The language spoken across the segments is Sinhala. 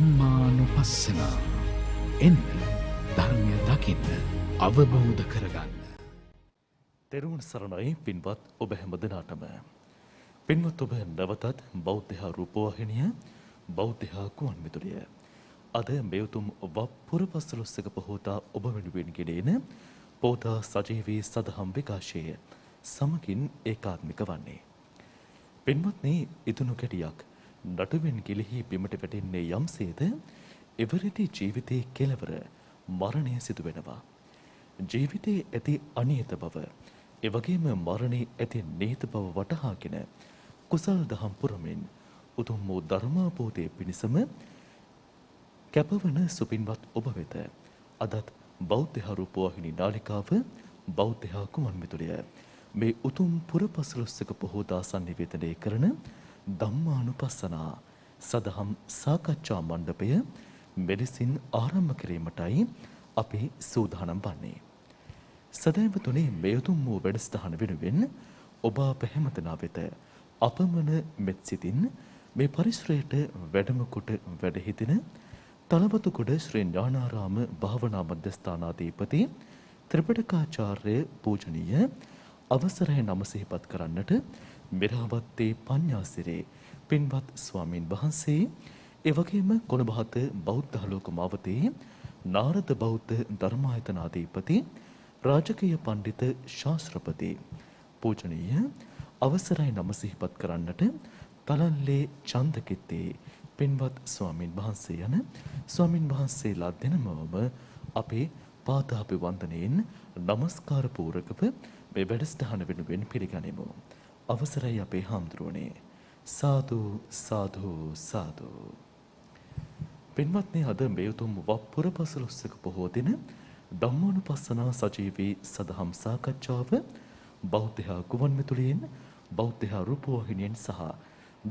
ධම්මානුපස්සන එන්න ධර්මය දකින්න අවබෝධ කරගන්න. තෙරුවන් සරණයි පින්වත් ඔබ හැම දෙනාටම. පින්වත් ඔබ නැවතත් බෞද්ධ රූපවාහිනිය බෞද්ධ කුවන් විදුලිය. අද මේ උතුම් පුරපසළොස්වක පොහොතා ඔබ වෙනුවෙන් ගෙනෙන පොහොතා සජීවී සදහම් විකාශය සමගින් ඒකාත්මික වන්නේ. පින්වත්නි, ඉදුණු කැටියක් නටුවෙන් ගිලිහි බිමට වැටෙන්නේ යම්සේද එවරදී ජීවිතයේ කෙලවර මරණය සිදු වෙනවා. ජීවිතයේ ඇති අනියත බව, එවැගේම මරණයේ ඇති නියත බව වටහාගෙන කුසල් දහම් පුරමින් උතුම් වූ ධර්මාභෝධයේ පිණසම කැපවන සුපින්වත් ඔබ වෙත අදත් බෞද්ධ රූපවාහිනී නාලිකාව බෞද්ධ කුවන් විදුලිය මේ උතුම් පුරපසළොස්වක පොහොතා සංනිවේදනය කරන ධම්මානුපස්සනා සදහම් සාකච්ඡා මණ්ඩපය මෙලෙසින් ආරම්භ කිරීමටයි අපි සූදානම් වන්නේ. සදහවතුනි, මේ උතුම් වූ වැඩසටහන වෙනුවෙන් ඔබ අප හැමදෙනා වෙත අපමණ මෙත් සිතින් මේ පරිසරයට වැඩම කොට වැඩ හිටින තලවතුගොඩ ශ්‍රී ඥානාරාම භාවනා මධ්‍යස්ථානාධිපති ත්‍රිපිටකාචාර්ය පූජනීය අවසරයි නම සිහිපත් කරන්නට මෙරාවත්තේ පඤ්ඤාසිරේ පින්වත් ස්වාමින් වහන්සේ, එවැගේම කොළඹහත බෞද්ධාලෝක මාවතේ නාරද බෞද්ධ ධර්මායතනාධිපති රාජකීය පඬිත ශාස්ත්‍රපති පූජනීය අවසරයි නම සිහිපත් කරන්නට තලල්ලේ චන්දකිත්තේ පින්වත් ස්වාමින් වහන්සේ යන ස්වාමින් වහන්සේලා දෙනමවම අපේ පාදාභිවන්දනයෙන් নমස්කාර පූරකව මේ වැඩසටහන වෙනුවෙන් පිළිගනිමු. අවසරයි අපේ හාමුදුරුවනේ. සාදු සාදු සාදු. පින්වත්නි, අද මේ උතුම් පුරපසළොස්වක පොහෝ දින ධම්මානුපස්සනා සජීවී සදහම් සාකච්ඡාව බෞද්ධ ගුවන් විදුලියෙන් බෞද්ධ රූපවාහිනියෙන් සහ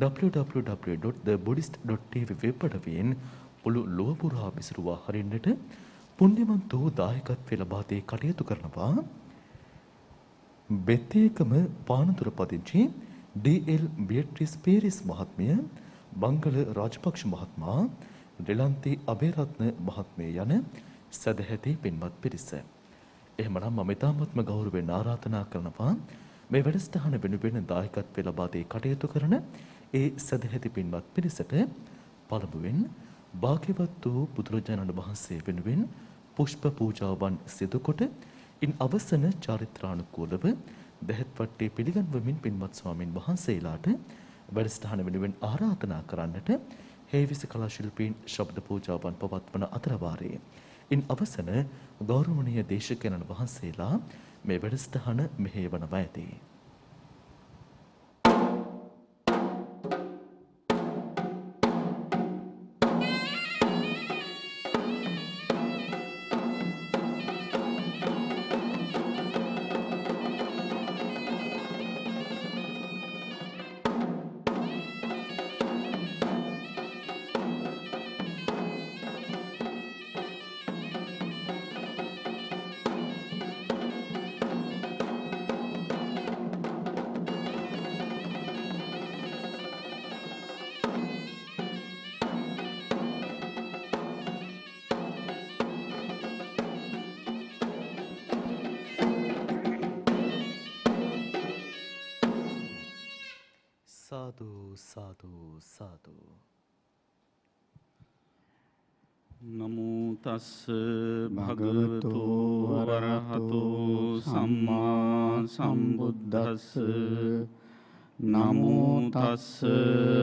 www.thebuddhist.tv වෙබ් අඩවියෙන් මුළු ලොව පුරා විසිරුවා හරින්නට පුණ්‍යවන්ත වූ දායකත්වය ලබා දී කටයුතු කරනවා බෙත්තේකම පානදුර පදිංචි ඩී.එල්. බියට්‍රිස් පීරිස් මහත්මිය, මංගල රාජපක්ෂ මහත්මයා, රිලන්ති අබේරත්න මහත්මිය යන සදැහැති පින්වත් පිරිස. එහෙමනම් මම ඉතාමත්ම ගෞරවයෙන් ආරාධනා කරනවා මේ වැඩසටහන වෙනුවෙන් දායකත්වය ලබා දී කටයුතු කරන ඒ සදැහැති පින්වත් පිරිසට පළමුවෙන් භාග්‍යවත් වූ බුදුරජාණන් වහන්සේ වෙනුවෙන් පුෂ්ප පූජාවන් සිදු කොට ඉන් අවසන චාරිත්‍රානුකූලව දැහැත් වට්ටේ පිළිගන්වමින් පින්වත් ස්වාමින් වහන්සේලාට වැඩසටහන වෙනුවෙන් ආරාධනා කරන්නට හේවිසි කලා ශිල්පීන් ශබ්ද පූජාවන් පවත්වන අතරවාරයේ ඉන් අවසන ගෞරවනීය දේශකයන්න් වහන්සේලා මේ වැඩසටහන මෙහෙයවනවා ඇති. සාදු සාදු සාදු. නමෝ තස්ස භගවතු වරහතු සම්මා සම්බුද්දස්ස. නමෝ තස්ස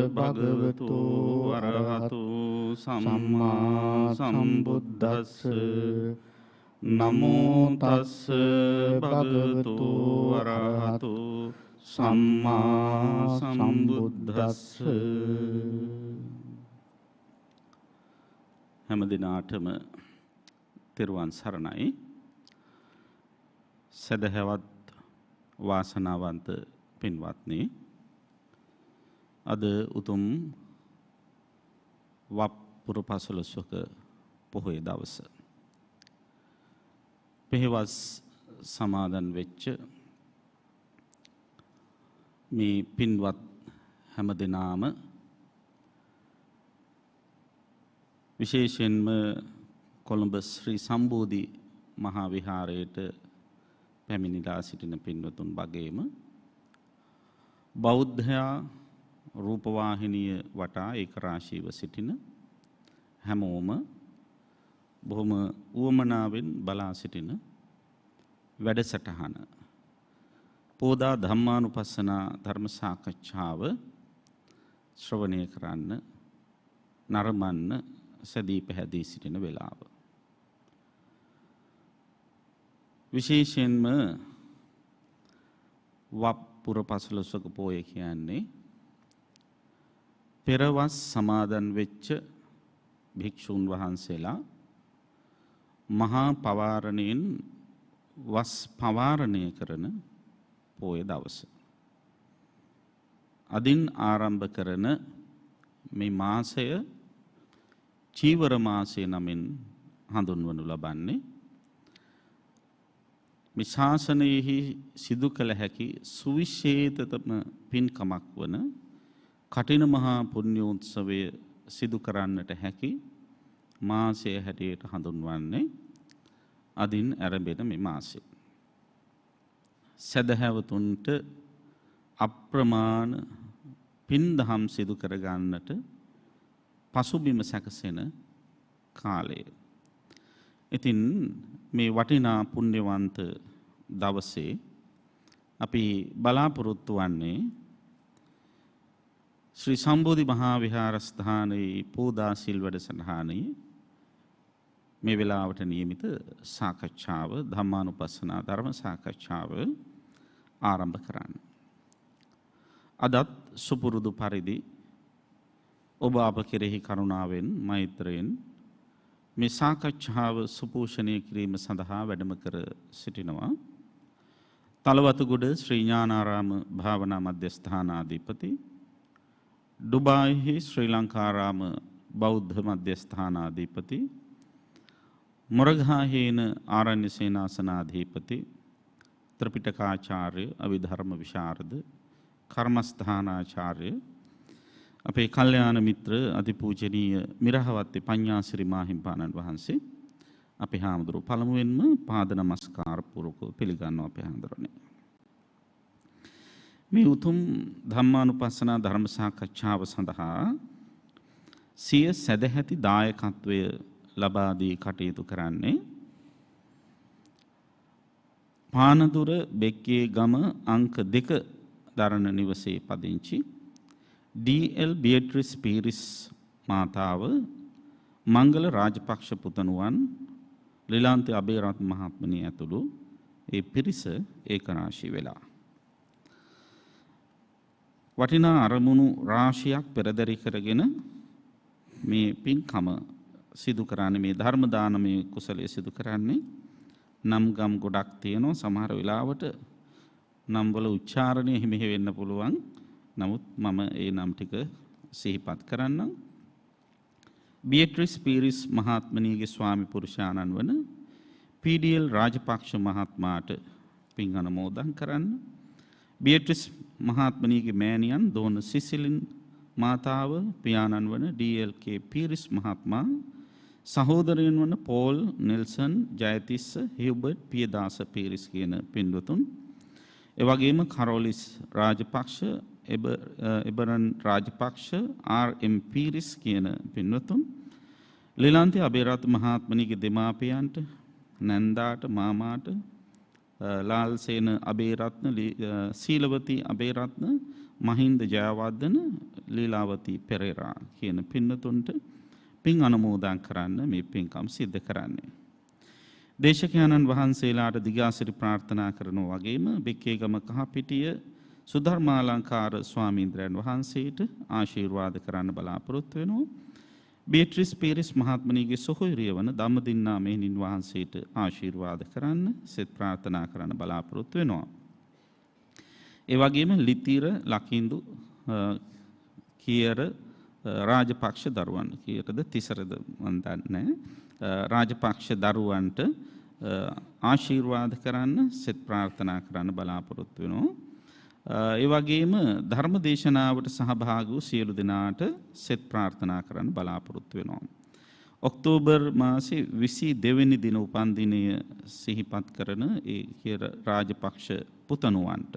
භගවතු වරහතු සම්මා සම්බුද්දස්ස. නමෝ තස්ස භගවතු වරහතු සම්මා සම්බුද්දස්ස. හැම දිනාටම තෙරුවන් සරණයි. සදහැවත් වාසනාවන්ත පින්වත්නි, අද උතුම් වප්පුර පසළොස්වක පොහොය දවස පෙහෙවස් සමාදන් වෙච්ච මේ පින්වත් හැම දෙනාම විශේෂයෙන්ම කොළඹ ශ්‍රී සම්බෝධි මහා විහාරයට පැමිණිලා සිටින පින්වතුන් වගේම බෞද්ධයා රූපවාහිනිය වටා ඒකරාශීව සිටින හැමෝම බොහොම උවමනාවෙන් බලා සිටින වැඩසටහන පෝදා ධම්මානුපස්සනා ධර්ම සාකච්ඡාව ශ්‍රවණය කරන්න නරඹන්න සැදී පැහැදී සිටින වෙලාව. විශේෂයෙන්ම වප්පුර පසළොස්වක පෝය කියන්නේ පෙරවස් සමාදන් වෙච්ච භික්ෂූන් වහන්සේලා මහා පවාරණයෙන් වස් පවාරණය කරන පෝය දවස. අදින් ආරම්භ කරන මේ මාසය චීවර මාසය නමින් හඳුන්වනු ලබන්නේ මේ ශාසනයෙහි සිදු කළ හැකි සුවිශේෂිතම පින්කමක් වන කටින මහා පුණ්‍යෝත්සවය සිදු කරන්නට හැකි මාසය හැටියට හඳුන්වන්නේ අදින් ආරම්භන මේ මාසය. සදහැවතුන්ට අප්‍රමාණ පින්දහම් සිදු කර ගන්නට පසුබිම සැකසෙන කාලය. ඉතින් මේ වටිනා පුණ්‍යවන්ත දවසේ අපි බලාපොරොත්තු වන්නේ ශ්‍රී සම්බෝධි මහා විහාරස්ථානයේ පෝදා සිල් වැඩසටහනේ මේ වෙලාවට නියමිත සාකච්ඡාව ධම්මානුපස්සනා ධර්ම සාකච්ඡාව ආරම්භ කරන්න. අදත් සුපුරුදු පරිදි ඔබ අප කෙරෙහි කරුණාවෙන් මෛත්‍රයෙන් මේ සාකච්ඡාව සුපෝෂණය කිරීම සඳහා වැඩම කර සිටිනවා. තලවතුගොඩ ශ්‍රී ඥානාරාම භාවනා මධ්‍යස්ථානාධිපති, ඩුබායිහි ශ්‍රී ලංකාරාම බෞද්ධ මධ්‍යස්ථානාධිපති, මොරගහහේන ආරණ්‍ය සේනාසනාධිපති, ත්‍රිපිටකාචාර්ය, අවිධර්ම විශාරද, කර්මස්ථානාචාර්ය, අපේ කල්යාණ මිත්‍ර අතිපූජනීය මිරහවත්තේ පඤ්ඤාසිරි මාහිම්පාණන් වහන්සේ අපේ හාමුදුරුවෝ පළමුවෙන්ම පාද නමස්කාර පූර්වක පිළිගන්නවා අපේ හාමුදුරනේ. මේ උතුම් ධම්මානුපස්සනා ධර්ම සාකච්ඡාව සඳහා සිය සදැහැති දායකත්වය ලබා දී කටයුතු කරන්නේ පානදුර බෙක්කේ ගම අංක 2 දරණ නිවසේ පදිංචි ඩී.එල්. බියට්‍රිස් පීරිස් මාතාව, මංගල රාජපක්ෂ පුතණුවන්, ලිලාන්ති අබේරත්න මහත්මණිය ඇතුළු ඒ පිරිස ඒකරාශී වෙලා වටිනා අරමුණු රාශියක් පෙරදරි කරගෙන මේ පින්කම සිදු කරන්නේ, මේ ධර්ම දානමය කුසලයේ සිදු කරන්නේ. නම් ගම් ගොඩක් තියෙනවා. සමහර වෙලාවට නම් වල උච්චාරණය හිමි වෙන්න පුළුවන්. නමුත් මම ඒ නම් ටික සිහිපත් කරන්නම්. බියට්‍රිස් පීරිස් මහත්මණියගේ ස්වාමි පුරුෂයාණන් වන පී.ඩී.එල්. රාජපක්ෂ මහත්මයාට පින් අනුමෝදන් කරන්න. බියට්‍රිස් මහත්මණියගේ මෑණියන් දෝන සිසිලින් මාතාව, පියාණන් වන ඩී.එල්.කේ. පීරිස් මහත්මයා, සහෝදරයන් වන පෝල්, නෙල්සන්, ජයතිස්ස, හියුබර්ට්, පියදාස පීරිස් කියන පින්වතුන්, එවැගේම කරෝලිස් රාජපක්ෂ, එබරන් රාජපක්ෂ, ආර්.එම්. පීරිස් කියන පින්වතුන්, ලිලාන්ති අබේරත්න මහත්මණියගේ දෙමාපියන්ට, නැන්දාට, මාමාට, ලාල්සේන අබේරත්න, සීලවතී අබේරත්න, මහින්ද ජයවර්ධන, ලීලාවතී පෙරේරා කියන පින්වතුන්ට පින් අනුමෝදන් කරන්න මේ පින්කම් සිද්ධ කරන්නේ. දේශකයන්න් වහන්සේලාට දිගාසිරි ප්‍රාර්ථනා කරනවා වගේම බෙක්කේගම කහපිටිය සුධර්මාලංකාර ස්වාමීන්ද්‍රයන් වහන්සේට ආශිර්වාද කරන්න බලාපොරොත්තු වෙනවා. බියට්‍රිස් පීරිස් මහත්මණියගේ සොහොයුරිය වන ධම්මදින්නා මෙහෙණින් වහන්සේට ආශිර්වාද කරන්න සෙත් ප්‍රාර්ථනා කරන්න බලාපොරොත්තු වෙනවා. ඒ වගේම ලිතිර, ලකින්දු, කියර රාජපක්ෂ දරුවන්, කීයටද තිසරද මන් දන්නේ, රාජපක්ෂ දරුවන්ට ආශිර්වාද කරන්න සෙත් ප්‍රාර්ථනා කරන්න බලාපොරොත්තු වෙනවා. ඒ වගේම ධර්ම දේශනාවට සහභාගී වූ සියලු දෙනාට සෙත් ප්‍රාර්ථනා කරන්න බලාපොරොත්තු වෙනවා. ඔක්තෝබර් මාසේ 22 වෙනි දින උපන්දිනය සිහිපත් කරන ඒ කිර රාජපක්ෂ පුතණුවන්ට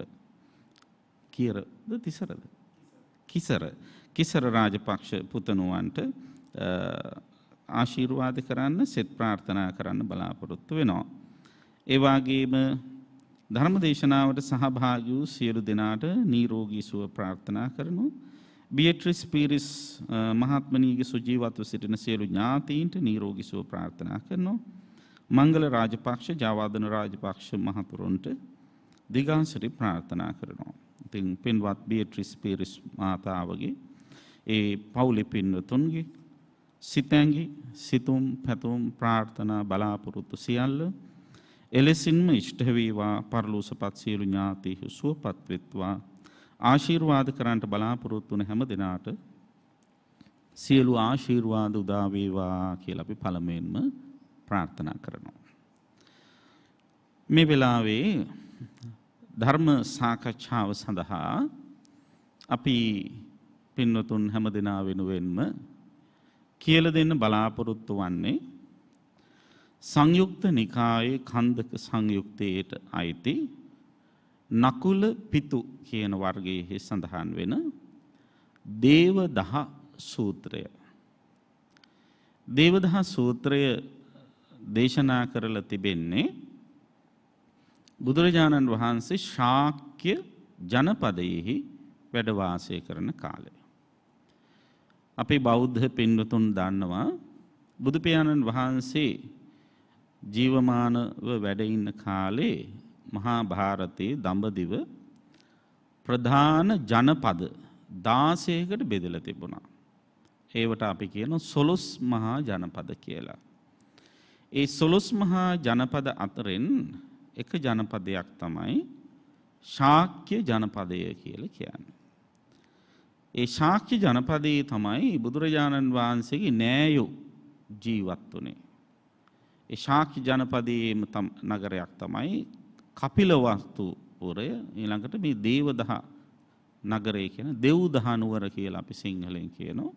කිරද තිසරද කිසර රාජපක්ෂ පුතණුවන්ට ආශිර්වාද කරන්න සෙත් ප්‍රාර්ථනා කරන්න බලාපොරොත්තු වෙනවා. ඒ වගේම ධර්ම දේශනාවට සහභාගී වූ සියලු දෙනාට නිරෝගී සුව ප්‍රාර්ථනා කරනවා. බියට්‍රිස් පීරිස් මහත්මනීගේ සුජීවත්ව සිටින සියලු ඥාතීන්ට නිරෝගී සුව ප්‍රාර්ථනා කරනවා. මංගල රාජපක්ෂ, ජයවර්ධන රාජපක්ෂ මහතුරුන්ට දිගාසිරි ප්‍රාර්ථනා කරනවා. ඉතින් පින්වත් බියට්‍රිස් පීරිස් මාතාවගේ ඒ පවුලේ පින්වතුන්ගේ සිතැඟි සිතුම් පැතුම් ප්‍රාර්ථනා බලාපොරොත්තු සියල්ල එලෙසින්ම ඉෂ්ට වේවා. පරලෝසපත් සියලු ඥාතීහු සුවපත් වෙත්වා. ආශිර්වාද කරන්නට බලාපොරොත්තු වන හැම දිනාට සියලු ආශිර්වාද උදා වේවා කියලා අපි පළමුවෙන්ම ප්‍රාර්ථනා කරනවා. මේ වෙලාවේ ධර්ම සාකච්ඡාව සඳහා අපි පින්වතුන් හැම දිනා වෙනුවෙන්ම කියලා දෙන්න බලාපොරොත්තු වන්නේ සංයුක්ත නිකායේ කන්දක සංයුක්තයට අයිති නකුල පිතු කියන වර්ගයේ සඳහන් වෙන දේවදහ සූත්‍රය. දේවදහ සූත්‍රය දේශනා කරලා තිබෙන්නේ බුදුරජාණන් වහන්සේ ශාක්‍ය ජනපදයෙහි වැඩ වාසය කරන කාලය. අපේ බෞද්ධ පින්වතුන් දන්නවා බුදු පියාණන් වහන්සේ ජීවමානව වැඩ ඉන්න කාලේ මහා භාරතයේ දඹදිව ප්‍රධාන ජනපද 16කට බෙදලා තිබුණා. ඒවට අපි කියන 12 මහා ජනපද කියලා. ඒ 12 මහා ජනපද අතරින් එක ජනපදයක් තමයි ශාක්‍ය ජනපදය කියලා කියන්නේ. ඒ ශාක්‍ය ජනපදයේ තමයි බුදුරජාණන් වහන්සේගේ නෑයෝ ජීවත් වුණේ. ඒ ශාක්‍ය ජනපදයේම නගරයක් තමයි කපිලවස්තුපුරය. ඊළඟට මේ දේවදහ නගරය කියන දෙව්දහ නුවර කියලා අපි සිංහලෙන් කියනවා.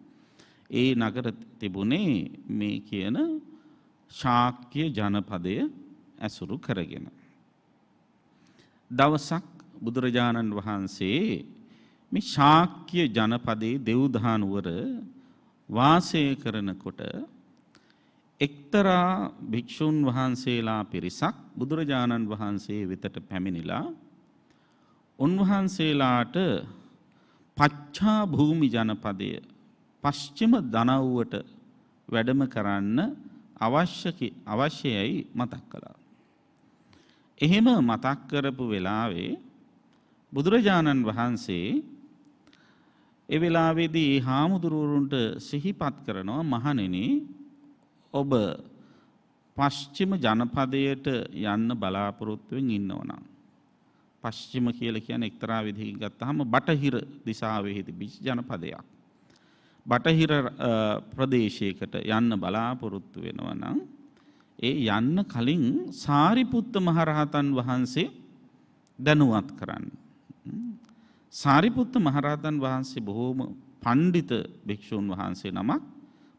ඒ නගර තිබුණේ මේ කියන ශාක්‍ය ජනපදය ඇසුරු කරගෙන. දවසක් බුදුරජාණන් වහන්සේ මේ ශාක්‍ය ජනපදයේ දෙව්දහ නුවර වාසය කරනකොට එක්තරා භික්ෂුන් වහන්සේලා පිරිසක් බුදුරජාණන් වහන්සේ වෙතට පැමිණිලා උන්වහන්සේලාට පච්චා භූමි ජනපදය පශ්චිම දනව්වට වැඩම කරන්න අවශ්‍යයි මතක් කළා. එහෙම මතක් කරපු වෙලාවේ බුදුරජාණන් වහන්සේ ඒ වෙලාවේදී හාමුදුරුවරුන්ට සිහිපත් කරනවා, මහණෙනි ඔබ පශ්චිම ජනපදයට යන්න බලාපොරොත්තුවෙන් ඉන්නවනම්, පශ්චිම කියලා කියන්නේ එක්තරා විදිහකින් ගත්තාම බටහිර දිශාවේ තිබිච්ච ජනපදයක්. බටහිර ප්‍රදේශයකට යන්න බලාපොරොත්තු වෙනවා නම් ඒ යන්න කලින් සාරිපුත්ත මහරහතන් වහන්සේ දැනුවත් කරන්න. සාරිපුත්ත මහරහතන් වහන්සේ බොහෝම පඬිත භික්ෂුන් වහන්සේ නමක්,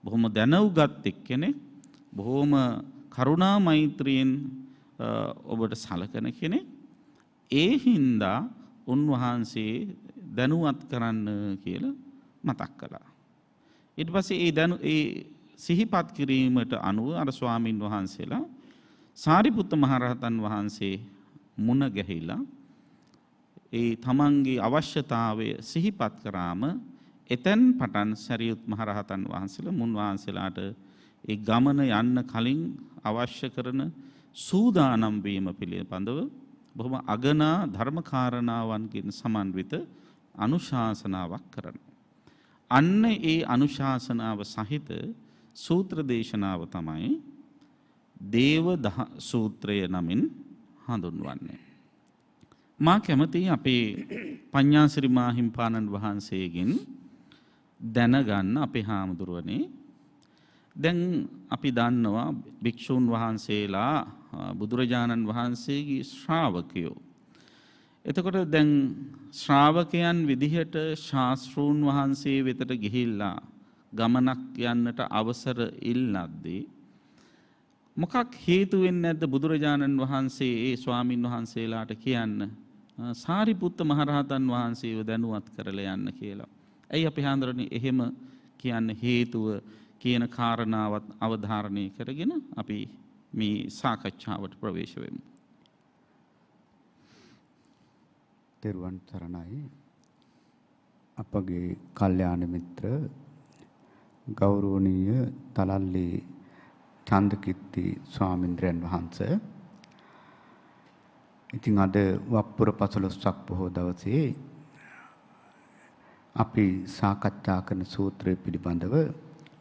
බොහොම දැනුගත් එක්කෙනෙක්, බොහොම කරුණා මෛත්‍රියෙන් ඔබට සලකන කෙනෙක්. ඒ හින්දා උන්වහන්සේ දැනුවත් කරන්න කියලා මතක් කළා. ඊට පස්සේ ඒ සිහිපත් කිරීමට අනුව අර ස්වාමින් වහන්සේලා සාරිපුත්ත මහරහතන් වහන්සේ මුණ ගැහිලා ඒ තමන්ගේ අවශ්‍යතාවය සිහිපත් කරාම එතෙන් පටන් සරියුත් මහරහතන් වහන්සේලා මුන්වහන්සේලාට ඒ ගමන යන්න කලින් අවශ්‍ය කරන සූදානම් වීම පිළිබඳව බොහොම අගනා ධර්මකාරණාවන්ගෙන් සමන්විත අනුශාසනාවක් කරනවා. අන්න ඒ අනුශාසනාව සහිත සූත්‍ර දේශනාව තමයි දේවදහ සූත්‍රය නමින් හඳුන්වන්නේ. මා කැමතියි අපේ පඤ්ඤාසිරි මාහිම්පාණන් වහන්සේගෙන් දැනගන්න අපේ හාමුදුරුවනේ, දැන් අපි දන්නවා භික්ෂුන් වහන්සේලා බුදුරජාණන් වහන්සේගේ ශ්‍රාවකයෝ. එතකොට දැන් ශ්‍රාවකයන් විදිහට ශාස්ත්‍රූන් වහන්සේ වෙතට ගිහිල්ලා ගමනක් යන්නට අවසර ඉල්ලද්දී මොකක් හේතු වෙන්නේ නැද්ද බුදුරජාණන් වහන්සේ ඒ ස්වාමින් වහන්සේලාට කියන්න සාරිපුත්ත මහරහතන් වහන්සේව දැනුවත් කරලා යන්න කියලා. ඇයි අපි හඳුරන්නේ එහෙම කියන්න හේතුව කියන කාරණාවත් අවධාරණය කරගෙන අපි මේ සාකච්ඡාවට ප්‍රවේශ වෙමු. තෙරුවන් සරණයි. අපගේ කල්යාණ මිත්‍ර ගෞරවනීය තලල්ලේ චන්දකිත්ති ස්වාමීන්ද්‍රයන් වහන්සේ. ඉතින් අද වප්පුර 15ක් පොහොව දවසේ අපි සාකච්ඡා කරන සූත්‍රය පිළිබඳව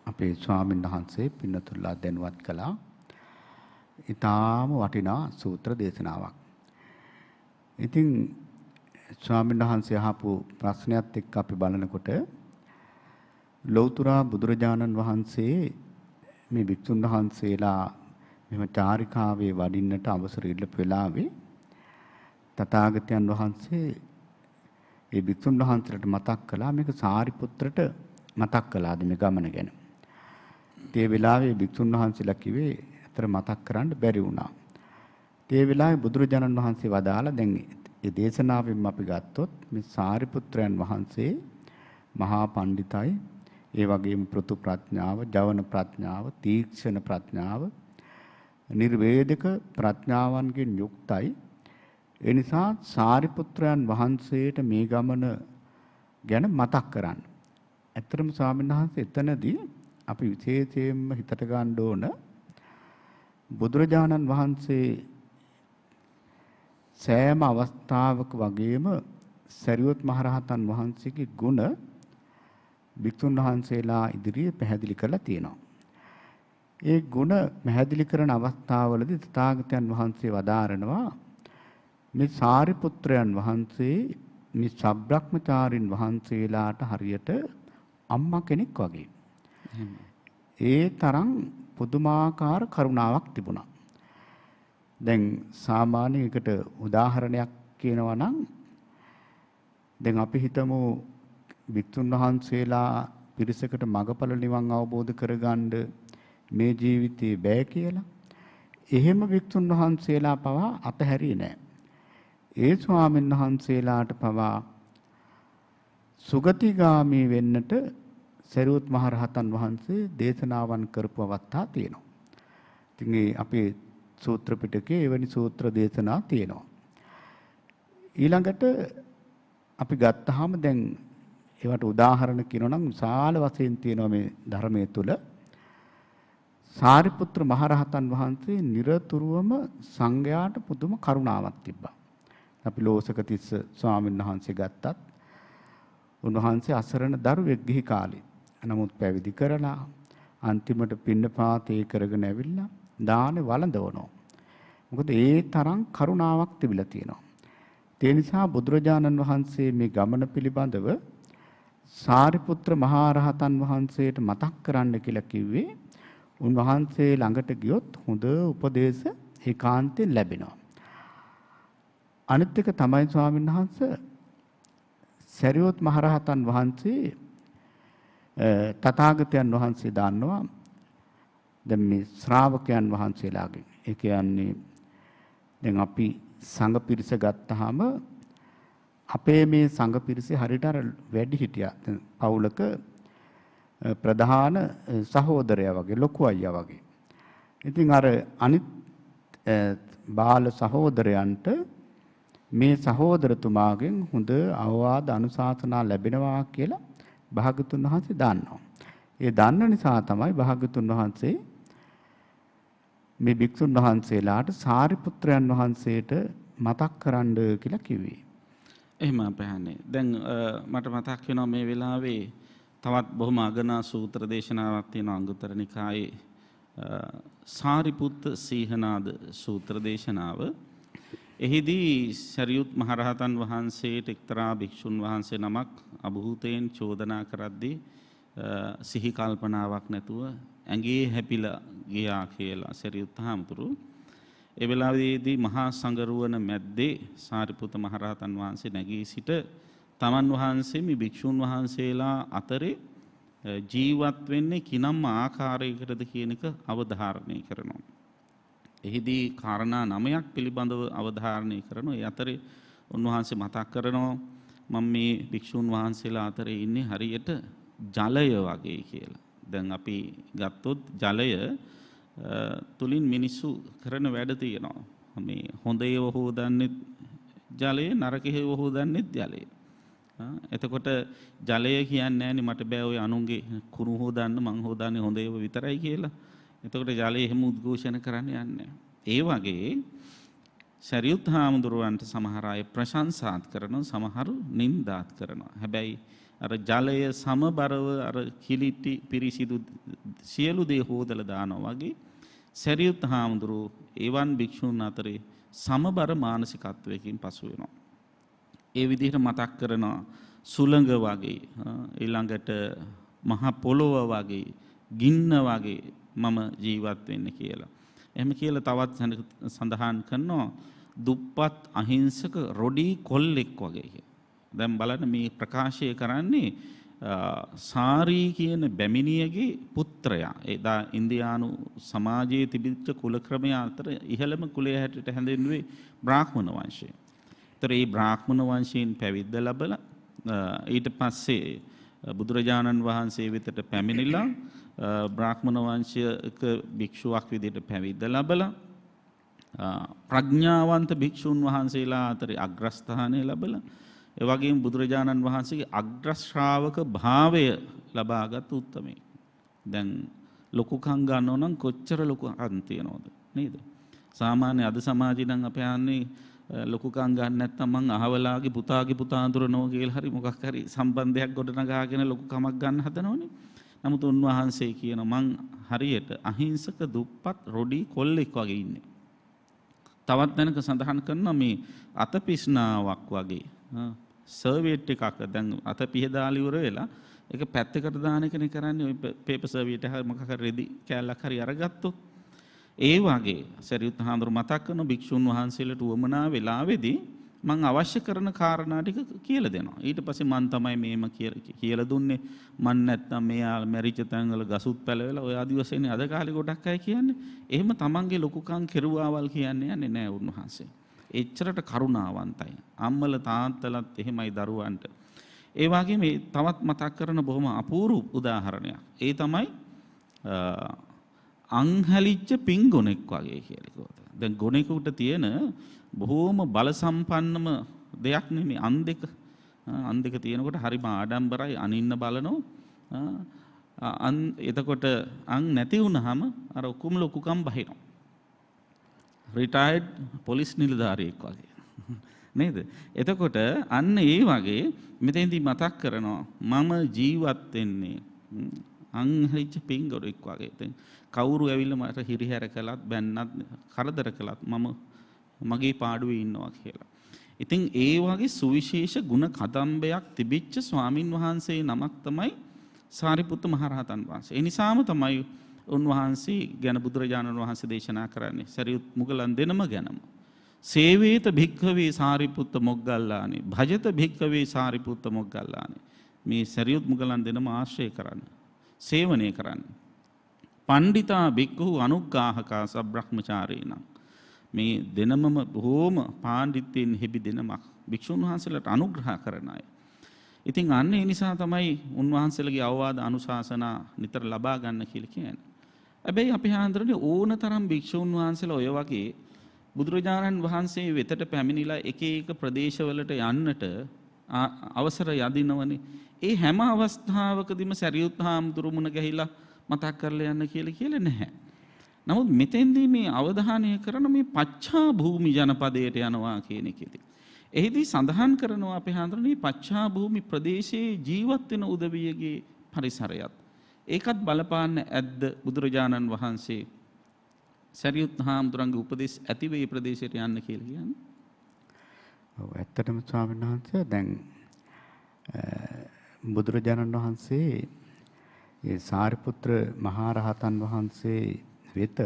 අපේ ස්වාමීන් වහන්සේ පින්නතුල්ලා දැනුවත් කළා. ඊටාම වටිනා සූත්‍ර දේශනාවක්. ඉතින් ස්වාමීන් වහන්සේ අහපු ප්‍රශ්නයත් එක්ක අපි බලනකොට ලෞතර බුදුරජාණන් වහන්සේ මේ භික්ෂුන් වහන්සේලා මෙහෙම චාරිකාවේ වඩින්නට අවසර ඉල්ලපු වෙලාවේ තථාගතයන් වහන්සේ ඒ භික්ෂුන් වහන්සේලාට මතක් කළා මේක සාරිපුත්‍රට මතක් කළාද මේ ගමන ගැන. ඒ වෙලාවේ භික්ෂුන් වහන්සේලා කිව්වේ අතර මතක් කරන්න බැරි වුණා. ඒ වෙලාවේ බුදුරජාණන් වහන්සේ වදාලා දැන් ඒ දේශනාවෙන් අපි ගත්තොත් මේ සාරිපුත්‍රයන් වහන්සේ මහා පඬිතයි ඒ වගේම පෘතු ප්‍රඥාව, ජවන ප්‍රඥාව, තීක්ෂණ ප්‍රඥාව, නිර්වේදක ප්‍රඥාවන්ගෙන් යුක්තයි. ඒ නිසා සාරිපුත්‍රයන් වහන්සේට මේ ගමන ගැන මතක් කරන්න. ඇත්තටම ස්වාමීන් වහන්සේ එතනදී අපි විශේෂයෙන්ම හිතට ගන්න ඕන බුදුරජාණන් වහන්සේ සෑම අවස්ථාවක වගේම සරියුත් මහරහතන් වහන්සේගේ ගුණ භික්ෂුන් වහන්සේලා ඉදිරියේ පැහැදිලි කරලා තියෙනවා. ඒ ගුණ පැහැදිලි කරන අවස්ථාවවලදී තථාගතයන් වහන්සේ වදාරනවා මේ සාරිපුත්‍රයන් වහන්සේ මේ සබ්‍රක්‍මචාරින් වහන්සේලාට හරියට අම්මා කෙනෙක් වගේ. ඒ තරම් පුදුමාකාර කරුණාවක් තිබුණා. දැන් සාමාන්‍ය එකට උදාහරණයක් කියනවා නම් දැන් අපි හිතමු භික්ෂුන් වහන්සේලා පිරිසකට මගඵල නිවන් අවබෝධ කරගන්න මේ ජීවිතේ බෑ කියලා. එහෙම භික්ෂුන් වහන්සේලා පවා අතහැරියේ නැහැ. ඒ ස්වාමීන් වහන්සේලාට පවා සුගතිගාමී වෙන්නට සරියුත් මහරහතන් වහන්සේ දේශනාවන් කරපු අවස්ථා තියෙනවා. ඉතින් මේ අපේ සූත්‍ර පිටකේ එවැනි සූත්‍ර දේශනා තියෙනවා. ඊළඟට අපි ගත්තාම දැන් ඒවට උදාහරණ කියනවා නම් විශාල වශයෙන් තියෙනවා මේ ධර්මයේ තුල. සාරිපුත්‍ර මහරහතන් වහන්සේ නිරතුරුවම සංඝයාට පුදුම කරුණාවක් තිබ්බා. අපි ලෝසක තිස්ස ස්වාමීන් වහන්සේ ගත්තත් උන්වහන්සේ අසරණ දරුවෙක් ගිහි කාලේ. නමුත් පැවිදි කරලා අන්තිමට පින්නපාතේ කරගෙන ඇවිල්ලා දානේ වළඳවනවා. මොකද ඒ තරම් කරුණාවක් තිබිලා තියෙනවා. ඒ නිසා බුදුරජාණන් වහන්සේ මේ ගමන පිළිබඳව සාරිපුත්‍ර මහරහතන් වහන්සේට මතක් කරන්න කියලා කිව්වේ උන්වහන්සේ ළඟට ගියොත් හොඳ උපදේශ ඒකාන්තයෙන් ලැබෙනවා. අනිත් එක තමයි ස්වාමීන් වහන්සේ සරියුත් මහරහතන් වහන්සේ තථාගතයන් වහන්සේ දන්නවා දැන් මේ ශ්‍රාවකයන් වහන්සේලාගෙන් ඒ කියන්නේ දැන් අපි සංඝ පිරිස ගත්තාම අපේ මේ සංඝ පිරිසේ හරියට අර වැඩි හිටියා දැන් පවුලක ප්‍රධාන සහෝදරයා වගේ ලොකු අයියා වගේ. ඉතින් අර අනිත් බාල සහෝදරයන්ට මේ සහෝදරතුමාගෙන් හොඳ අවවාද අනුශාසනා ලැබෙනවා කියලා භාග්‍යතුන් වහන්සේ දන්නවා. ඒ දන්න නිසා තමයි භාග්‍යතුන් වහන්සේ මේ භික්ෂුන් වහන්සේලාට සාරිපුත්‍රයන් වහන්සේට මතක් කරන්න කියලා කිව්වේ. එහෙම අපහන්නේ. දැන් මට මතක් වෙනවා මේ වෙලාවේ තවත් බොහොම අගනා සූත්‍ර දේශනාවක් තියෙනවා අංගුත්තර නිකායේ සාරිපුත්ත සීහනාද සූත්‍ර දේශනාව. එහිදී සරියුත් මහරහතන් වහන්සේට එක්තරා භික්ෂුන් වහන්සේ නමක් අභූතයෙන් චෝදනා කරද්දී සිහි කල්පනාවක් නැතුව ඇඟේ හැපිලා ගියා කියලා සරියුත් හාමුදුරු ඒ වෙලාවේදී මහා සංඝරුවන මැද්දේ සාරිපුත්ත මහරහතන් වහන්සේ නැගී සිට තමන් වහන්සේ මේ භික්ෂුන් වහන්සේලා අතරේ ජීවත් වෙන්නේ කිනම් ආකාරයකටද කියන එක අවධාරණය කරනවා. එහිදී කාරණා 9ක් පිළිබඳව අවධාරණය කරනවා. ඒ අතරේ උන්වහන්සේ මතක් කරනවා මම මේ භික්ෂුන් වහන්සේලා අතරේ ඉන්නේ හරියට ජලය වගේ කියලා. දැන් අපි ගත්තොත් ජලය තුලින් මිනිස්සු කරන වැඩ තියෙනවා. මේ හොඳ ඒවා හොදන්නේ ජලය, නරක ඒවා හොදන්නේ ජලය. එතකොට ජලය කියන්නේ නැහැනේ මට බෑ ඔය අනුන්ගේ කුණු හොදන්න, මං හොදන්නේ හොඳ ඒවා විතරයි කියලා. එතකොට ජලය එහෙම උද්ඝෝෂණ කරන්න යන්නේ. ඒ වගේ සරියුත් හාමුදුරුවන්ට සමහර අය ප්‍රශංසාත් කරනවා, සමහරු නින්දාත් කරනවා. හැබැයි අර ජලය සමබරව අර කිලිටි පිරිසිදු සියලු දේ හොදලා දානවා වගේ සරියුත් හාමුදුරුවෝ එවන් භික්ෂුන් අතරේ සමබර මානසිකත්වයකින් පසු වෙනවා. ඒ විදිහට මතක් කරනවා සුළඟ වගේ, ඊළඟට මහ පොළොව වගේ, ගින්න වගේ මම ජීවත් වෙන්නේ කියලා. එහෙම කියලා තවත් සඳහන් කරනවා දුප්පත් අහිංසක රොඩි කොල්ලෙක් වගේ කියලා. දැන් බලන්න මේ ප්‍රකාශය කරන්නේ සාරී කියන බැමිණියගේ පුත්‍රයා. එදා ඉන්දියානු සමාජයේ තිබිච්ච කුල ක්‍රමය අතර ඉහළම කුලය හැටියට හැඳින්වුවේ බ්‍රාහ්මණ වංශය. ඒතර මේ බ්‍රාහ්මණ වංශයෙන් පැවිද්ද ලැබලා ඊට පස්සේ බුදුරජාණන් වහන්සේ වෙතට පැමිණිලා බ්‍රාහ්මණ වංශයක භික්ෂුවක් විදිහට පැවිද්ද ලැබලා ප්‍රඥාවන්ත භික්ෂුන් වහන්සේලා අතරේ අග්‍රස්ථානය ලැබලා ඒ වගේම බුදුරජාණන් වහන්සේගේ අග්‍ර ශ්‍රාවක භාවය ලබාගත් උත්තමයි. දැන් ලොකුකම් ගන්නව නම් කොච්චර ලොකුකම් තියනවද නේද? සාමාන්‍ය අද සමාජේ නම් අපි යන්නේ ලොකුකම් ගන්න නැත්නම් මං අහවලාගේ පුතාගේ පුතා අඳුරනවා කියලා හරි මොකක් හරි සම්බන්ධයක් ගොඩනගාගෙන ලොකුකමක් ගන්න හදනවනේ. නමුත් උන්වහන්සේ කියන මං හරියට අහිංසක දුප්පත් රොඩි කොල්ලෙක් වගේ ඉන්නේ. තවත් දැනක සඳහන් කරනවා මේ අතපිස්නාවක් වගේ සර්වියට් එකක් දැන් අත පිහදාලි ඉවර වෙලා ඒක පැත්තකට දාන එකනේ කරන්නේ ඔය පේපර් සර්වියට් එක මොකක් හරි රෙදි කෑල්ලක් හරි අරගත්තොත් ඒ වගේ සරියුත් හාමුදුරු මතක් කරන භික්ෂුන් වහන්සේලාට උවමනා වෙලාවේදී මම අවශ්‍ය කරන කාරණා ටික කියලා දෙනවා. ඊට පස්සේ මම තමයි මේම කියලා දුන්නේ. මන් නැත්තම් මෙයා මැරිච්ච තැන්වල ගසුත් පැලවෙලා ඔය ආදි වශයෙන් අද කාලේ ගොඩක් අය කියන්නේ. එහෙම තමන්ගේ ලොකුකම් කෙරුවාවල් කියන්නේ යන්නේ නැහැ උන්වහන්සේ. එච්චරට කරුණාවන්තයි. අම්මල තාත්තලත් එහෙමයි දරුවන්ට. ඒ වගේම තවත් මතක් කරන බොහොම අපූර්ව උදාහරණයක්. ඒ තමයි අංහැලිච්ච පිංගොනෙක් වගේ කියලා කිව්වා. දැන් ගොනෙකුට තියෙන බොහෝම බල සම්පන්නම දෙයක් නෙමෙයි අන් දෙක. අන් දෙක තියෙනකොට හරිම ආඩම්බරයි අනින්න බලනවා. එතකොට අන් නැති වුනහම අර ඔක්කොම ලොකුකම් බහිනවා. රිටයර්ඩ් පොලිස් නිලධාරියෙක් වගේ. නේද? එතකොට අන්න ඒ වගේ මෙතෙන්දී මතක් කරනවා මම ජීවත් වෙන්නේ අංහැලිච්ච පිංගොනෙක් වගේ. දැන් කවුරු ඇවිල්ලා මට හිරිහැර කළත් බැන්නත් කරදර කළත් මම මගේ පාඩුවේ ඉන්නවා කියලා. ඉතින් ඒ වගේ සුවිශේෂ ගුණ කදම්බයක් තිබිච්ච ස්වාමින් වහන්සේ නමක් තමයි සාරිපුත්ත මහරහතන් වහන්සේ. ඒ නිසාම තමයි උන්වහන්සේ ගැන බුදුරජාණන් වහන්සේ දේශනා කරන්නේ සරියුත් මුගලන් දෙනම ගැනම. සේවේත භික්ඛවේ සාරිපුත්ත මොග්ගල්ලානේ භජත භික්ඛවේ සාරිපුත්ත මොග්ගල්ලානේ. මේ සරියුත් මුගලන් දෙනම ආශ්‍රය කරන්න. සේවනය කරන්න. පණ්ඩිතා භික්ඛු අනුග්ගාහකා සබ්‍රහ්මචාරීණං. මේ දෙනමම බොහෝම පාණ්ඩිත්වයෙන් හෙබි දෙනමක් භික්ෂුන් වහන්සේලාට අනුග්‍රහ කරන අය. ඉතින් අන්න ඒ නිසා තමයි උන්වහන්සේලගේ අවවාද අනුශාසනා නිතර ලබා ගන්න කියලා කියන්නේ. හැබැයි අපි හාන්දරනේ ඕනතරම් භික්ෂුන් වහන්සේලා ඔය වගේ බුදුරජාණන් වහන්සේ වෙතට පැමිණිලා එක එක ප්‍රදේශවලට යන්නට අවසර යදිනවනේ. ඒ හැම අවස්ථාවකදීම සරියුත් හාමුදුරු මුණ ගැහිලා මතක් කරලා යන්න කියලා නැහැ. නමුත් මෙතෙන්දී මේ අවධානය කරන මේ පච්චා භූමි ජනපදයට යනවා කියන එකේදී. එහිදී සඳහන් කරනවා අපේ හාමුදුරනේ පච්චා භූමි ප්‍රදේශයේ ජීවත් වෙන උදවියගේ පරිසරයත්. ඒකත් බලපාන්න ඇද්ද බුදුරජාණන් වහන්සේ සරියුත් හාමුදුරන්ගේ උපදෙස් ඇති වේ ප්‍රදේශයට යන්න කියලා කියන්නේ. ඔව් ඇත්තටම ස්වාමීන් වහන්සේ දැන් බුදුරජාණන් වහන්සේ ඒ සාරිපුත්‍ර මහරහතන් වහන්සේ වෙත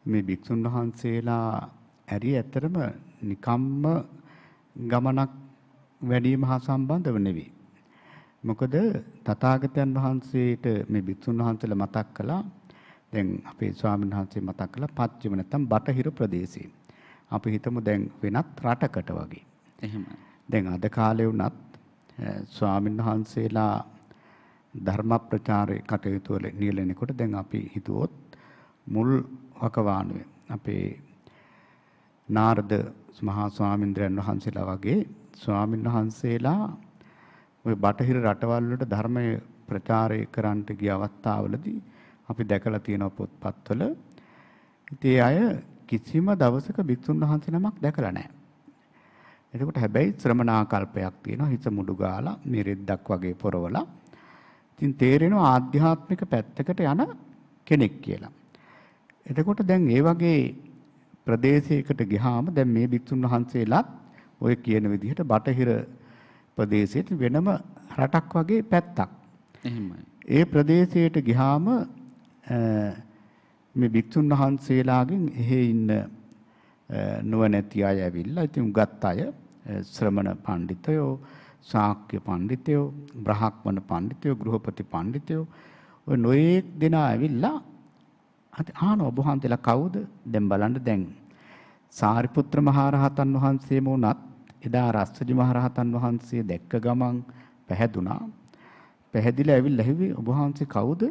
මේ භික්ෂුන් වහන්සේලා ඇරි ඇත්තටම නිකම්ම ගමනක් වැඩිම හා සම්බන්ධව නෙවෙයි. මොකද තථාගතයන් වහන්සේට මේ භික්ෂුන් වහන්සේලා මතක් කළා. දැන් අපේ ස්වාමීන් වහන්සේ මතක් කළා පච්චිම නැත්නම් බටහිර ප්‍රදේශේ. අපි හිතමු දැන් වෙනත් රටකට වගේ. එහෙමයි. දැන් අද කාලේ වුණත් ස්වාමීන් වහන්සේලා ධර්ම ප්‍රචාරයේ කටයුතු වල නියැලෙනකොට දැන් අපි හිතුවොත් මුල් වකවානුවේ අපේ නාරද මහා ස්වාමීන්ද්‍රයන් වහන්සේලා වගේ ස්වාමීන් වහන්සේලා ওই බටහිර රටවල් වලට ධර්මයේ ප්‍රචාරය කරන්නට ගිය අවස්ථාවලදී අපි දැකලා තියෙනවා පොත්පත්වල. ඉතින් අය කිසිම දවසක භික්ෂුන් වහන්සේ නමක් දැකලා නැහැ. එතකොට හැබැයි ශ්‍රමණාකල්පයක් තියෙනවා හිස මුඩු ගාලා මේ රෙද්දක් වගේ පොරවලා. ඉතින් තේරෙනවා ආධ්‍යාත්මික පැත්තකට යන කෙනෙක් කියලා. එතකොට දැන් ඒ වගේ ප්‍රදේශයකට ගියාම දැන් මේ භික්ෂුන් වහන්සේලාත් ඔය කියන විදිහට බටහිර ප්‍රදේශයේ වෙනම රටක් වගේ පැත්තක්. එහෙමයි. ඒ ප්‍රදේශයට ගියාම මේ භික්ෂුන් වහන්සේලාගෙන් එහි ඉන්න නුවණැති අය ඇවිල්ලා ඉතින් උගත් අය ශ්‍රමණ පඬිතයෝ, ශාක්‍ය පඬිතයෝ, බ්‍රහ්මණ පඬිතයෝ, ගෘහපති පඬිතයෝ ඔය නොයෙක් දෙනා ඇවිල්ලා ආන ඔබ වහන්සේලා කවුද? දැන් බලන්න දැන් සාරිපුත්‍ර මහරහතන් වහන්සේම උනත් එදා රස්සජි මහරහතන් වහන්සේ දැක්ක ගමන් පැහැදුනා. පැහැදිලා ඇවිල්ලා ඇහුවේ ඔබ වහන්සේ කවුද?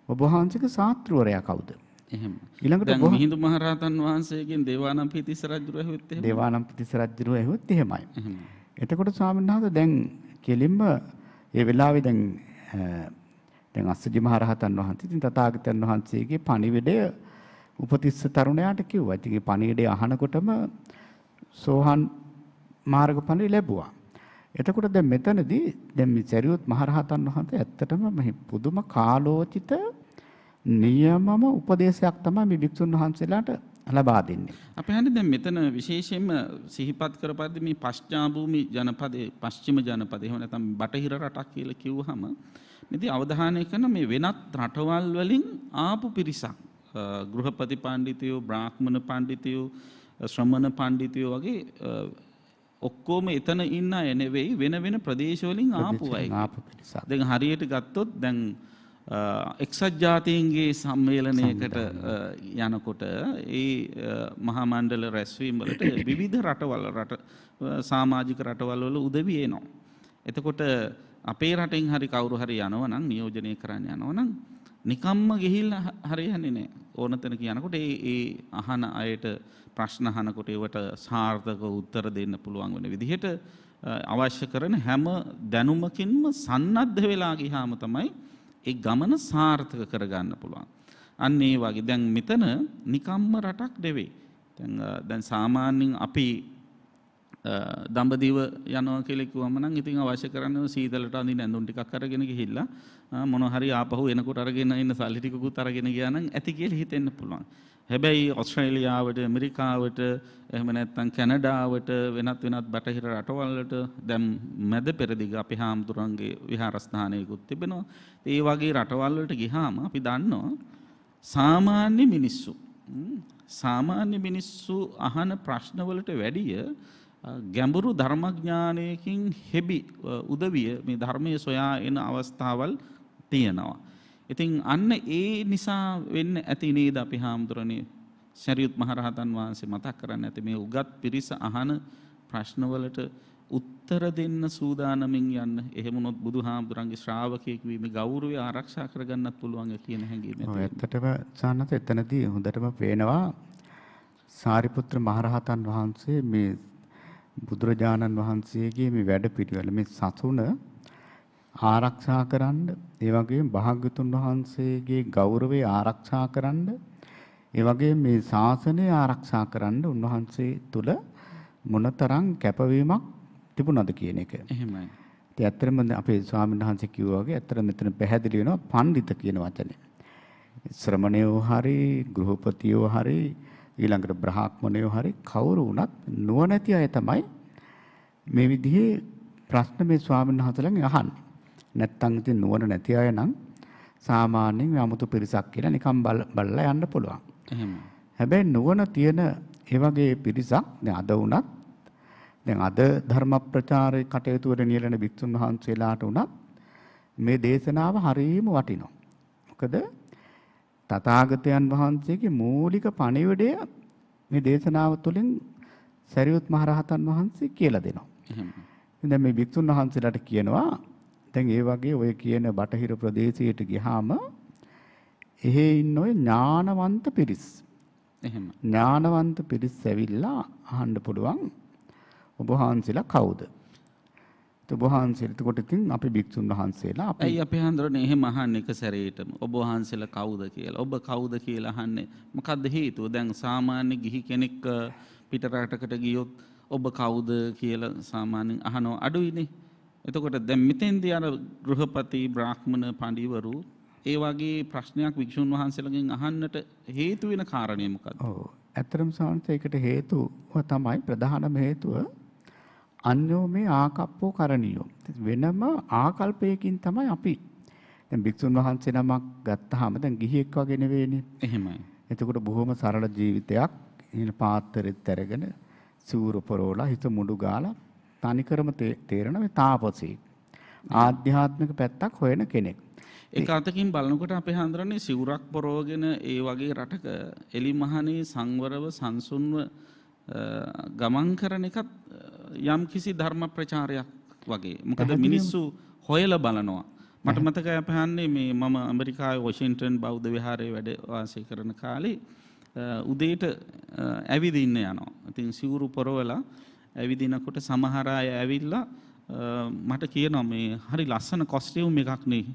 ඔබ වහන්සේගේ ශාස්ත්‍රවරයා කවුද? එහෙම. ඊළඟට දැන් මිහිඳු මහරහතන් වහන්සේගෙන් දේවානම්පියතිස්ස රජුර ඇහුවෙත් එහෙම. දේවානම්පියතිස්ස රජුර ඇහුවෙත් එහෙමයි. එහෙම. එතකොට ස්වාමීන් වහන්සේ දැන් කෙලින්ම ඒ වෙලාවේ දැන් අස්සජි මහරහතන් වහන්සේ ඉතින් තථාගතයන් වහන්සේගේ පණිවිඩය උපතිස්ස තරුණයාට කිව්වා. ඉතින් ඒ පණිවිඩය අහනකොටම සෝහන් මාර්ගඵල ලැබුවා. එතකොට දැන් මෙතනදී දැන් මේ සරියුත් මහරහතන් වහන්සේ ඇත්තටම මේ පුදුම කාලෝචිත නියමම උපදේශයක් තමයි මේ භික්ෂුන් වහන්සේලාට ලබා දෙන්නේ. අපි හන්නේ දැන් මෙතන විශේෂයෙන්ම සිහිපත් කරපද්දි මේ පශ්චාභූමි ජනපදයේ පශ්චිම ජනපදයේ එහෙම නැත්නම් බටහිර රටක් කියලා කිව්වහම මෙතන අවධානය කරන මේ වෙනත් රටවල් වලින් ආපු පිරිසක් ගෘහපති පඬිතුයෝ, බ්‍රාහ්මණ පඬිතුයෝ, ශ්‍රමණ පඬිතුයෝ වගේ ඔක්කොම එතන ඉන්න අය නෙවෙයි වෙන වෙන ප්‍රදේශ වලින් ආපු අය. දැන් හරියට ගත්තොත් දැන් එක්සත් ජාතීන්ගේ සම්මේලනයකට යනකොට ඒ මහා මණ්ඩල රැස්වීම වලට විවිධ රටවල් සමාජික රටවල් වල උදවි එනවා. එතකොට අපේ රටෙන් හරි කවුරු හරි යනවා නම් නියෝජනය කරන්න යනවා නම් නිකම්ම ගිහිල්ලා හරියන්නේ නැහැ. ඕන තැනක යනකොට ඒ අහන අයට ප්‍රශ්න අහනකොට ඒවට සාර්ථක උත්තර දෙන්න පුළුවන් වෙන විදිහට අවශ්‍ය කරන හැම දැනුමකින්ම සන්නද්ධ වෙලා ගියාම තමයි ඒ ගමන සාර්ථක කරගන්න පුළුවන්. අන්න ඒ වගේ දැන් මෙතන නිකම්ම රටක් නෙවෙයි. දැන් සාමාන්‍යයෙන් අපි දඹදිව යනවා කියලා කිව්වම නම් ඉතින් අවශ්‍ය කරන්නේ සීතලට අඳින ඇඳුම් ටිකක් අරගෙන ගිහිල්ලා මොන හරි ආපහු එනකොට අරගෙන ඉන්න සල්ලි ටිකකුත් අරගෙන ගියා නම් ඇති කියලා හිතෙන්න පුළුවන්. හැබැයි ඕස්ට්‍රේලියාවට, ඇමරිකාවට, එහෙම නැත්නම් කැනඩාවට වෙනත් බටහිර රටවල්වලට දැන් මැද පෙරදිග අපි හාමුදුරන්ගේ විහාරස්ථානයකුත් තිබෙනවා. ඒ වගේ රටවල් වලට ගියාම අපි දන්නවා සාමාන්‍ය මිනිස්සු අහන ප්‍රශ්න වලට වැඩිය ගැඹුරු ධර්මඥානයකින් හෙබි උදවිය මේ ධර්මයේ සොයා එන අවස්ථාවල් තියෙනවා. ඉතින් අන්න ඒ නිසා වෙන්න ඇති නේද අපි හාමුදුරනේ සරියුත් මහරහතන් වහන්සේ මතක් කරන්න ඇති මේ උගත් පිරිස අහන ප්‍රශ්නවලට උත්තර දෙන්න සූදානමින් යන්න. එහෙම වුණොත් බුදුහාමුදුරන්ගේ ශ්‍රාවකයෙක් වීමේ ගෞරවය ආරක්ෂා කරගන්නත් පුළුවන් කියන හැඟීම ඇති. ඇත්තටම සානත එතනදී හොඳටම පේනවා සාරිපුත්‍ර මහරහතන් වහන්සේ මේ බුදුරජාණන් වහන්සේගේ මේ වැඩ පිළිවෙල මේ සසුන ආරක්ෂා කරන්න, ඒ වගේම භාග්‍යතුන් වහන්සේගේ ගෞරවය ආරක්ෂා කරන්න, ඒ වගේම මේ ශාසනය ආරක්ෂා කරන්න උන්වහන්සේ තුල මොනතරම් කැපවීමක් තිබුණාද කියන එක. එහෙමයි. ඉතින් ඇත්තටම අපේ ස්වාමීන් වහන්සේ කිව්වා වගේ ඇත්තටම මෙතන පැහැදිලි වෙනවා පඬිත කියන වචනේ. ශ්‍රමණයෝ හරි, ගෘහපතියෝ හරි, ඊළඟට බ්‍රාහ්මණයෝ හරි කවුරු වුණත් නුවණැති අය තමයි මේ විදිහේ ප්‍රශ්න මේ ස්වාමීන් වහන්සේලාගෙන් අහන්නේ. නැත්තම් ඉතින් නුවණ නැති අය නම් සාමාන්‍යයෙන් 아무තු පිරිසක් කියලා නිකන් බලලා යන්න පුළුවන්. එහෙම. හැබැයි නුවණ තියෙන ඒ වගේ පිරිසක් දැන් අද වුණත් දැන් අද ධර්ම ප්‍රචාරයේ කටයුතු වල නියැලෙන භික්ෂුන් වහන්සේලාට උනත් මේ දේශනාව හරීම වටිනවා. මොකද තථාගතයන් වහන්සේගේ මූලික පණිවිඩය මේ දේශනාව තුළින් සරියුත් මහරහතන් වහන්සේ කියලා දෙනවා. එහෙමයි. දැන් මේ භික්ෂුන් වහන්සේලාට කියනවා දැන් ඒ වගේ ඔය කියන බටහිර ප්‍රදේශයට ගියාම එහෙ ඉන්න ඔය ඥානවන්ත පිරිස්. එහෙම. ඥානවන්ත පිරිස් ඇවිල්ලා අහන්න පුළුවන් ඔබ වහන්සේලා කවුද? ඔබ වහන්සේලා එතකොට ඉතින් අපි භික්ෂුන් වහන්සේලා අපි ඇයි අපි හඳුරන්නේ එහෙම අහන්නේ එක සැරේටම ඔබ වහන්සේලා කවුද කියලා. ඔබ කවුද කියලා අහන්නේ. මොකද්ද හේතුව? දැන් සාමාන්‍ය ගිහි කෙනෙක් පිට රටකට ගියොත් ඔබ කවුද කියලා සාමාන්‍යයෙන් අහනවා අඩුයිනේ. එතකොට දැන් මෙතෙන්දී අර ගෘහපති බ්‍රාහ්මණ පඬිවරු ඒ වගේ ප්‍රශ්නයක් වික්ෂුන් වහන්සේලාගෙන් අහන්නට හේතු වෙන කාරණේ මොකක්ද? ඔව්. ඇත්තටම සාන්ත ඒකට හේතුව තමයි ප්‍රධානම හේතුව අන්‍යෝ මේ ආකප්පෝ කරණියෝ. වෙනම ආකල්පයකින් තමයි අපි දැන් භික්ෂුන් වහන්සේ නමක් ගත්තාම දැන් ගිහියෙක් වගේ නෙවෙයිනේ. එහෙමයි. එතකොට බොහොම සරල ජීවිතයක් ඉන පාත්‍රෙත් අරගෙන සූර පොරෝලා හිත මුඩු ගාලා තනිකරම තේරෙන මේ තාපසී ආධ්‍යාත්මික පැත්තක් හොයන කෙනෙක්. ඒක අතකින් බලනකොට අපේ හඳුරන්නේ සිවුරක් පොරවගෙන ඒ වගේ රටක එලිමහනේ සංවරව සංසුන්ව ගමන් කරන එකත් යම් කිසි ධර්ම ප්‍රචාරයක් වගේ. මොකද මිනිස්සු හොයලා බලනවා. මට මතකයි අපහන්නේ මේ මම ඇමරිකාවේ වොෂින්ටන් බෞද්ධ විහාරයේ වැඩ වාසය කරන කාලේ උදේට ඇවිදින්න යනවා. ඉතින් සිවුරු පොරවලා ඇවිදිනකොට සමහර අය ඇවිල්ලා මට කියනවා මේ හරි ලස්සන කොස්ටියුම් එකක් නේ.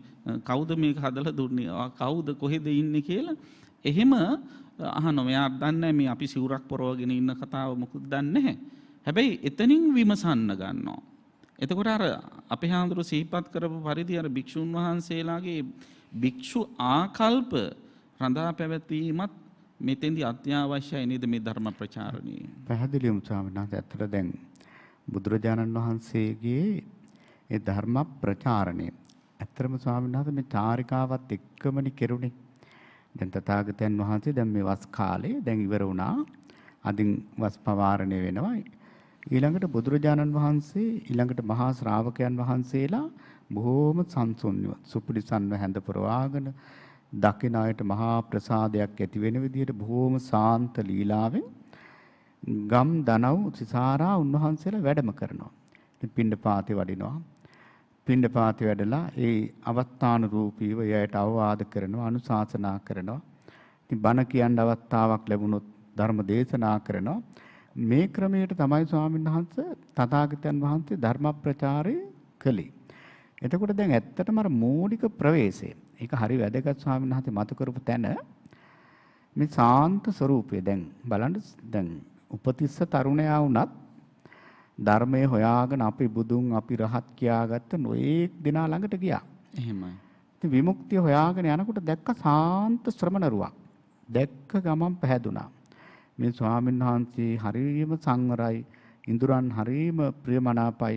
කවුද මේක හදලා දුන්නේ? කවුද කොහෙද ඉන්නේ කියලා. එහෙම අහනවා. මෙයා දන්නේ මේ අපි සිවුරක් පොරවගෙන ඉන්න කතාව මොකුත් දන්නේ නැහැ. හැබැයි එතනින් විමසන්න ගන්නවා. එතකොට අර අපේ හාමුදුරු සිහිපත් කරපු පරිදි අර භික්ෂුන් වහන්සේලාගේ භික්ෂු ආකල්ප රඳා පැවැත්වීමත් මෙතෙන්දී අත්‍යවශ්‍යයි නේද මේ ධර්ම ප්‍රචාරණයේ? පැහැදිලිවම ස්වාමීන් වහන්සේ ඇත්තට දැන් බුදුරජාණන් වහන්සේගේ ඒ ධර්ම ප්‍රචාරණය ඇත්තටම ස්වාමීන් වහන්සේ මේ චාරිකාවත් එක්කමනි කෙරුණේ. දැන් තථාගතයන් වහන්සේ දැන් මේ වස් කාලේ දැන් ඉවර වුණා. අදින් වස් පවාරණය වෙනවා. ඊළඟට බුදුරජාණන් වහන්සේ ඊළඟට මහා ශ්‍රාවකයන් වහන්සේලා බොහෝම සංසුන්ව සුපිරිසන්ව හැඳ පුරවාගෙන දකින අයට මහා ප්‍රසාදයක් ඇති වෙන විදිහට බොහෝම සාන්ත ලීලාවෙන් ගම් දනව් සිසාරා උන්වහන්සේලා වැඩම කරනවා. ඉතින් පිණ්ඩපාතේ වඩිනවා. පිණ්ඩපාතේ වැඩලා ඒ අවස්ථාන රූපීව එයට අවවාද කරනවා, අනුශාසනා කරනවා. ඉතින් බණ කියන්න අවස්ථාවක් ලැබුණොත් ධර්ම දේශනා කරනවා. මේ ක්‍රමයට තමයි ස්වාමීන් වහන්සේ තථාගතයන් වහන්සේ ධර්ම ප්‍රචාරය කළේ. එතකොට දැන් ඇත්තටම අර මූලික ප්‍රවේශය ඒක හරි වැදගත් ස්වාමීන් වහන්සේ මතු කරපු තැන මේ සාන්ත ස්වરૂපය දැන් බලන්න දැන් උපතිස්ස තරුණයා වුණත් ධර්මයේ හොයාගෙන අපි බුදුන් අපි රහත් කියාගත්ත නොඑක් දිනා ළඟට ගියා. එහෙමයි. ඉතින් විමුක්තිය හොයාගෙන යනකොට දැක්ක සාන්ත ශ්‍රමණරුවක්. දැක්ක ගමන් පැහැදුනා. මේ ස්වාමීන් වහන්සේ හරීම සංවරයි, ඉඳුරන් හරීම ප්‍රියමනාපයි.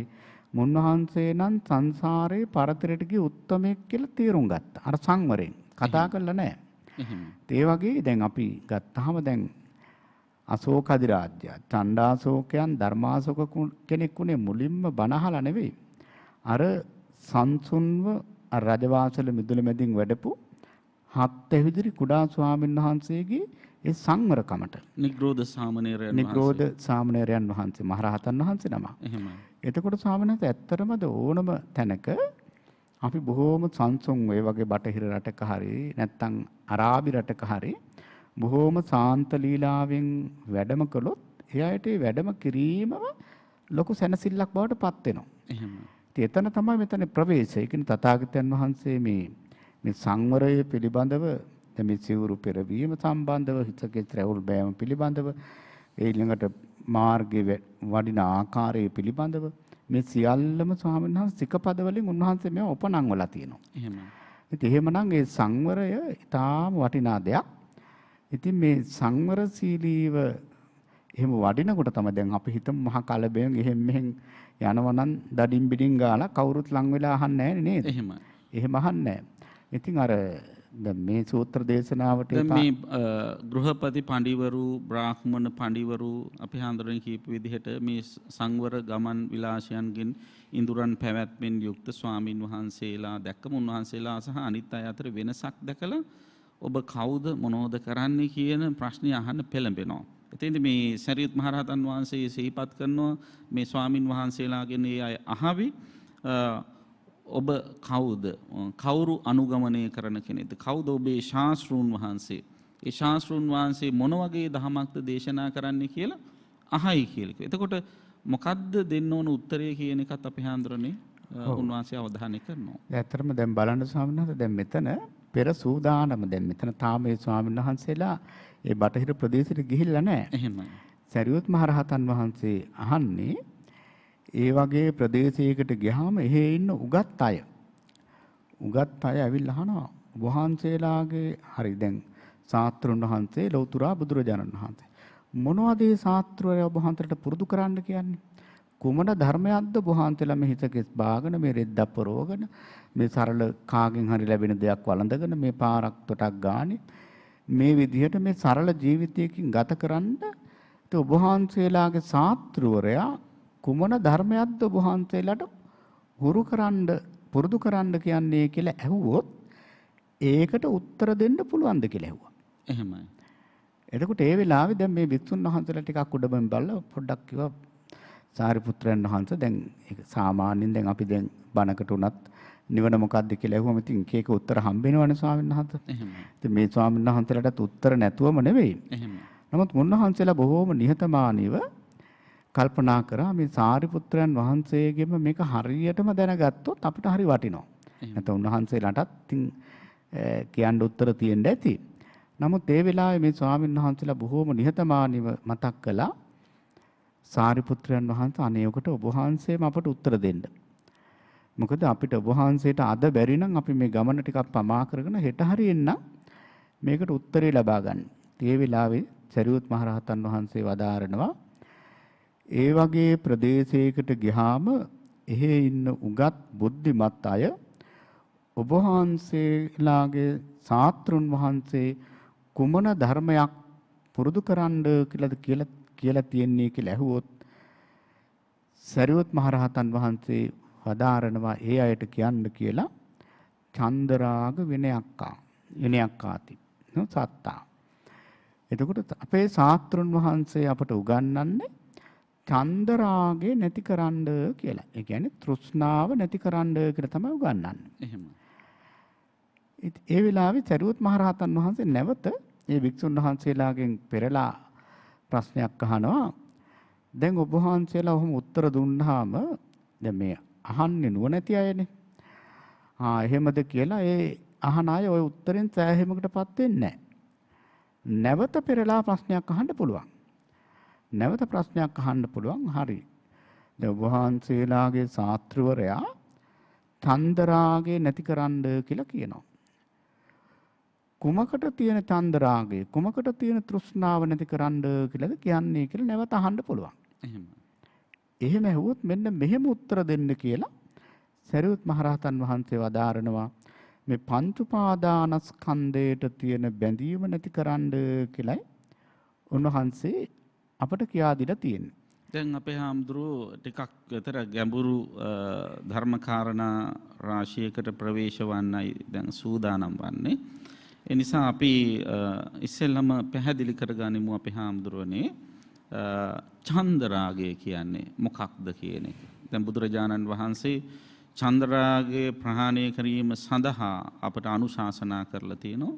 මුන්වහන්සේ නම් සංසාරේ පරතරයට ගිය උත්තමයෙක් කියලා තීරුම් ගත්තා. අර සංවරයෙන් කතා කරලා නැහැ. ඒ වගේ දැන් අපි ගත්තාම දැන් අශෝක අධිරාජ්‍ය, චණ්ඩාශෝකයන් ධර්මාශෝක කෙනෙක් උනේ මුලින්ම බණ අහලා නෙවෙයි. අර සංසුන්ව රජවාසල මිදුල මැදින් වැඩපු හත් ඇවිදිරි කුඩා ස්වාමීන් වහන්සේගේ ඒ සංවරකමට නිග්‍රෝධ සාමණේරයන් නිග්‍රෝධ සාමණේරයන් වහන්සේ මහරහතන් වහන්සේ නම. එහෙමයි. එතකොට ස්වාමීන් වහන්සේ ඇත්තටම ඕනම තැනක අපි බොහෝම සංසුන් ඒ වගේ බටහිර රටක හරි නැත්නම් අරාබි රටක හරි බොහෝම සාන්ත ලීලාවෙන් වැඩම කළොත් එයාට ඒ වැඩම කිරීමම ලොකු සැනසෙල්ලක් බවට පත් වෙනවා. එහෙමයි. ඉතින් එතන තමයි මෙතන ප්‍රවේශය. ඒ කියන්නේ තථාගතයන් වහන්සේ මේ සංවරය පිළිබඳව මේ සිවුරු පෙරවීම සම්බන්ධව හිතකේ ත්‍රැවුල් බෑම පිළිබඳව ඊළඟට මාර්ගයේ වඩින ආකාරය පිළිබඳව මේ සියල්ලම ස්වාමීන් වහන්සේ සිකපද වලින් උන්වහන්සේ මේව උපනං වලා තියෙනවා. එහෙමයි. ඉතින් එහෙමනම් ඒ සංවරය ඊටාම වටිනා දෙයක්. ඉතින් මේ සංවරශීලීව එහෙම වඩිනකොට තමයි දැන් අපි හිතමු මහා කලබයෙන් එහෙම මෙහෙන් යනවා නම් දඩින් බිඩින් ගාලා කවුරුත් ලං වෙලා අහන්නේ නැහැ නේද? එහෙමයි. එහෙම අහන්නේ නැහැ. ඉතින් අර දැන් මේ සූත්‍ර දේශනාවට දැන් මේ ගෘහපති පඬිවරු බ්‍රාහ්මණ පඬිවරු අපි හඳුරන කීප විදිහට මේ සංවර ගමන් විලාසයන්ගෙන් ඉඳුරන් පැවැත්මෙන් යුක්ත ස්වාමින් වහන්සේලා දැක්කම උන්වහන්සේලා සහ අනිත් අය අතර වෙනසක් දැකලා ඔබ කවුද මොනවද කරන්නේ කියන ප්‍රශ්නේ අහන්න පෙළඹෙනවා. එතෙන්ද මේ සරියුත් මහරහතන් වහන්සේ සිහිපත් කරනවා මේ ස්වාමින් වහන්සේලාගෙන් ඒ අය අහවි ඔබ කවුද? කවුරු අනුගමනය කරන කෙනෙක්ද? කවුද ඔබේ ශාස්ත්‍රූන් වහන්සේ? ඒ ශාස්ත්‍රූන් වහන්සේ මොන වගේ දහමක්ද දේශනා කරන්නේ කියලා අහයි කියලා. එතකොට මොකද්ද දෙන්න ඕන උත්තරය කියන එකත් අපි හඳුරන්නේ උන්වහන්සේ අවධානය කරනවා. ඇත්තටම දැන් බලන්න ස්වාමීන් වහන්සේ දැන් මෙතන පෙර සූදානම දැන් මෙතන තාම මේ ස්වාමීන් වහන්සේලා ඒ බටහිර ප්‍රදේශෙට ගිහිල්ලා නැහැ. එහෙමයි. සරියුත් මහරහතන් වහන්සේ අහන්නේ ඒ වගේ ප්‍රදේශයකට ගියාම එහෙ ඉන්න උගත් අය ඇවිල්ලා අහනවා වහන්සේලාගේ හරි දැන් ශාස්ත්‍රුන් වහන්සේ ලෞතුරා බුදුරජාණන් වහන්සේ මොනවද මේ ශාස්ත්‍රය ඔබ වහන්සේට පුරුදු කරන්න කියන්නේ කුමන ධර්මයක්ද ඔබ වහන්සේලා මේ හිතකෙස් බාගෙන මේ රෙද්දක් පරවගෙන මේ සරල කාගෙන් හරි ලැබෙන දෙයක් වළඳගෙන මේ පාරක් තොටක් ගානේ මේ විදිහට මේ සරල ජීවිතයකින් ගත කරන්න ඔබ වහන්සේලාගේ ශාස්ත්‍රවරයා කුමන ධර්මයක්ද ඔබ වහන්සේලාට හුරු කරන්න පුරුදු කරන්න කියන්නේ කියලා ඇහුවොත් ඒකට උත්තර දෙන්න පුළුවන්ද කියලා ඇහුවා. එහෙමයි. එතකොට ඒ වෙලාවේ දැන් මේ වික්ෂුන් වහන්සේලා ටිකක් උඩබෙන් බලලා පොඩ්ඩක් කිව්වා සාරිපුත්‍රයන් වහන්සේ දැන් ඒක සාමාන්‍යයෙන් දැන් අපි දැන් බණකට උනත් නිවන මොකක්ද කියලා ඇහුවම ඉතින් එක එක උත්තර හම්බෙනවනේ ස්වාමීන් වහන්සේ. එහෙමයි. ඉතින් මේ ස්වාමීන් වහන්සේලාට උත්තර නැතුවම නෙවෙයි. එහෙමයි. නමුත් මුන්නහන්සේලා බොහෝම නිහතමානීව කල්පනා කරා මේ සාරිපුත්‍රයන් වහන්සේගෙම මේක හරියටම දැනගත්තොත් අපිට හරි වටිනවා. නැත්නම් උන්වහන්සේලාටත් ඉතින් කියන්න උත්තර තියෙන්න ඇති. නමුත් ඒ වෙලාවේ මේ ස්වාමීන් වහන්සේලා බොහෝම නිහතමානීව මතක් කළා සාරිපුත්‍රයන් වහන්සේ අනේකට ඔබ වහන්සේම අපට උත්තර දෙන්න. මොකද අපිට ඔබ වහන්සේට අද බැරි නම් අපි මේ ගමන ටිකක් පමා කරගෙන හෙට හරි එන්න මේකට උත්තරේ ලබා ගන්න. ඒ වෙලාවේ සරියුත් මහරහතන් වහන්සේ වදාරනවා ඒ වගේ ප්‍රදේශයකට ගියාම එහෙ ඉන්න උගත් බුද්ධිමත් අය ඔබ වහන්සේලාගේ ශාස්ත්‍රුන් වහන්සේ කුමන ධර්මයක් පුරුදු කරන්න කියලා තියන්නේ කියලා ඇහුවොත් සරියුත් මහරහතන් වහන්සේ වදාරනවා ඒ අයට කියන්න කියලා චන්දරාග විනයක්කාති සත්තා. එතකොට අපේ ශාස්ත්‍රුන් වහන්සේ අපට උගන්වන්නේ චන්දරාගේ නැතිකරන්න කියලා. ඒ කියන්නේ තෘෂ්ණාව නැතිකරන්න කියලා තමයි උගන්වන්නේ. එහෙමයි. ඒ වෙලාවේ සරියුත් මහරහතන් වහන්සේ නැවත මේ වික්ෂුන් වහන්සේලාගෙන් පෙරලා ප්‍රශ්නයක් අහනවා. දැන් ඔබ වහන්සේලා ඔහොම උත්තර දුන්නාම දැන් මේ අහන්නේ නුවණැති අයනේ. එහෙමද කියලා ඒ අහන අය ওই උත්තරෙන් සෑහීමකටපත් වෙන්නේ නැහැ. නැවත පෙරලා ප්‍රශ්නයක් අහන්න පුළුවන්. නැවත ප්‍රශ්නයක් අහන්න පුළුවන්. හරි. දැන් වහන්සේලාගේ ශාස්ත්‍රවරයා චන්දරාගේ නැතිකරන්න කියලා කියනවා. කුමකට තියෙන චන්දරාගය කුමකට තියෙන තෘෂ්ණාව නැතිකරන්න කියලාද කියන්නේ කියලා නැවත අහන්න පුළුවන්. එහෙමයි. එහෙම ඇහුවොත් මෙන්න මෙහෙම උත්තර දෙන්න කියලා සරියුත් මහරහතන් වහන්සේ වදාරනවා මේ පංච උපාදානස්කන්ධයට තියෙන බැඳීම නැතිකරන්න කියලායි උන්වහන්සේ අපට කියා දීලා තියෙන්නේ. දැන් අපේ හාමුදුරුවෝ ටිකක් විතර ගැඹුරු ධර්මකාරණා රාශියකට ප්‍රවේශ වන්නයි දැන් සූදානම් වන්නේ. ඒ නිසා අපි ඉස්සෙල්ලම පැහැදිලි කරගනිමු අපේ හාමුදුරුවනේ චන්දරාගය කියන්නේ මොකක්ද කියන එක. දැන් බුදුරජාණන් වහන්සේ චන්දරාගය ප්‍රහාණය කිරීම සඳහා අපට අනුශාසනා කරලා තියෙනවා.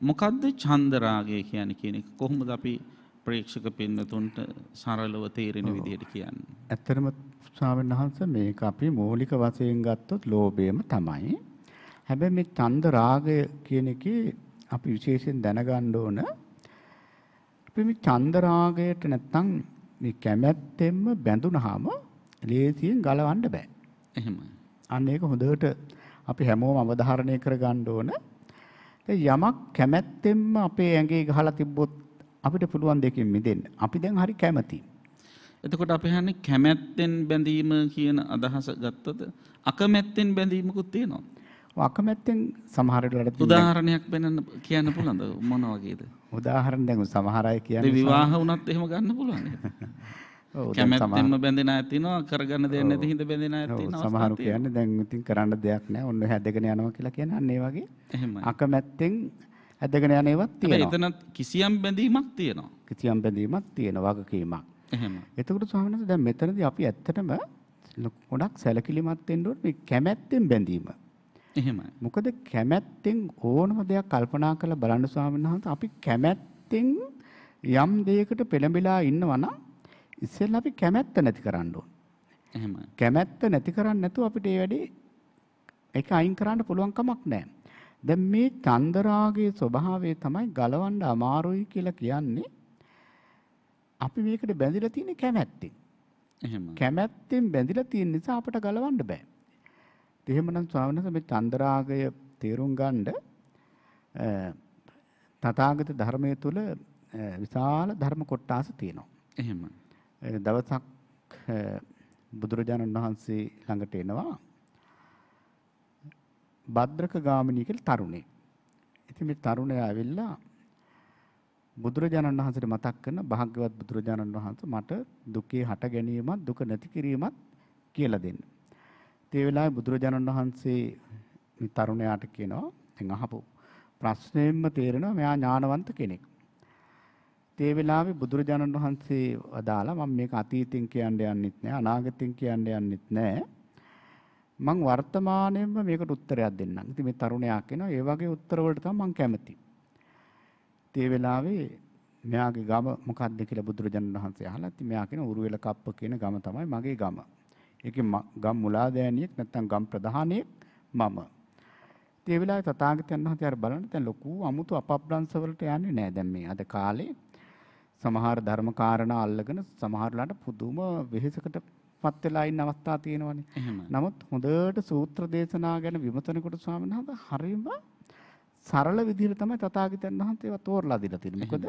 මොකද්ද චන්දරාගය කියන්නේ කියන එක කොහොමද අපි ප්‍රේක්ෂක පින්නතුන්ට සරලව තේරෙන විදිහට කියන්නේ? ඇත්තටම ස්වාමීන් වහන්සේ මේක අපි මූලික වශයෙන් ගත්තොත් ලෝභයම තමයි. හැබැයි මේ ඡන්ද රාගය කියන එකේ අපි විශේෂයෙන් දැනගන්න ඕන අපි මේ ඡන්ද රාගයට නැත්තම් මේ කැමැත්තෙන්ම බැඳුනහම ලේසියෙන් ගලවන්න බෑ. එහෙමයි. අන්න ඒක හොඳට අපි හැමෝම අවධාරණය කරගන්න ඕන. දැන් යමක් කැමැත්තෙන්ම අපේ ඇඟේ ගහලා තිබ්බොත් අපිට පුළුවන් දෙකකින් මිදෙන්න. අපි දැන් හරි කැමතියි. එතකොට අපි හන්නේ කැමැත්තෙන් බැඳීම කියන අදහස ගත්තොත් අකමැත්තෙන් බැඳීමකුත් තියෙනවා. අකමැත්තෙන් සමහර වෙලාවට උදාහරණයක් වෙනන්න කියන්න පුළුවන්ද මොන වගේද? උදාහරණ දැන් සමහර අය ඒ කියන්නේ විවාහ වුණත් එහෙම ගන්න පුළුවන් නේද? ඔව්, දැන් කැමැත්තෙන්ම බැඳෙන අය තියෙනවා, කරගන්න දෙයක් නැති හින්දා බැඳෙන අය තියෙනවා. සමහරු කියන්නේ දැන් ඉතින් කරන්න දෙයක් නැහැ. ඔන්න හැදගෙන යනවා කියලා කියන්නේ අන්න ඒ වගේ එහෙමයි. අකමැත්තෙන් හැදගෙන යන ඒවාත් හැබැයි තියෙනවා. එතන කිසියම් බැඳීමක් තියෙනවා. කිසියම් බැඳීමක් තියෙනවා, වගකීමක්. එහෙම. එතකොට ස්වාමීන් වහන්සේ දැන් මෙතනදී අපි ඇත්තටම ගොඩක් සැලකිලිමත් වෙන්න ඕනේ මේ කැමැත්තෙන් බැඳීම. එහෙමයි. මොකද කැමැත්තෙන් ඕනම දෙයක් කල්පනා කරලා බලන්න ස්වාමීන් වහන්සේ අපි කැමැත්තෙන් යම් දෙයකට පෙළඹිලා ඉන්නවා නම් ඉස්සෙල්ලා අපි කැමැත්ත නැති කරන්න ඕන. එහෙමයි. කැමැත්ත නැති කරන්නේ නැතුව අපිට ඒ වැඩේ ඒක අයින් කරන්න පුළුවන් කමක් නැහැ. දැන් මේ චන්දරාගයේ ස්වභාවය තමයි ගලවන්න අමාරුයි කියලා කියන්නේ. අපි මේකට බැඳිලා තියෙන කැමැත්තෙන්. එහෙමයි. කැමැත්තෙන් බැඳිලා තියෙන නිසා අපට ගලවන්න බෑ. එහෙමනම් ස්වාමීන් වහන්සේ මේ චන්දරාගය තේරුම් ගන්න තථාගත ධර්මයේ තුල විශාල ධර්ම කොටස් තියෙනවා. එහෙමයි. දවසක් බුදුරජාණන් වහන්සේ ළඟට එනවා භද්‍රක ගාමිණී කියලා තරුණේ. ඉතින් මේ තරුණයා ඇවිල්ලා බුදුරජාණන් වහන්සේට මතක් කරන භාග්‍යවත් බුදුරජාණන් වහන්සේ මට දුකේ හට ගැනීමත් දුක නැති කිරීමත් කියලා දෙන්න. ඒ වෙලාවේ බුදුරජාණන් වහන්සේ මේ තරුණයාට කියනවා දැන් අහපු ප්‍රශ්නයෙන්ම තේරෙනවා මෙයා ඥානවන්ත කෙනෙක්. ඒ වෙලාවේ බුදුරජාණන් වහන්සේ වදාලා මම මේක අතීතෙන් කියන්න යන්නෙත් නෑ අනාගතෙන් කියන්න යන්නෙත් නෑ. මං වර්තමානයේම මේකට උත්තරයක් දෙන්නම්. ඉතින් මේ තරුණයා කියනවා ඒ වගේ උත්තර වලට තමයි මං කැමති. ඒ වෙලාවේ මෙයාගේ ගම මොකක්ද කියලා බුදුරජාණන් වහන්සේ අහලා ඉතින් මෙයා කියන උරුවෙල කප්ප කියන ගම තමයි මගේ ගම. ඒකේ ගම් මුලාදෑනියෙක් නැත්නම් ගම් ප්‍රධානියෙක් මම. ඒ වෙලාවේ තථාගතයන් වහන්සේ අර බලන්න දැන් ලොකු අමුතු අපබ්‍රංශ වලට යන්නේ නැහැ. දැන් මේ අද කාලේ සමහර ධර්ම කාරණා අල්ලගෙන සමහරලාට පුදුම වෙහෙසකටපත් වෙලා ඉන්න අවස්ථා තියෙනවානේ. නමුත් හොඳට සූත්‍ර දේශනා ගැන විමසනකොට ස්වාමීන් වහන්සේ හරියම සරල විදිහට තමයි තථාගතයන් වහන්සේ ඒවා තෝරලා දීලා තියෙන්නේ. මොකද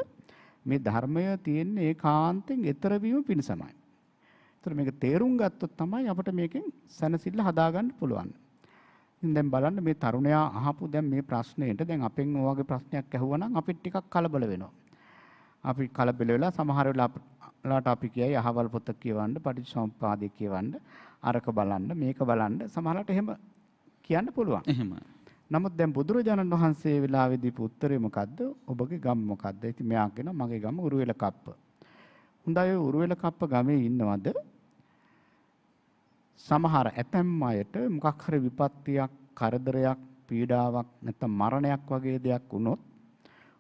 මේ ධර්මය තියෙන්නේ ඒකාන්තයෙන් ඊතර වීම පිණිසමයි. ඒතර මේක තේරුම් ගත්තොත් තමයි අපිට මේකෙන් සැනසෙල්ල හදාගන්න පුළුවන්. ඉතින් දැන් බලන්න මේ තරුණයා අහපු දැන් මේ ප්‍රශ්නෙට දැන් අපෙන් ඔයගේ ප්‍රශ්නයක් ඇහුවා නම් අපිට ටිකක් කලබල වෙනවා. අපි කලබල වෙලා සමහර වෙලාවට අපි කියයි අහවල් පොත කියවන්න, පටිච්චසමුප්පාදේ කියවන්න, අරක බලන්න, මේක බලන්න සමහරවිට එහෙම කියන්න පුළුවන්. එහෙමයි. නමුත් දැන් බුදුරජාණන් වහන්සේ වෙලාවේදී උත්තරේ මොකද්ද? ඔබගේ ගම මොකද්ද? ඉතින් මෙයා කියනවා මගේ ගම උරුවෙල කප්ප. හොඳයි උරුවෙල කප්ප ගමේ ඉන්නවද? සමහර ඇතැම් අයට මොකක් හරි විපත්තියක්, කරදරයක්, පීඩාවක් නැත්නම් මරණයක් වගේ දෙයක් වුණොත්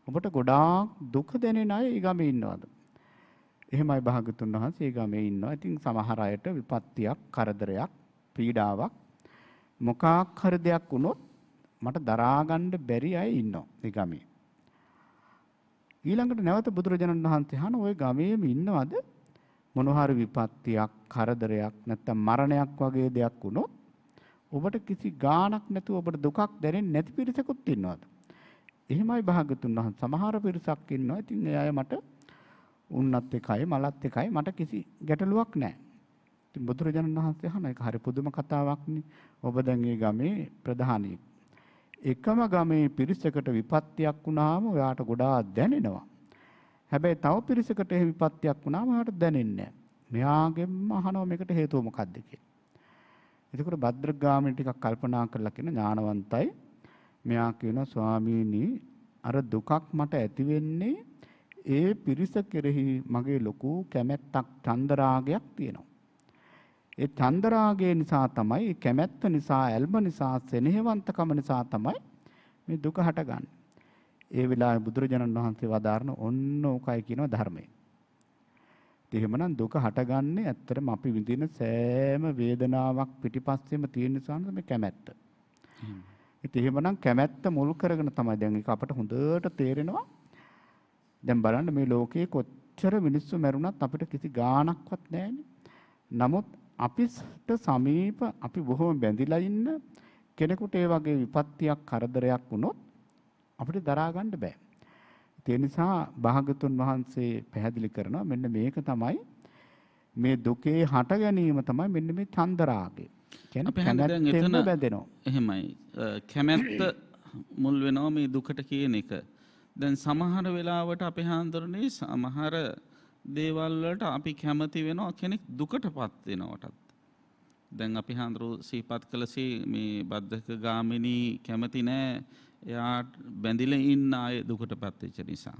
ඔබට ගොඩාක් දුක දැනෙන අය ඒ ගමේ ඉන්නවද? එහෙමයි භාගතුන් වහන්සේ ඒ ගමේ ඉන්නවා. ඉතින් සමහර අයට විපත්තියක්, කරදරයක්, පීඩාවක් මොකක් හරි දෙයක් වුණොත් මට දරා ගන්න බැරි අය ඉන්නවා ඒ ගමේ. ඊළඟට නැවත බුදුරජාණන් වහන්සේ අහන ඔය ගමේම ඉන්නවද මොනවාරි විපත්තියක්, කරදරයක් නැත්නම් මරණයක් වගේ දෙයක් වුණොත් ඔබට කිසි ගාණක් නැතුව ඔබට දුකක් දැනෙන්නේ නැති පිරිසකුත් ඉන්නවද? එහෙමයි භාගතුන් වහන්සේ සමහර පිරිසක් ඉන්නවා. ඉතින් ඒ අය මට උන්නත් එකයි මලත් එකයි මට කිසි ගැටලුවක් නැහැ. ඉතින් බුදුරජාණන් වහන්සේ අහන එක හරි පුදුම කතාවක්නේ. ඔබ දැන් මේ ගමේ ප්‍රධානියෙක්. එකම ගමේ පිරිසකට විපත්තියක් වුණාම ඔයාට ගොඩාක් දැනෙනවා. හැබැයි තව පිරිසකට ඒ විපත්තියක් වුණාම ඔයාට දැනෙන්නේ නැහැ. මෙයාගෙන්ම අහනවා මේකට හේතුව මොකක්ද කියලා. එතකොට භද්‍රගාමිණී ටිකක් කල්පනා කරලා කියන ඥානවන්තයි. මෙයා කියනවා ස්වාමීනි අර දුකක් මට ඇති වෙන්නේ ඒ පිරිස කෙරෙහි මගේ ලොකු කැමැත්තක්, චන්දරාගයක් තියෙනවා. ඒ චන්දරාගය නිසා තමයි, ඒ කැමැත්ත නිසා, ඇල්ම නිසා, සෙනෙහවන්තකම නිසා තමයි මේ දුක හටගන්නේ. ඒ වෙලාවේ බුදුරජාණන් වහන්සේ වදාारण ඔන්න ඕකයි කියනවා ධර්මය. එහෙමනම් දුක හටගන්නේ ඇත්තටම අපි විඳින සෑම වේදනාවක් පිටිපස්සෙම තියෙන නිසා මේ කැමැත්ත. ඉතින් එහෙමනම් කැමැත්ත මුල් කරගෙන තමයි දැන් ඒක අපට හොඳට තේරෙනවා. දැන් බලන්න මේ ලෝකේ කොච්චර මිනිස්සු මැරුණත් අපිට කිසි ගාණක්වත් නැහැනේ. නමුත් අපිට සමීප අපි බොහොම බැඳිලා ඉන්න කෙනෙකුට ඒ වගේ විපත්තියක්, කරදරයක් වුණොත් අපිට දරා ගන්න බෑ. ඒ නිසා භාගතුන් වහන්සේ පැහැදිලි කරනවා මෙන්න මේක තමයි මේ දුකේ හට ගැනීම තමයි මෙන්න මේ චන්දරාගය. කියන්නේ අපි හන්නේ දැන් කැමැත්තෙන්ම එතන බැඳෙනවා. එහෙමයි. කැමැත්ත මුල් වෙනවා මේ දුකට කියන එක. දැන් සමහර වෙලාවට අපේ හාන්දරනේ සමහර දේවල් වලට අපි කැමති වෙනවා කෙනෙක් දුකටපත් වෙනවටත්. දැන් අපි හාන්දරු සිහිපත් කළසේ මේ බද්දක ගාමිනී කැමති නෑ එයාට බැඳිලා ඉන්න අය දුකටපත් වෙච්ච නිසා.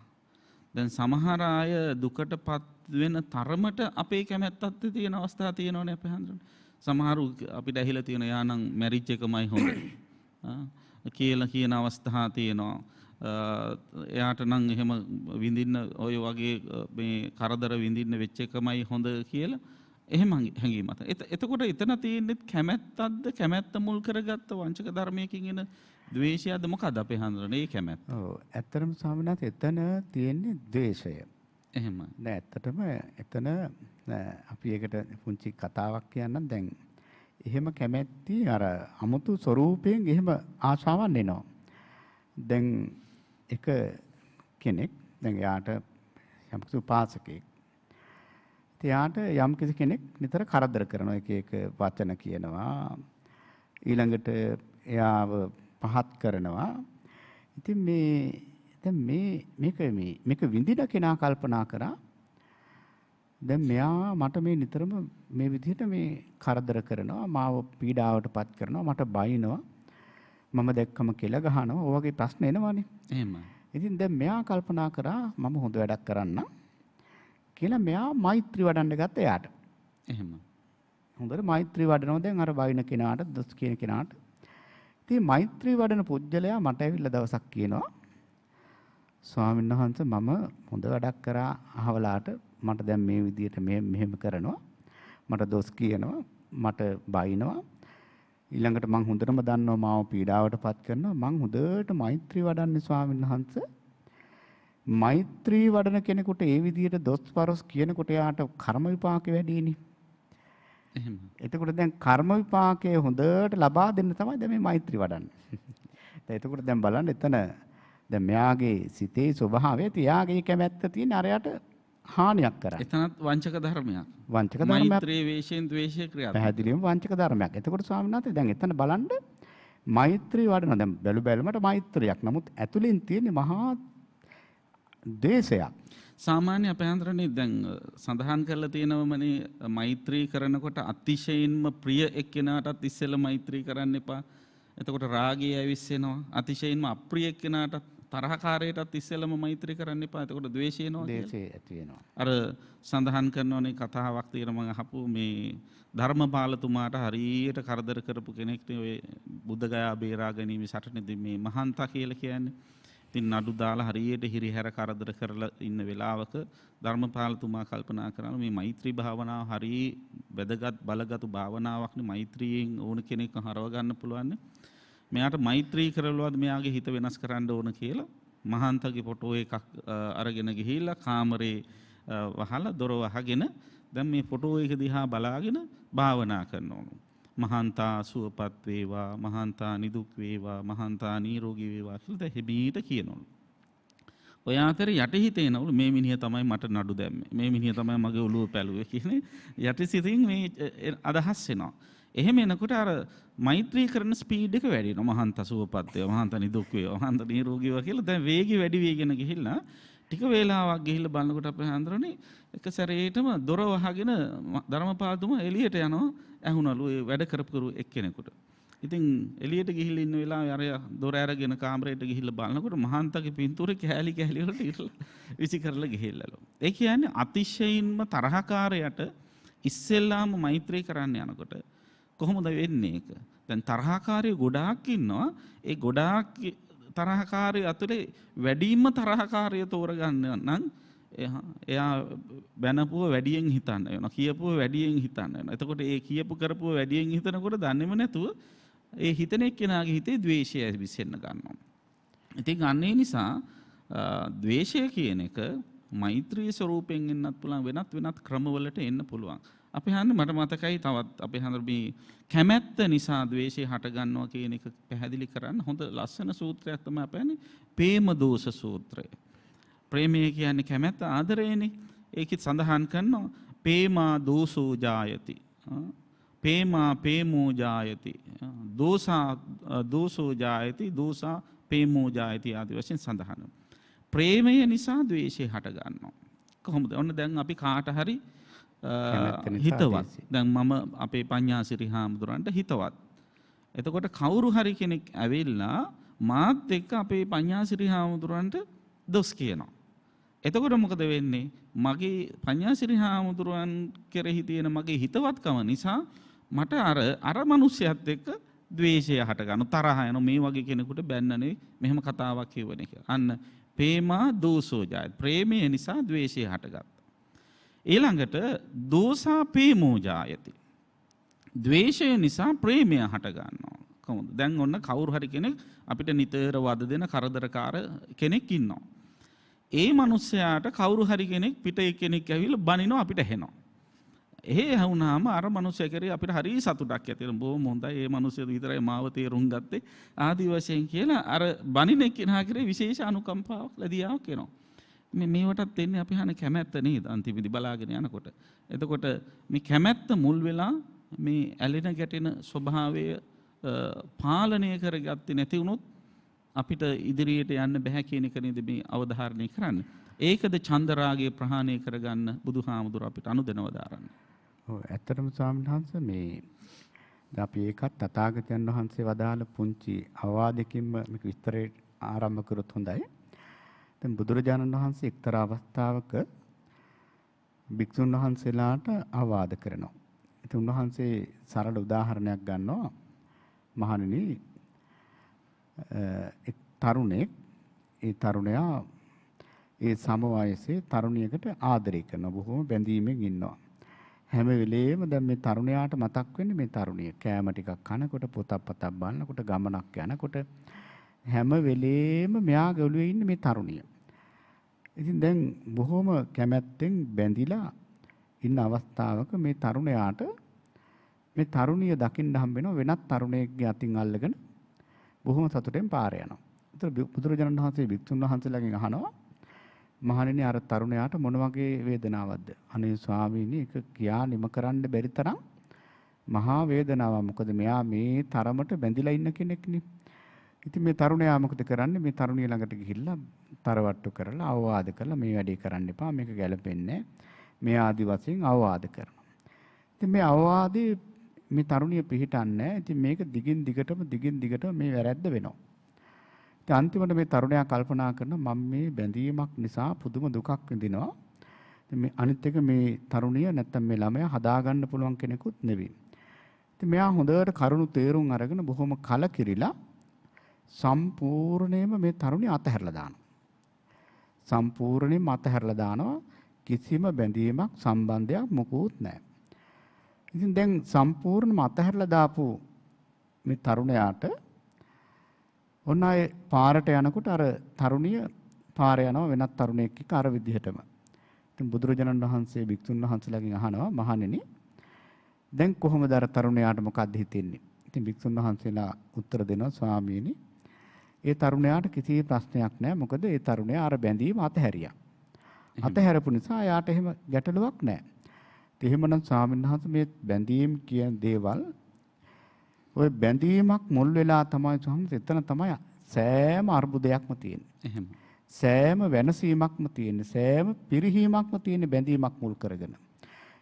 දැන් සමහර අය දුකටපත් වෙන තරමට අපේ කැමැත්තත් තියෙන අවස්ථා තියෙනවනේ අපේ හාන්දරනේ. සමහරු අපිට ඇහිලා තියෙන යානම් මැරිච් එකමයි හොඳ කියලා කියන අවස්ථා තියෙනවා. එයාට නම් එහෙම විඳින්න ඔය වගේ මේ කරදර විඳින්න වෙච්ච එකමයි හොඳ කියලා එහෙම හැඟීමක්. එතකොට එතන තියෙන්නේ කැමැත්තක්ද කැමැත්ත මුල් කරගත්ත වංචක ධර්මයකින් එන ද්වේෂයක්ද මොකක්ද අපේ හඳුනන මේ කැමැත්ත? ඔව් ඇත්තටම ස්වාමීනාත් එතන තියෙන්නේ ද්වේෂය. එහෙම. නෑ ඇත්තටම එතන අපි ඒකට පුංචි කතාවක් කියන්නම්. දැන් එහෙම කැමැත්ති අර අමුතු ස්වરૂපයෙන් එහෙම ආශාවන් එනවා. දැන් එක කෙනෙක් දැන් එයාට යම්කිසි උපාසකෙක් එයාට යම්කිසි කෙනෙක් නිතර කරදර කරනවා. එක එක වචන කියනවා. ඊළඟට එයාව පහත් කරනවා. ඉතින් මේක විඳින කෙනා කල්පනා කරා දැන් මෙයා මට මේ නිතරම මේ විදිහට මේ කරදර කරනවා, මාව පීඩාවටපත් කරනවා, මට බයිනවා, මම දැක්කම කෙල ගහනවා, ඔය වගේ ප්‍රශ්න එනවානේ. එහෙමයි. ඉතින් දැන් මෙයා කල්පනා කරා මම හොඳ වැඩක් කරන්න කියලා මෙයා මෛත්‍රී වඩන්න ගත්තා එයාට. එහෙම. හොඳට මෛත්‍රී වඩනවා දැන් අර බයින කෙනාට, දොස් කියන කෙනාට. ඉතින් මෛත්‍රී වඩන පුජ්‍යලයා මට ඇවිල්ලා දවසක් කියනවා ස්වාමීන් වහන්සේ මම හොඳ වැඩක් කරා අහවලාට මට දැන් මේ විදියට මෙහෙම කරනවා, මට දොස් කියනවා, මට බයිනවා, ඊළඟට මං හොඳටම දන්නවා මාව පීඩාවටපත් කරනවා, මං හොඳට මෛත්‍රී වඩන්නේ ස්වාමීන් වහන්සේ. මෛත්‍රී වඩන කෙනෙකුට ඒ විදියට දොස් පරොස් කියනකොට යාට කර්ම විපාකේ වැඩිනේ. එහෙම. එතකොට දැන් කර්ම විපාකයේ හොඳට ලබා දෙන්න තමයි දැන් මේ මෛත්‍රී වඩන්නේ. දැන් එතකොට දැන් බලන්න එතන දැන් මෙයාගේ සිතේ ස්වභාවය තියාගේ කැමැත්ත තියෙන අරයට හානියක් කරන්නේ. එතනත් වංචක ධර්මයක්. වංචක ධර්මයක්. මෛත්‍රී වේශයෙන් ද්වේෂය ක්‍රියාත්මක. පැහැදිලිවම වංචක ධර්මයක්. එතකොට ස්වාමීන් වහන්සේ දැන් එතන බලන්න මෛත්‍රී වඩන දැන් බැලුමට මෛත්‍රියක්. නමුත් ඇතුලින් තියෙන මහා ද්වේෂයක්. සාමාන්‍ය අපේ හන්දරනේ දැන් සඳහන් කරලා තියෙනවමනේ මෛත්‍රී කරනකොට අතිශයින්ම ප්‍රිය එක්කෙනාටත් ඉස්සෙල්ලා මෛත්‍රී කරන්න එපා. එතකොට රාගය ඇවිස්සෙනවා. අතිශයින්ම අප්‍රිය එක්කෙනාටත් තරහකාරයටත් ඉස්සෙල්ලාම මෛත්‍රී කරන්න එපා. එතකොට ද්වේෂය එනවා. ද්වේෂය ඇති වෙනවා. අර සඳහන් කරනෝනේ කතාවක් තියෙන මම අහපු මේ ධර්මපාලතුමාට හරියට කරදර කරපු කෙනෙක් නේ ඔය බුද්ධගයා බේරා ගැනීම සටනේදී මේ මහන්තා කියලා කියන්නේ. ඉතින් නඩු දාලා හරියට හිරිහැර කරදර කරලා ඉන්න වෙලාවක ධර්මපාලතුමා කල්පනා කරනවා මේ මෛත්‍රී භාවනාව හරි වැදගත් බලගත් භාවනාවක් නේ. මෛත්‍රියෙන් ඕන කෙනෙක් හරව ගන්න පුළුවන්. මෙයාට මෛත්‍රී කරලවත් මෙයාගේ හිත වෙනස් කරන්න ඕන කියලා මහන්තගේ ෆොටෝ එකක් අරගෙන ගිහිල්ලා කාමරේ වහලා දොර වහගෙන දැන් මේ ෆොටෝ එක දිහා බලාගෙන භාවනා කරනවා. මහන්තා සුවපත් වේවා, මහන්තා නිදුක් වේවා, මහන්තා නිරෝගී වේවා කියලා දෙහිබීට කියනවලු. ඔය අතර යටිහිතේ නවලු මේ මිනිහ තමයි මට නඩු දැම්මේ, මේ මිනිහ තමයි මගේ ඔළුව පැලුවේ කියන්නේ යටිසිතින් මේ අදහස් එනවා. එහෙම එනකොට අර මෛත්‍රී කරන ස්පීඩ් එක වැඩි වෙනවා. මහන්තා සුවපත් වේවා, මහන්තා නිදුක් වේවා, මහන්තා නිරෝගී වේවා කියලා දැන් වේගي වැඩි වෙගෙන ගිහිල්ලා ටික වේලාවක් ගිහිල්ලා බලනකොට අපේ හන්දරනේ එක සැරේටම දොර වහගෙන ධර්මපාලතුමා එළියට යනවා. ඇහුණලු ඒ වැඩ කරපු එක්කෙනෙකුට. ඉතින් එළියට ගිහිල්ලා ඉන්න වෙලාවේ අර දොර අරගෙන කාමරේට ගිහිල්ලා බලනකොට මහන්තගේ පින්තූරේ කෑලි වලට ඉරලා විසි කරලා ගිහිල්ලාලු. ඒ කියන්නේ අතිශයින්ම තරහකාරයට ඉස්සෙල්ලාම මෛත්‍රී කරන්න යනකොට කොහොමද වෙන්නේ ඒක? දැන් තරහකාරයෝ ගොඩාක් ඉන්නවා. ඒ ගොඩාක් තරහකාරයෝ අතරේ වැඩිම තරහකාරය තෝරගන්න නම් එයා බැනපුව වැඩියෙන් හිතන්න වෙනවා. කියපුව වැඩියෙන් හිතන්න වෙනවා. එතකොට ඒ කියපු කරපුව වැඩියෙන් හිතනකොට දන්නේම නැතුව ඒ හිතන එක්කෙනාගේ හිතේ ද්වේෂය විසෙන්න ගන්නවා. ඉතින් අන්න ඒ නිසා ද්වේෂය කියන එක මෛත්‍රී ස්වරූපයෙන් එන්නත් පුළුවන්, වෙනත් ක්‍රමවලට එන්න පුළුවන්. අපි හන්නේ මට මතකයි තවත් අපි හඳුර මේ කැමැත්ත නිසා ද්වේෂය හට ගන්නවා කියන එක පැහැදිලි කරන්න හොඳ ලස්සන සූත්‍රයක් තමයි අපන්නේ ප්‍රේම දෝෂ සූත්‍රය. ප්‍රේමය කියන්නේ කැමැත්ත ආදරයනේ. ඒකෙත් සඳහන් කරනවා ප්‍රේමා දෝසෝ ජායති. පේමා පේමෝ ජායති දෝසෝ ජායති දෝසා පේමෝ ජායති ආදී වශයෙන් සඳහන්. ප්‍රේමය නිසා ද්වේෂය හට ගන්නවා. කොහොමද? ඔන්න දැන් අපි කාට හරි හිතවත්. දැන් මම අපේ පඤ්ඤාසිරි හාමුදුරන්ට හිතවත්. එතකොට කවුරු හරි කෙනෙක් ඇවිල්ලා මාත් එක්ක අපේ පඤ්ඤාසිරි හාමුදුරන්ට දොස් කියනවා. එතකොට මොකද වෙන්නේ? මගේ පඤ්ඤාසිරි හාමුදුරන් කෙරෙහි තියෙන මගේ හිතවත්කම නිසා මට අර මිනිස්සයත් එක්ක ද්වේෂය හට ගන්නවා. තරහ යනවා. මේ වගේ කෙනෙකුට බැන්නනේ මෙහෙම කතාවක් කියවනේ කියලා. අන්න පේමා දෝසෝ ජායති. ප්‍රේමය නිසා ද්වේෂය හටගත්තා. ඊළඟට දෝසා පේමෝ ජායති. ද්වේෂය නිසා ප්‍රේමය හට ගන්නවා. කොහොමද? දැන් ඔන්න කවුරු හරි කෙනෙක් අපිට නිතර වද දෙන කරදරකාර කෙනෙක් ඉන්නවා. ඒ මිනිස්සයාට කවුරු හරි කෙනෙක් පිට කෙනෙක් ඇවිල්ලා බනිනවා අපිට හෙනවා. එහෙ වුණාම අර මිනිස්සයා කරේ අපිට හරි සතුටක් ඇති වෙනවා. බොහොම හොඳයි. මේ මිනිස්සයා විතරයි මාව තේරුම් ගත්තේ. ආදි වශයෙන් කියලා අර බනින කෙනා කරේ විශේෂ අනුකම්පාවක් ලැබියාවක් වෙනවා. මේවටත් එන්නේ අපි හන කැමැත්ත නේද? අන්තිමේදී බලාගෙන යනකොට. එතකොට මේ කැමැත්ත මුල් වෙලා මේ ඇලෙන ගැටෙන ස්වභාවය පාලනය කරගත්තේ නැති වුණොත් අපිට ඉදිරියට යන්න බෑ කියන එක නේද මේ අවධාරණය කරන්නේ. ඒකද චන්දරාගය ප්‍රහාණය කරගන්න බුදුහාමුදුර අපිට අනුදැනව දාරන්නේ. ඔව් ඇත්තටම ස්වාමීන් වහන්සේ මේ දැන් අපි ඒකත් තථාගතයන් වහන්සේ වදාළ පුංචි අවවාදයකින්ම මේක විස්තරේ ආරම්භ කරොත් හොඳයි. දැන් බුදුරජාණන් වහන්සේ එක්තරා අවස්ථාවක භික්ෂුන් වහන්සේලාට අවවාද කරනවා. ඉතින් උන්වහන්සේ සරල උදාහරණයක් ගන්නවා. මහණෙනි එක් තරුණෙක් ඒ තරුණයා ඒ සම වයසේ තරුණියකට ආදරය කරනවා. බොහොම බැඳීමෙන් ඉන්නවා. හැම වෙලේම දැන් මේ තරුණයාට මතක් වෙන්නේ මේ තරුණිය. කෑම ටිකක් කනකොට පොතක් බලනකොට ගමනක් යනකොට හැම වෙලේම මෙයාගේ ඔළුවේ ඉන්නේ මේ තරුණිය. ඉතින් දැන් බොහොම කැමැත්තෙන් බැඳිලා ඉන්න අවස්ථාවක මේ තරුණයාට මේ තරුණිය දකින්න හම්බ වෙනවා වෙනත් තරුණයෙක්ගේ අතින් අල්ලගෙන බොහොම සතුටෙන් පාර යනවා. ඒතර බුදුරජාණන් වහන්සේ භික්ෂුන් වහන්සේලාගෙන් අහනවා මහණෙනි අර තරුණයාට මොන වගේ වේදනාවක්ද? අනේ ස්වාමීනි ඒක කියා නිම කරන්න බැරි තරම් මහා වේදනාවක්. මොකද මෙයා මේ තරමට බැඳිලා ඉන්න කෙනෙක්නේ. ඉතින් මේ තරුණයා මොකද කරන්නේ? මේ තරුණිය ළඟට ගිහිල්ලා තරවට්ටු කරලා අවවාද කරලා මේ වැඩේ කරන්න එපා. මේක ගැලපෙන්නේ මේ ආදි වශයෙන් අවවාද කරනවා. ඉතින් මේ අවවාදේ මේ තරුණිය පිළිටන්නේ. ඉතින් මේක දිගින් දිගටම මේ වැරද්ද වෙනවා. ඉතින් අන්තිමට මේ තරුණයා කල්පනා කරනවා මම මේ බැඳීමක් නිසා පුදුම දුකක් විඳිනවා. ඉතින් මේ අනිත් එක මේ තරුණිය නැත්තම් මේ ළමයා හදාගන්න පුළුවන් කෙනෙකුත් නෙවෙයි. ඉතින් මෙයා හොඳට කරුණු තේරුම් අරගෙන බොහොම කලකිරිලා සම්පූර්ණයෙන්ම මේ තරුණිය අතහැරලා දානවා. සම්පූර්ණයෙන්ම අතහැරලා දානවා. කිසිම බැඳීමක් සම්බන්ධයක් මොකුත් නැහැ. ඉතින් දැන් සම්පූර්ණයෙන්ම අතහැරලා දාපු මේ තරුණයාට ඔන්න ආයේ පාරට යනකොට අර තරුණිය පාරේ යනවා වෙනත් තරුණයෙක් එක්ක අර විදිහටම. ඉතින් බුදුරජාණන් වහන්සේ භික්ෂුන් වහන්සේලාගෙන් අහනවා මහණෙනි දැන් කොහොමද අර තරුණයාට මොකද්ද හිතෙන්නේ? ඉතින් භික්ෂුන් වහන්සේලා උත්තර දෙනවා ස්වාමීනි ඒ තරුණයාට කිසි ප්‍රශ්නයක් නැහැ. මොකද ඒ තරුණයා අර බැඳීම අතහැරියා. අතහැරපු නිසා යාට එහෙම ගැටලුවක් නැහැ. එහෙමනම් ස්වාමීන් වහන්සේ මේ බැඳීම් කියන දේවල් ඔය බැඳීමක් මුල් වෙලා තමයි ස්වාමීන් එතන තමයි සෑම අර්බුදයක්ම තියෙන්නේ. එහෙම. සෑම වෙනසීමක්ම තියෙන්නේ. සෑම පිරිහීමක්ම තියෙන්නේ බැඳීමක් මුල් කරගෙන.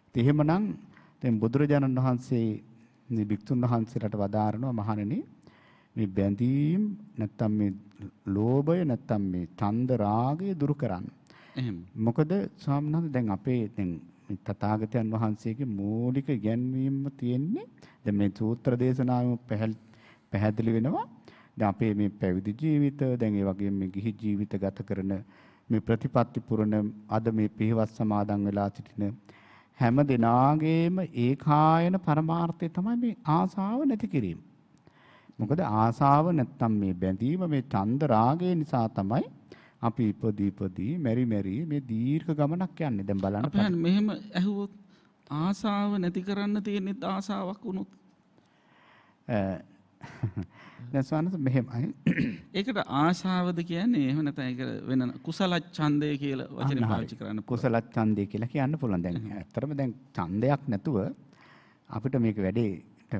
ඉතින් එහෙමනම් දැන් බුදුරජාණන් වහන්සේ මේ භික්ෂුන් වහන්සේලාට වදාරනවා මහණෙනි මේ බැඳීම් නැත්තම් මේ ලෝභය නැත්තම් මේ ඡන්ද රාගය දුරු කරන්න. එහෙම. මොකද ස්වාමීන් වහන්සේ දැන් අපේ දැන් තථාගතයන් වහන්සේගේ මූලික ඉගැන්වීම තියෙන්නේ දැන් මේ සූත්‍ර දේශනාවෙම පැහැදිලි වෙනවා. දැන් අපේ මේ පැවිදි ජීවිත දැන් ඒ වගේම මේ ගිහි ජීවිත ගත කරන මේ ප්‍රතිපත්ති පුරන අද මේ පියවස් සමාදන් වෙලා සිටින හැම දිනාගේම ඒකායන පරමාර්ථය තමයි මේ ආසාව නැති කිරීම. මොකද ආසාව නැත්තම් මේ බැඳීම මේ ඡන්ද රාගය නිසා තමයි අපි ඉපදී මෙරි මේ දීර්ඝ ගමනක් යන්නේ. දැන් බලන්න අපහන් මෙහෙම ඇහුවොත් ආසාව නැති කරන්න තියෙන්නේ ආසාවක් වුණොත් දැන් සවනස මෙහෙමයි. ඒකට ආශාවද කියන්නේ එහෙම නැත්නම් ඒක වෙන කුසල ඡන්දය කියලා වචනේ පාවිච්චි කරන්න පුළුවන්. කුසල ඡන්දය කියලා කියන්න පුළුවන්. දැන් ඇත්තටම දැන් ඡන්දයක් නැතුව අපිට මේක වැඩේ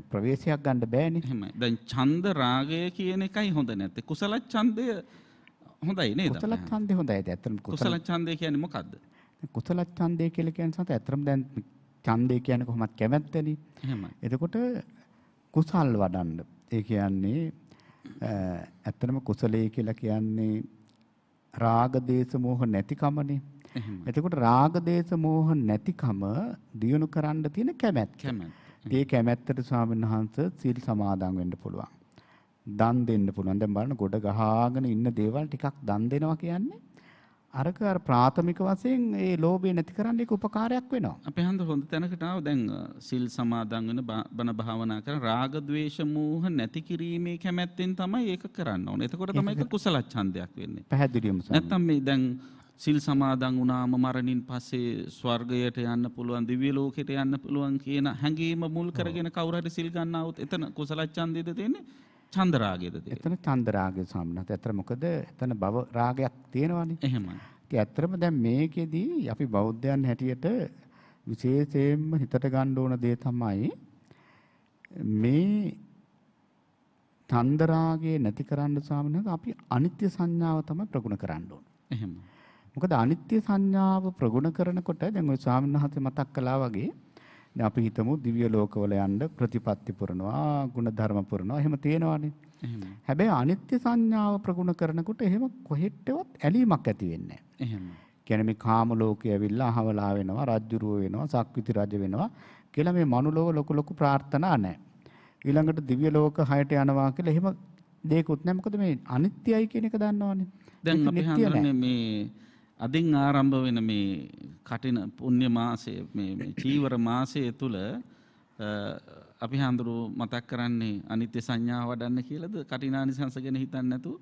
ප්‍රවේශයක් ගන්න බෑනේ. එහෙමයි. දැන් ඡන්ද රාගය කියන එකයි හොඳ නැත්තේ. කුසල ඡන්දය හොඳයි නේද? කුසල ඡන්දේ හොඳයි. ඇත්තටම කුසල ඡන්දය කියන්නේ මොකද්ද? කුසල ඡන්දේ කියලා කියන්නේ සත ඇත්තටම දැන් ඡන්දේ කියන්නේ කොහොමද කැමැත්තනේ. එහෙමයි. එතකොට කුසල් වඩන්න. ඒ කියන්නේ ඇත්තටම කුසලයේ කියලා කියන්නේ රාග දේශ මොහ නැතිකමනේ. එතකොට රාග දේශ මොහ නැතිකම දියුණු කරන්න තියෙන කැමැත්ත. ඒ කැමැත්තට ස්වාමීන් වහන්සේ සීල් සමාදන් වෙන්න පුළුවන්. දන් දෙන්න පුළුවන්. දැන් බලන්න ගොඩ ගහාගෙන ඉන්න දේවල් ටිකක් දන් දෙනවා කියන්නේ අරක අර ප්‍රාථමික වශයෙන් ඒ ලෝභය නැති කරන්න ඒක උපකාරයක් වෙනවා. අපේ හන්ද හොඳ තැනකට ආව. දැන් සිල් සමාදන් වෙන බණ භාවනා කරන රාග ద్వේෂ මෝහ නැති කිරීමේ කැමැත්තෙන් තමයි ඒක කරන්න ඕනේ. එතකොට තමයි ඒක කුසල ඡන්දයක් වෙන්නේ. පැහැදිලිවම නැත්තම් මේ දැන් සිල් සමාදන් වුණාම මරණින් පස්සේ ස්වර්ගයට යන්න පුළුවන්, දිව්‍ය ලෝකයට යන්න පුළුවන් කියන හැඟීම මුල් කරගෙන කවුරු හරි සිල් ගන්නවොත් එතන කුසල ඡන්දයේද තියෙන්නේ? ඡන්ද රාගයේද තියෙන්නේ? එතන ඡන්ද රාගය සම්මත. ඇත්තට මොකද එතන භව රාගයක් තියෙනවානේ. එහෙමයි. ඒ ඇත්තටම දැන් මේකෙදී අපි බෞද්ධයන් හැටියට විශේෂයෙන්ම හිතට ගන්න ඕන දේ තමයි මේ ඡන්ද රාගය නැති කරන්න සාමනහස අපි අනිත්‍ය සංඥාව තමයි ප්‍රගුණ කරන්න ඕන. එහෙමයි. මොකද අනිත්‍ය සංඥාව ප්‍රගුණ කරනකොට දැන් ඔය ස්වාමීන් වහන්සේ මතක් කළා වගේ දැන් අපි හිතමු දිව්‍ය ලෝකවල යන්න ප්‍රතිපත්ති පුරනවා, ගුණ ධර්ම පුරනවා, එහෙම තියෙනවානේ. එහෙමයි. හැබැයි අනිත්‍ය සංඥාව ප්‍රගුණ කරනකොට එහෙම කොහෙටවත් ඇලීමක් ඇති වෙන්නේ නැහැ. එහෙමයි. කියන්නේ මේ කාම ලෝකයේ ඇවිල්ලා අහවලා වෙනවා, රජ්ජුරුව වෙනවා, සක්විති රජ වෙනවා කියලා මේ මනුලෝක ලොකු ප්‍රාර්ථනා නැහැ. ඊළඟට දිව්‍ය ලෝක 6ට යනවා කියලා එහෙම දෙයක්වත් නැහැ. මොකද මේ අනිත්‍යයි කියන එක දන්නවනේ. දැන් අපි හඳුනන්නේ මේ අදින් ආරම්භ වෙන මේ කටින පුණ්‍ය මාසයේ මේ චීවර මාසයේ තුල අපි හඳුරු මතක් කරන්නේ අනිත්‍ය සංඥාව වඩන්න කියලාද කටිනානිසංස ගැන හිතන්නේ නැතුව?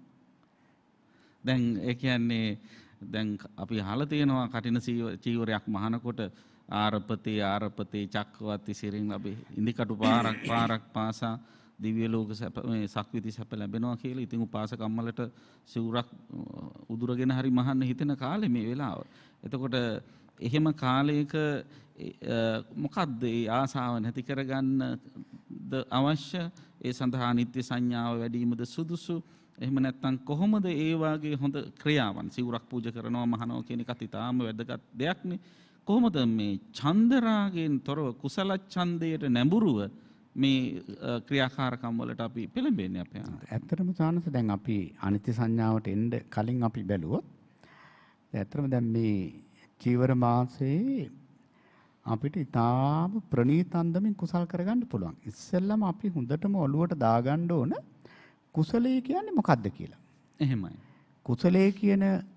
දැන් ඒ කියන්නේ දැන් අපි අහලා තියෙනවා කටින චීවරයක් මහනකොට ආරපතේ චක්කවර්ති සිරින් ලැබේ ඉන්දිකටු පාරක් පාසා දිව්‍ය ලෝක මේ සක්විති සැප ලැබෙනවා කියලා. ඉතින් උපාසක අම්මලට සිවුරක් උදුරගෙන හරි මහන්න හිතෙන කාලේ මේ වෙලාව. එතකොට එහෙම කාලයක මොකද්ද ඒ ආසාව නැති කරගන්නද අවශ්‍ය? ඒ සඳහා නිත්‍ය සංඥාව වැඩිවීමද සුදුසු? එහෙම නැත්නම් කොහොමද ඒ වාගේ හොඳ ක්‍රියාවන් සිවුරක් පූජා කරනවා මහනවා කියන එකත් ඉතාම වැදගත් දෙයක්නේ. කොහොමද මේ ඡන්දරාගෙන් තොරව කුසල ඡන්දයට නැඹුරුව මේ ක්‍රියාකාරකම් වලට අපි පෙළඹෙන්නේ අපේ අන්ත. ඇත්තටම සානස දැන් අපි අනිත්‍ය සංඥාවට එන්න කලින් අපි බැලුවොත් ඇත්තටම දැන් මේ චීවර මාසයේ අපිට ඊටාම ප්‍රණීතන්දමින් කුසල් කරගන්න පුළුවන්. ඉස්සෙල්ලම අපි හොඳටම ඔළුවට දාගන්න ඕන කුසලයේ කියන්නේ මොකද්ද කියලා. එහෙමයි. කුසලයේ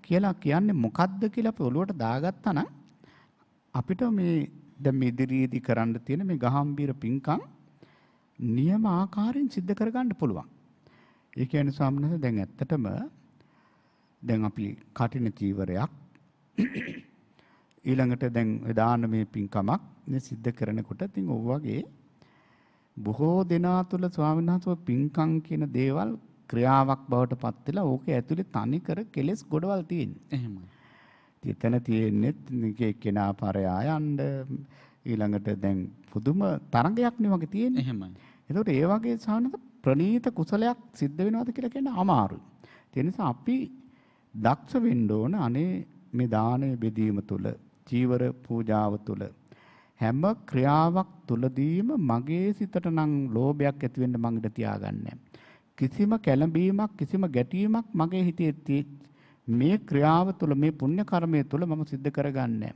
කියලා කියන්නේ මොකද්ද කියලා අපි ඔළුවට දාගත්තා නම් අපිට මේ දැන් මේ ඉදිරියේදී කරන්න තියෙන මේ ගහම්බීර පින්කම් නියම ආකාරයෙන් සිද්ධ කරගන්න පුළුවන්. ඒ කියන්නේ ස්වාමීන් දැන් ඇත්තටම දැන් අපි කටින චීවරයක් ඊළඟට දැන් දානමය පින්කමක් මේ සිද්ධ කරනකොට ඉතින් ඔය වගේ බොහෝ දෙනා තුළ ස්වාමීන් වහන්සේ පින්කම් කියන දේවල් ක්‍රියාවක් බවට පත් වෙලා ඕකේ ඇතුලේ තනි කර කෙලස් ගොඩවල් තියෙනවා. එහෙමයි. එතන තියෙන්නේ කෙනා පරයා යන්න ඊළඟට දැන් පුදුම තරංගයක් නේ වගේ තියෙන්නේ. එහෙමයි. ඒකට ඒ වගේ සානක ප්‍රණීත කුසලයක් සිද්ධ වෙනවද කියලා කියන්නේ අමාරුයි. ඒ නිසා අපි දක්ෂ වෙන්න ඕන අනේ මේ දානය බෙදීම තුළ චීවර පූජාව තුළ හැම ක්‍රියාවක් තුළදීම මගේ සිතට නම් ලෝභයක් ඇති වෙන්න මං ඉඩ තියාගන්නේ කිසිම කැළඹීමක් කිසිම ගැටීමක් මගේ හිතේ මේ ක්‍රියාව තුළ මේ පුණ්‍ය කර්මය තුළ මම සිද්ධ කරගන්නේ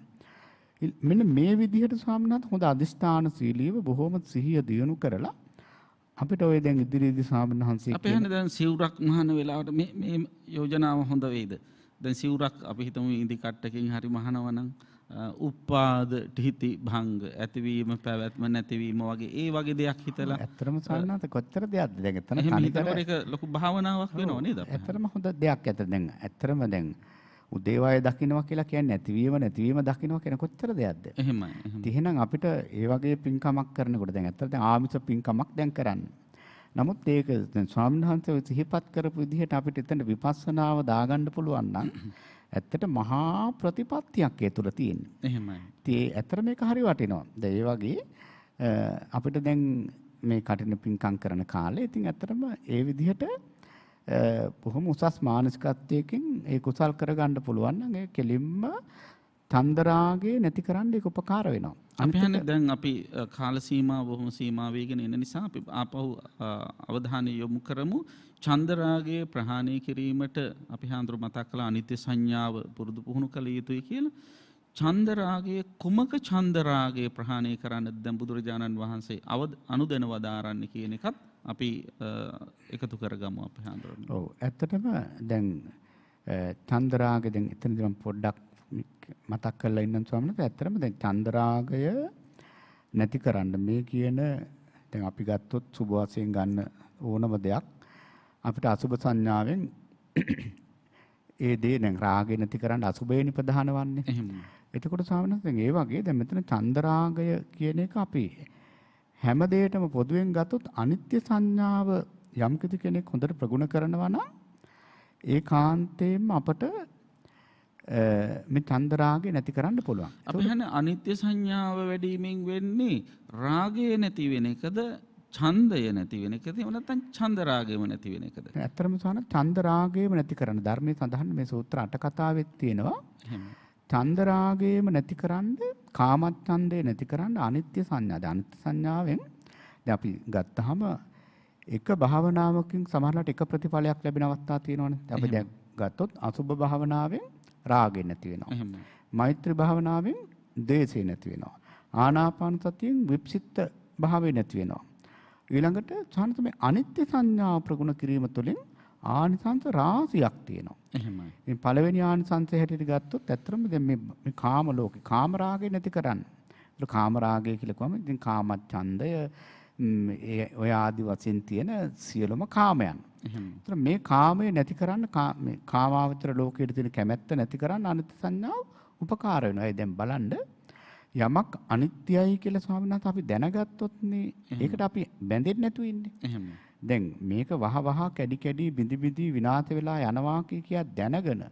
මෙන්න මේ විදිහට ස්වාමීනාත් හොඳ අදිෂ්ඨාන සීලීව බොහොම සිහිය දියුණු කරලා අපිට ඔය දැන් ඉදිරියේදී ස්වාමීන් වහන්සේ අපි හන්නේ දැන් සිවුරක් මහන වෙලාවට මේ යෝජනාව හොඳ වෙයිද? දැන් සිවුරක් අපි හිතමු ඉදි කට්ටකින් හරි මහනවා නම් උපාද ඨිති භංග ඇතිවීම පැවැත්ම නැතිවීම වගේ ඒ වගේ දෙයක් හිතලා ඇත්තටම ස්වාමීනාත් කොච්චර දෙයක්ද දැන් එතන තනිකර ඒක ලොකු භාවනාවක් වෙනව නේද? ඇත්තටම හොඳ දෙයක් ඇත්ත දැන් ඇත්තටම දැන් උදේවාය දකින්නවා කියලා කියන්නේ නැතිවීම දකින්නවා කියන කොච්චර දෙයක්ද? එහෙමයි. එහෙනම් අපිට ඒ වගේ පින්කමක් කරනකොට දැන් ඇත්තට දැන් ආමිෂ පින්කමක් දැන් කරන්න. නමුත් ඒක දැන් ස්වාමීන් වහන්සේ සිහිපත් කරපු විදිහට අපිට එතන විපස්සනාව දාගන්න පුළුවන් නම් ඇත්තට මහා ප්‍රතිපත්තියක් ඒ තුල තියෙනවා. එහෙමයි. ඉතින් ඇත්තට මේක හරි වටිනවා. දැන් ඒ වගේ අපිට දැන් මේ කටින පින්කම් කරන කාලේ ඉතින් ඇත්තටම ඒ විදිහට බොහොම උසස් මානසිකත්වයකින් ඒ කුසල් කරගන්න පුළුවන් නම් ඒ කෙලින්ම චන්දරාගේ නැති කරන්න ඒක උපකාර වෙනවා. අපි හන්නේ දැන් අපි කාල සීමාව බොහොම සීමා වේගෙන එන නිසා අපි ආපහු අවධානය යොමු කරමු චන්දරාගයේ ප්‍රහාණය කිරීමට අපි හඳුරු මතක් කළ අනිත්‍ය සංඥාව පුරුදු පුහුණු කළ යුතුයි කියලා. චන්දරාගයේ කුමක චන්දරාගයේ ප්‍රහාණය කරන්න දැන් බුදුරජාණන් වහන්සේ අනුදැන වදාරන්නේ කියන එකත් අපි එකතු කරගමු අපි හඳුරන්නේ. ඔව් ඇත්තටම දැන් චන්දරාගය දැන් එතනදී මම පොඩ්ඩක් මතක් කරලා ඉන්නම් ස්වාමීන් වහන්සේ. ඇත්තටම දැන් චන්දරාගය නැති කරන්න මේ කියන දැන් අපි ගත්තොත් සුබ වශයෙන් ගන්න ඕනම දෙයක් අපිට අසුබ සංඥාවෙන් ඒ දේ දැන් රාගය නැති කරන්න අසුබේනි ප්‍රධාන වන්නේ. එහෙම. එතකොට ස්වාමීන් වහන්සේ ඒ වගේ දැන් මෙතන චන්දරාගය කියන එක අපි හැම දෙයකම පොදුවෙන් ගත්තොත් අනිත්‍ය සංඥාව යම් කෙනෙක් හොඳට ප්‍රගුණ කරනවා නම් ඒ කාන්තේම අපට මේ චන්දරාගය නැති කරන්න පුළුවන්. අපි හන්නේ අනිත්‍ය සංඥාව වැඩිවීමෙන් වෙන්නේ රාගය නැති වෙන එකද ඡන්දය නැති වෙන එකද එහෙම නැත්නම් ඡන්දරාගයම නැති වෙන එකද? ඇත්තටම සාන ඡන්දරාගයම නැති කරන්න ධර්මයේ සඳහන් මේ සූත්‍ර අට කතාවෙත් තියෙනවා. ඡන්දරාගයම නැති කරන්න කාමච්ඡන්දය නැති කරන්න අනිත්‍ය සංඥා. දැන් අනිත්‍ය සංඥාවෙන් දැන් අපි ගත්තාම එක භාවනාවකින් සමහරවිට එක ප්‍රතිඵලයක් ලැබෙන අවස්ථා තියෙනවනේ. අපි දැන් ගත්තොත් අසුබ භාවනාවෙන් රාගය නැති වෙනවා. මෛත්‍රී භාවනාවෙන් ද්වේෂය නැති වෙනවා. ආනාපාන සතියෙන් විප්සිත භාවය නැති වෙනවා. ඊළඟට සානත මේ අනිත්‍ය සංඥාව ප්‍රගුණ කිරීම තුළින් ආනිසංස රාශියක් තියෙනවා. එහෙමයි. මේ පළවෙනි ආනිසංසය හැටියට ගත්තොත් ඇත්තටම දැන් මේ කාම ලෝකේ කාම රාගය නැති කරන්න. ඒක කාම රාගය කියලා කොහොමද? ඉතින් කාමච්ඡන්දය ඔය ආදි වශයෙන් තියෙන සියලුම කාමයන්. එහෙනම් මේ කාමය නැති කරන්න මේ කාමාවචර ලෝකයේ තියෙන කැමැත්ත නැති කරන්න අනිත්‍ය සංඥාව උපකාර වෙනවා. ඒ දැන් බලන්න යමක් අනිත්‍යයි කියලා ස්වාමීන් වහන්සේ අපි දැනගත්තොත් නේ ඒකට අපි බැඳෙන්නේ නැතුව ඉන්නේ. එහෙම. දැන් මේක වහ කැඩි කැඩි බිඳි බිඳි විනාශ වෙලා යනවා කියා දැනගෙන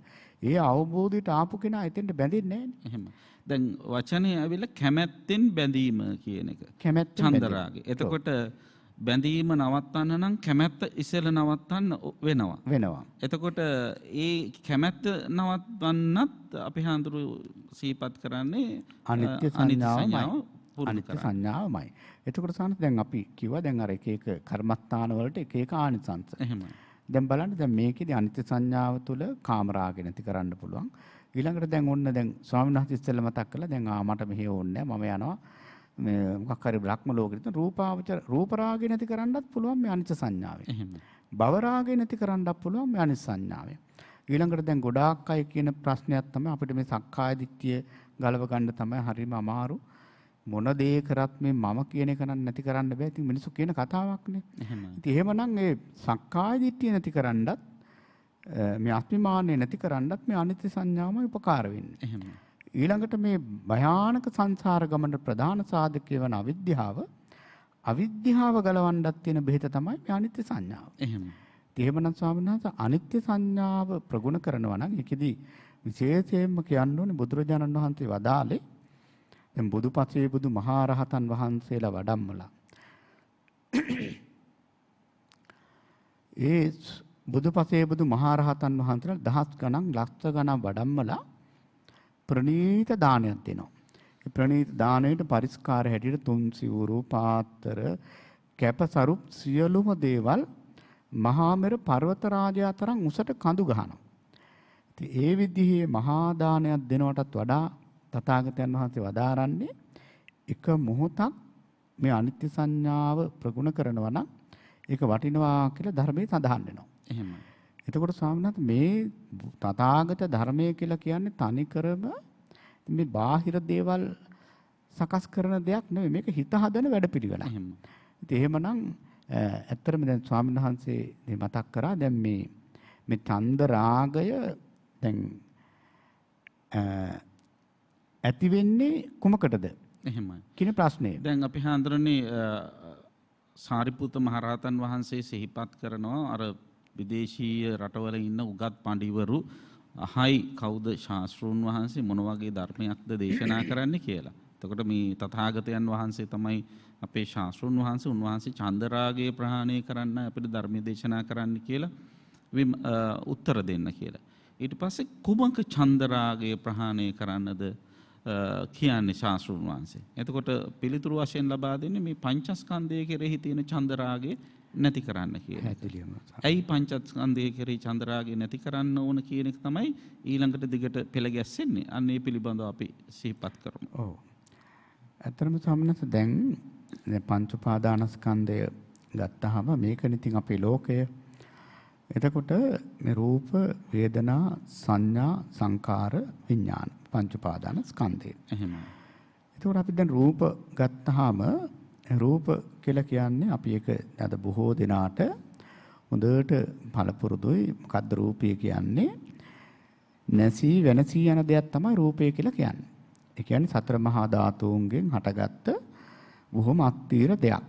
ඒ අවබෝධයට ආපු කෙනා එතෙන්ට බැඳෙන්නේ නැහැ. එහෙම. දැන් වචනේ ඇවිල්ලා කැමැත්තෙන් බැඳීම කියන එක. කැමැත්තෙන් චන්දරාගය. එතකොට බැඳීම නවත්තන්න නම් කැමැත්ත ඉස්සෙල්ල නවත්තන්න වෙනවා. එතකොට ඒ කැමැත්ත නවත්තන්නත් අපි හඳුරු සීපත් කරන්නේ අනිත්‍ය සංඥාවමයි. එතකොට සාන දැන් අපි කිව්වා දැන් අර එක එක කර්මස්ථාන වලට එක එක ආනිසංස. එහෙමයි. දැන් බලන්න දැන් මේකේදී අනිත්‍ය සංඥාව තුළ කාමරාගය නැති කරන්න පුළුවන්. ඊළඟට දැන් ඔන්න දැන් ස්වාමීන් වහන්සේ ඉස්සෙල්ලා මතක් කළා දැන් මට මෙහෙ ඕනේ නැහැ මම යනවා මේ මොකක් හරි බ්‍රහ්ම ලෝකෙට රූප රාගය නැති කරන්නත් පුළුවන් මේ අනිත්‍ය සංඥාවෙන්. එහෙමයි. භව රාගය නැති කරන්නත් පුළුවන් මේ අනිත්‍ය සංඥාවෙන්. ඊළඟට දැන් ගොඩාක් අය කියන ප්‍රශ්නයක් තමයි අපිට මේ සක්කාය දිට්ඨිය ගලව ගන්න තමයි හරිම අමාරු. මොන දේ කරත් මේ මම කියන එක නැති කරන්න බෑ. ඉතින් මිනිස්සු කියන කතාවක්නේ. ඉතින් එහෙමනම් ඒ සක්කාය දිට්ඨිය නැති කරන්නත් මේ අස්මිමානය නැති කරන්නත් මේ අනිත්‍ය සංඥාවම උපකාර වෙන්නේ. එහෙමයි. ඊළඟට මේ භයානක සංසාර ගමන ප්‍රධාන සාධකය වන අවිද්‍යාව ගලවන්නත් තියෙන බෙහෙත තමයි මේ අනිත්‍ය සංඥාව. එහෙමයි. එහෙමනම් ස්වාමීන් වහන්සේ අනිත්‍ය සංඥාව ප්‍රගුණ කරනවා නම් ඒකෙදි විශේෂයෙන්ම කියන්න ඕනේ බුදුරජාණන් වහන්සේ වදාළේ දැන් බුදුපසේ බුදු මහා රහතන් වහන්සේලා වඩම්මලා ඒ බුදුපසේ බුදු මහා රහතන් වහන්සේලා දහස් ගණන් ලක්ෂ ගණන් වඩම්මලා ප්‍රණීත දානයක් දෙනවා. ඒ ප්‍රණීත දාණයට පරිස්කාර හැටියට තුන් සිවුරු පාත්‍ර කැපසරු සියලුම දේවල් මහා මෙර පර්වත රාජයා තරම් උසට කඳු ගහනවා. ඉතින් ඒ විදිහේ මහා දානයක් දෙනවටත් වඩා තථාගතයන් වහන්සේ වදාරන්නේ එක මොහොතක් මේ අනිත්‍ය සංඥාව ප්‍රගුණ කරනවා නම් ඒක වටිනවා කියලා ධර්මයේ සඳහන් වෙනවා. එහෙමයි. එතකොට ස්වාමීන් වහන්සේ මේ තථාගත ධර්මය කියලා කියන්නේ තනිකරම මේ බාහිර දේවල් සකස් කරන දෙයක් නෙවෙයි මේක හිත හදන වැඩපිළිවෙලක්. එහෙමයි. ඉතින් එහෙමනම් ඇත්තටම දැන් ස්වාමීන් වහන්සේ මතක් කරා දැන් මේ ඡන්ද රාගය දැන් ඇති වෙන්නේ කුමකටද? එහෙමයි. කියන ප්‍රශ්නේ. දැන් අපි හඳුරන්නේ සාරිපුත්ත මහරහතන් වහන්සේ සිහිපත් කරනවා අර විදේශීය රටවල ඉන්න උගත් පඬිවරු අහයි කවුද ශාස්ත්‍රූන් වහන්සේ මොන වගේ ධර්මයක්ද දේශනා කරන්න කියලා. එතකොට මේ තථාගතයන් වහන්සේ තමයි අපේ ශාස්ත්‍රඥ වහන්සේ උන්වහන්සේ චන්දරාගය ප්‍රහාණය කරන්න අපිට ධර්මයේ දේශනා කරන්න කියලා උත්තර දෙන්න කියලා. ඊට පස්සේ කුමක චන්දරාගය ප්‍රහාණය කරන්නද කියන්නේ ශාස්ත්‍රඥ වහන්සේ. එතකොට පිළිතුරු වශයෙන් ලබා දෙන්නේ මේ පංචස්කන්ධය කෙරෙහි තියෙන චන්දරාගය නැති කරන්න කියලා. ඇයි පංචස්කන්ධය කෙරෙහි චන්දරාගය නැති කරන්න ඕන කියන එක තමයි ඊළඟට දිගට පෙළ ගැස්සෙන්නේ. අන්න ඒ පිළිබඳව අපි සිහිපත් කරමු. ඔව්. ඇත්තටම සම්මත දැන් පංච උපාදානස්කන්ධය ගත්තාම මේකනේ ඉතින් අපේ ලෝකය. එතකොට මේ රූප, වේදනා, සංඥා, සංකාර, විඥාන පංච උපාදානස්කන්ධය. එහෙමයි. එතකොට අපි දැන් රූප ගත්තාම රූප කියලා කියන්නේ අපි ඒක අද බොහෝ දෙනාට හොඳට පළපුරුදුයි. මොකද්ද රූපය කියන්නේ? නැසී වෙනසී යන දෙයක් තමයි රූපය කියලා කියන්නේ. ඒ කියන්නේ සතර මහා ධාතුන්ගෙන් හටගත්ත බොහොම අත්ීර දෙයක්.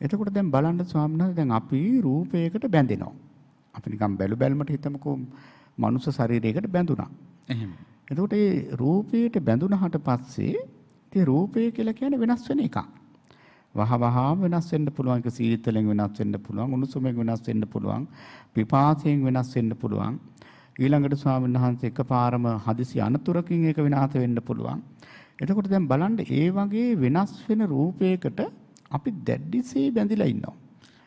එතකොට දැන් බලන්න ස්වාමීන් වහන්සේ දැන් අපි රූපයකට බැඳෙනවා. අපි නිකන් බැලුමට හිතමුකෝ මනුස්ස ශරීරයකට බැඳුනා. එහෙම. එතකොට මේ රූපයට බැඳුනහට පස්සේ ඉතින් රූපය කියලා කියන්නේ වෙනස් වෙන එකක්. වහවහාම වෙනස් වෙන්න පුළුවන්. ඒක සීතලෙන් වෙනස් වෙන්න පුළුවන්, උණුසුමෙන් වෙනස් වෙන්න පුළුවන්, පිපාසයෙන් වෙනස් වෙන්න පුළුවන්. ඊළඟට ස්වාමීන් වහන්සේ එකපාරම හදිසි අනතුරකින් ඒක විනාශ වෙන්න පුළුවන්. එතකොට දැන් බලන්න ඒ වගේ වෙනස් වෙන රූපයකට අපි දැඩිසේ බැඳිලා ඉන්නවා.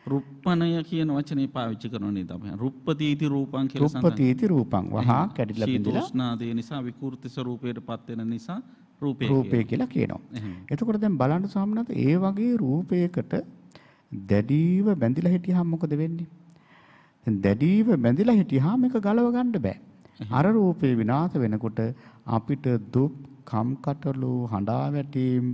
රුප්පණය කියන වචනේ පාවිච්චි කරනවා නේද අපි? රුප්පතිති රූපං කියලා සඳහන්. රුප්පතිති රූපං වහා කැඩිලා බිඳිලා ශීතෝෂ්ණාදී නිසා විකෘති ස්වරූපයටපත් වෙන නිසා රූපය කියලා කියනවා. එතකොට දැන් බලන්න ස්වාමීන් ඒ වගේ රූපයකට දැඩිව බැඳිලා හිටියාම මොකද වෙන්නේ? දැන් දැඩිව බැඳිලා හිටියාම මේක ගලව ගන්න බෑ. අර රූපේ විනාශ වෙනකොට අපිට දුක්, කම්කටොළු, හඬා වැටීම්,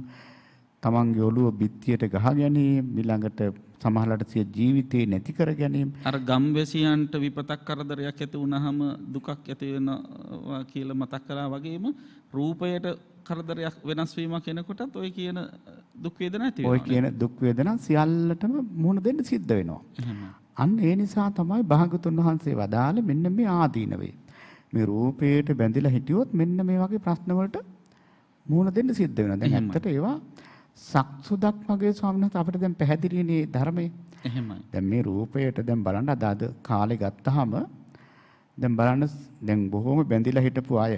තමන්ගේ ඔළුව බිත්තියට ගහ ගැනීම, ඊළඟට සමහරවිට සිය ජීවිතේ නැති කර ගැනීම. අර ගම්වැසියන්ට විපතක් කරදරයක් ඇති වුනහම දුකක් ඇති වෙනවා කියලා මතක් කළා වගේම රූපයට කරදරයක් වෙනස් වීමක් එනකොටත් ඔය කියන දුක් වේදනා ඇති වෙනවා. ඔය කියන දුක් වේදනා සියල්ලටම මුහුණ දෙන්න සිද්ධ වෙනවා. අන්න ඒ නිසා තමයි භාගතුන් වහන්සේ වදාළ මෙන්න මේ ආදීනවේ. මේ රූපයට බැඳිලා හිටියොත් මෙන්න මේ වගේ ප්‍රශ්න වලට මුහුණ දෙන්න සිද්ධ වෙනවා. දැන් ඇත්තට ඒවා සක්සුදක් වගේ ස්වාමීන් වහන්සේ අපිට දැන් පැහැදිලිනේ ධර්මයේ. එහෙමයි. දැන් මේ රූපයට දැන් බලන්න අද කාලේ ගත්තාම දැන් බලන්න දැන් බොහොම බැඳිලා හිටපු අය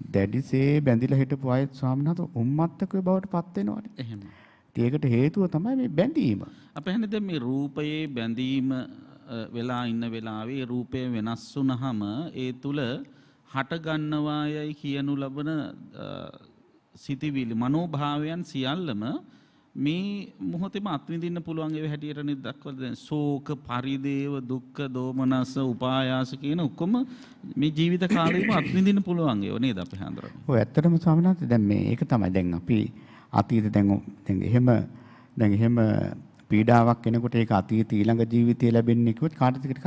දැඩිසේ බැඳිලා හිටපු අය ස්වාමීන් වහන්සේ උම්මත්තකේ බවට පත් වෙනවානේ. එහෙමයි. ඒකට හේතුව තමයි මේ බැඳීම. අපි හන්නේ දැන් මේ රූපයේ බැඳීම වෙලා ඉන්න වෙලාවේ රූපය වෙනස් වුනහම ඒ තුල හට ගන්නවායයි කියනු ලබන සිතිවිලි මනෝභාවයන් සියල්ලම මේ මොහොතේම අත්විඳින්න පුළුවන් ඒව හැටියට නේද දක්වලා දැන් ශෝක පරිදේව දුක්ඛ දෝමනස උපායාස කියන ඔක්කොම මේ ජීවිත කාලෙම අත්විඳින්න පුළුවන් ඒව නේද අපි හඳුරන්නේ. ඔව් ඇත්තටම ස්වාමීන් වහන්සේ දැන් මේ ඒක තමයි දැන් අපි අතීත දැන් එහෙම පීඩාවක් එනකොට ඒක අතීත ඊළඟ ජීවිතය ලැබෙන්නේ කිව්වොත් කාටද ටිකක්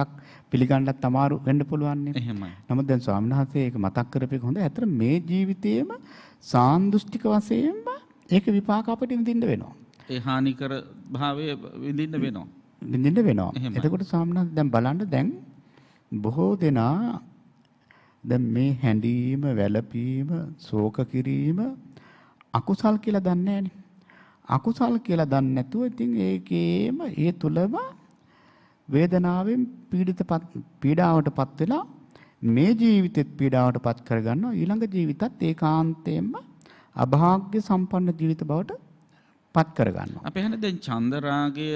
පිළිගන්නත් අමාරු වෙන්න පුළුවන් නේ. එහෙමයි. නමුත් දැන් ස්වාමීන් වහන්සේ ඒක මතක් කරපේක හොඳයි. ඇත්තට මේ ජීවිතේම සාන්දෘෂ්ටික වශයෙන්ම ඒක විපාක අපිට විඳින්න වෙනවා. ඒ හානිකර භාවය විඳින්න වෙනවා. විඳින්න වෙනවා. එතකොට ස්වාමීන් වහන්සේ දැන් බලන්න දැන් බොහෝ දෙනා දැන් මේ හැඬීම, වැළපීම, ශෝක කිරීම අකුසල් කියලා දන්නේ නැහැනේ. අකුසල් කියලා දන්නේ නැතුව ඉතින් ඒකේම ඒ තුලම වේදනාවෙන් පීඩාවටපත් වෙලා මේ ජීවිතෙත් පීඩාවටපත් කරගන්නවා ඊළඟ ජීවිතත් ඒකාන්තයෙන්ම අභාග්‍ය සම්පන්න ජීවිත බවට පත් කරගන්නවා. අපි හන්නේ දැන් චන්දරාගය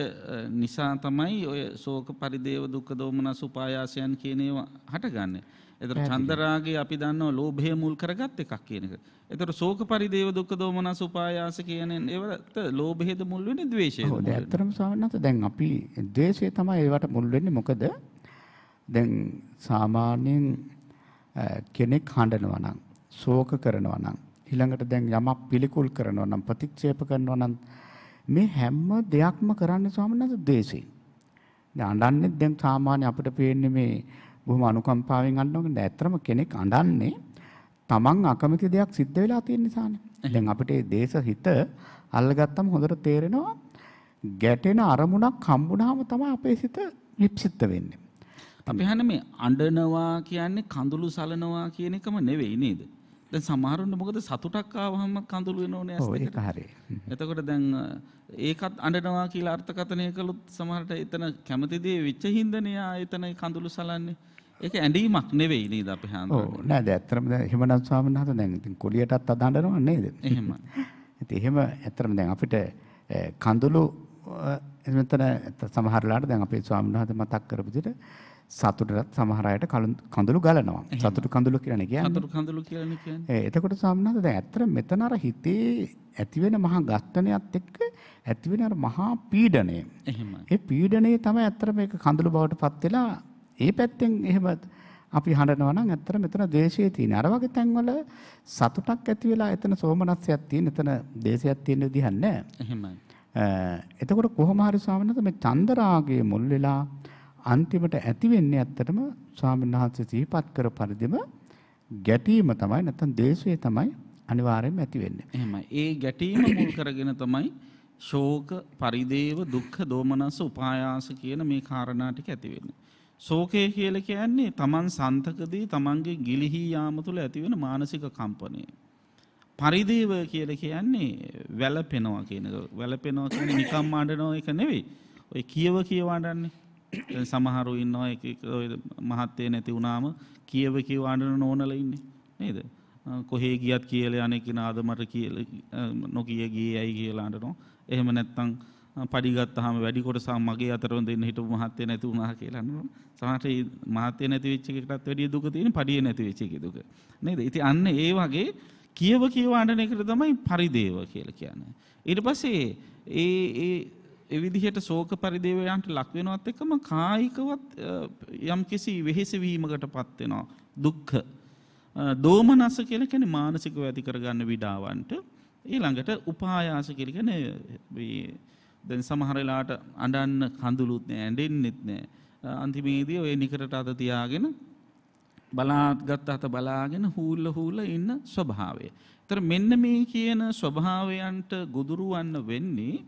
නිසා තමයි ඔය ශෝක පරිදේව දුක්ඛ දෝමනස උපායාසයන් කියන ඒවා හටගන්නේ. ඒතර චන්දරාගය අපි දන්නවා ලෝභය මුල් කරගත් එකක් කියන එක. ඒතර ශෝක පරිදේව දුක්ඛ දෝමනස උපායාස කියන ඒවට ලෝභයද මුල් වෙන්නේ ද්වේෂයද මුල් වෙන්නේ? ඇත්තටම ස්වාමීන් වහන්සේ දැන් අපි ද්වේෂය තමයි ඒවට මුල් වෙන්නේ. මොකද දැන් සාමාන්‍යයෙන් කෙනෙක් හඬනවා නම් ශෝක කරනවා නම් ඊළඟට දැන් යමක් පිළිකුල් කරනවා නම් ප්‍රතික්ෂේප කරනවා නම් මේ හැම දෙයක්ම කරන්නේ ස්වාමීන් වහන්සේ ද්වේෂයෙන්. දැන් අඬන්නේ දැන් සාමාන්‍ය අපිට පේන්නේ මේ බොහොම අනුකම්පාවෙන් අඬනවා. දැන් ඇත්තටම කෙනෙක් අඬන්නේ තමන් අකමැති දෙයක් සිද්ධ වෙලා තියෙන නිසානේ. දැන් අපිට මේ දේශ හිත අල්ලගත්තම හොඳට තේරෙනවා ගැටෙන අරමුණක් හම්බුනහම තමයි අපේ සිත විප්සිත වෙන්නේ. අපි හන්නේ මේ අඬනවා කියන්නේ කඳුළු සලනවා කියන එකම නෙවෙයි නේද? දැන් සමහරුන්ට මොකද සතුටක් ආවම කඳුළු වෙන ඕනේ ඇස් ඔව් දෙකට. ඒක හරියි. එතකොට දැන් ඒකත් අඬනවා කියලා අර්ථකථනය කළොත් සමහරට එතන කැමති දේ වෙච්ච හින්දානේ එතන කඳුළු සලන්නේ. ඒක ඇඬීමක් නෙවෙයි නේද අපි හඳුනන්නේ. ඔව් නෑ දැන් ඇත්තටම දැන් එහෙමනම් ස්වාමීන් වහන්සේ දැන් ඉතින් කොලියටත් අදහනවා නේද? එහෙමයි. ඉතින් එහෙම ඇත්තටම දැන් අපිට කඳුළු මෙතන සමහරලාට දැන් අපේ ස්වාමීන් වහන්සේ මතක් කරපු විදිහට සතුටට සමහර අයට කඳුළු ගලනවා. සතුට කඳුළු කියලානේ කියන්නේ. සතුට කඳුළු කියලානේ කියන්නේ. එතකොට ස්වාමීන් වහන්සේ දැන් ඇත්තට මෙතන අර හිතේ ඇතිවෙන මහා ඝට්ටනයත් එක්ක ඇතිවෙන අර මහා පීඩනය. එහෙමයි. ඒ පීඩනය තමයි ඇත්තට මේක කඳුළු බවට පත් වෙලා ඒ පැත්තෙන් එහෙම අපි හඬනවා නම් ඇත්තට මෙතන ද්වේෂය තියෙන. අර වගේ තැන්වල සතුටක් ඇති වෙලා එතන සෝමනස්සයක් තියෙන, එතන දේශයක් තියෙන විදිහක් නැහැ. එහෙමයි. එතකොට කොහොම හරි ස්වාමීන් වහන්සේ මේ චන්දරාගයේ මුල් වෙලා අන්තිමට ඇති වෙන්නේ ඇත්තටම ස්වාමීන් වහන්සේ සිහිපත් කර පරිදිම ගැටීම තමයි නැත්නම් ද්වේෂය තමයි අනිවාර්යයෙන්ම ඇති වෙන්නේ. එහෙමයි. ඒ ගැටීම මුල් කරගෙන තමයි ශෝක, පරිදේව, දුක්ඛ, දෝමනස, උපායාස කියන මේ කාරණා ටික ඇති වෙන්නේ. ශෝකය කියලා කියන්නේ තමන් සන්තකදී තමන්ගේ ගිලිහී යාම තුළ ඇතිවෙන මානසික කම්පනය. පරිදේව කියලා කියන්නේ වැළපෙනවා කියන එක. වැළපෙනවා කියන්නේ නිකම්ම අඬනවා එක නෙවෙයි. ඔය කියව අඬන්නේ. දැන් සමහරව ඉන්නවා එක මහත්ය නැති වුණාම කියව අඬන නෝනලා ඉන්නේ. නේද? කොහේ ගියත් කියලා අනේ කිනාද මට කියලා නොකිය ගියේ ඇයි කියලා අඬනවා. එහෙම නැත්නම් පඩි ගත්තාම වැඩි කොටසක් මගේ අතරින් දෙන්න හිටපු මහත්ය නැති වුණා කියලා අඬනවා. සමහරට මේ මහත්ය නැති වෙච්ච එකටත් වැඩිය දුක තියෙන පඩිය නැති වෙච්ච එකේ දුක. නේද? ඉතින් අන්න ඒ වගේ කියව අඬන එකට තමයි පරිදේව කියලා කියන්නේ. ඊට පස්සේ ඒ විදිහට ශෝක පරිදේවයන්ට ලක් වෙනවත් එක්කම කායිකවත් යම්කිසි වෙහෙස වීමකටපත් වෙනවා. දුක්ඛ දෝමනස කියලා කියන්නේ මානසිකව ඇති කරගන්න විඩාවන්ට. ඊළඟට උපායාස කියලා කියන්නේ මේ දැන් සමහර වෙලාවට අඬන්න කඳුළුත් නෑ, ඇඬෙන්නෙත් නෑ. අන්තිමේදී ඔය නිකරට අත තියාගෙන බලාගත් අත බලාගෙන හූල්ල ඉන්න ස්වභාවය. ඒතර මෙන්න මේ කියන ස්වභාවයන්ට ගොදුරවන්න වෙන්නේ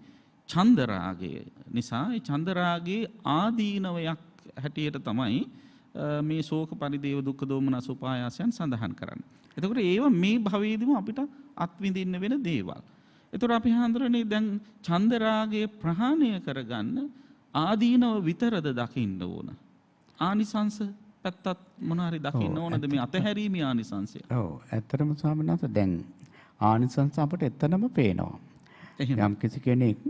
චන්දරාගය නිසා. ඒ චන්දරාගයේ ආදීනවයක් හැටියට තමයි මේ ශෝක පරිදේව දුක්ඛ දෝමනස උපායාසයන් සඳහන් කරන්නේ. එතකොට ඒව මේ භවයේදීම අපිට අත්විඳින්න වෙන දේවල්. එතකොට අපි හඳුරන්නේ දැන් චන්දරාගයේ ප්‍රහාණය කරගන්න ආදීනව විතරද දකින්න ඕන. ආනිසංස පැත්තත් මොනවාරි දකින්න ඕනද මේ අතහැරීමේ ආනිසංසය? ඔව් ඇත්තටම ස්වාමීන් වහන්සේ දැන් ආනිසංස අපිට එතනම පේනවා. යම් කිසි කෙනෙක්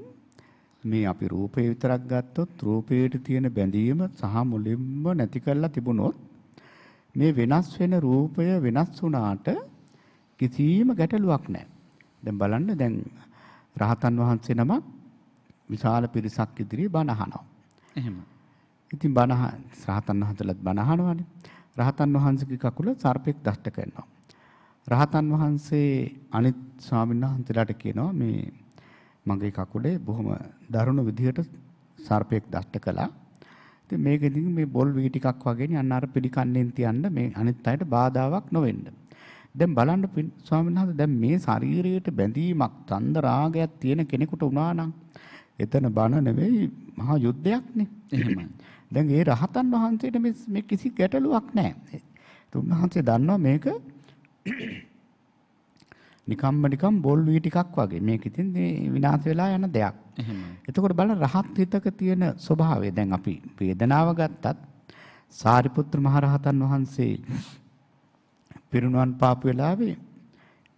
මේ අපි රූපේ විතරක් ගත්තොත් රූපේට තියෙන බැඳීම සහ මුලින්ම නැති කරලා තිබුණොත් මේ වෙනස් වෙන රූපය වෙනස් වුණාට කිසිම ගැටලුවක් නැහැ. දැන් බලන්න දැන් රහතන් වහන්සේ නමක් විශාල පිරිසක් ඉදිරියේ බණ අහනවා. එහෙම. ඉතින් රහතන් වහන්සේලාත් බණ අහනවානේ. රහතන් වහන්සේගේ කකුල සර්පෙක් දෂ්ට කරනවා. රහතන් වහන්සේ අනිත් ස්වාමීන් වහන්සේලාට කියනවා මේ මගේ කකුලේ බොහොම දරුණු විදිහට සර්පෙක් දෂ්ට කළා. ඉතින් මේකෙදී මේ බොල් වී ටිකක් වගේ යන්න අර පිළිකන්නෙන් තියන්න මේ අනිත් අයට බාධාවක් නොවෙන්න. දැන් බලන්න ස්වාමීන් වහන්සේ දැන් මේ ශරීරයට බැඳීමක් ඡන්ද රාගයක් තියෙන කෙනෙකුට වුණා නම් එතන බන නෙවෙයි මහා යුද්ධයක්නේ. එහෙමයි. දැන් ඒ රහතන් වහන්සේට මේ කිසි ගැටලුවක් නැහැ. උන්වහන්සේ දන්නවා මේක නිකම් බොල් වී ටිකක් වගේ. මේක ඉතින් විනාශ වෙලා යන දෙයක්. එහෙමයි. එතකොට බලන්න රහත් හිතක තියෙන ස්වභාවය. දැන් අපි වේදනාව ගත්තත් සාරිපුත්‍ර මහරහතන් වහන්සේ පිරිනුවන් පාපු වෙලාවේ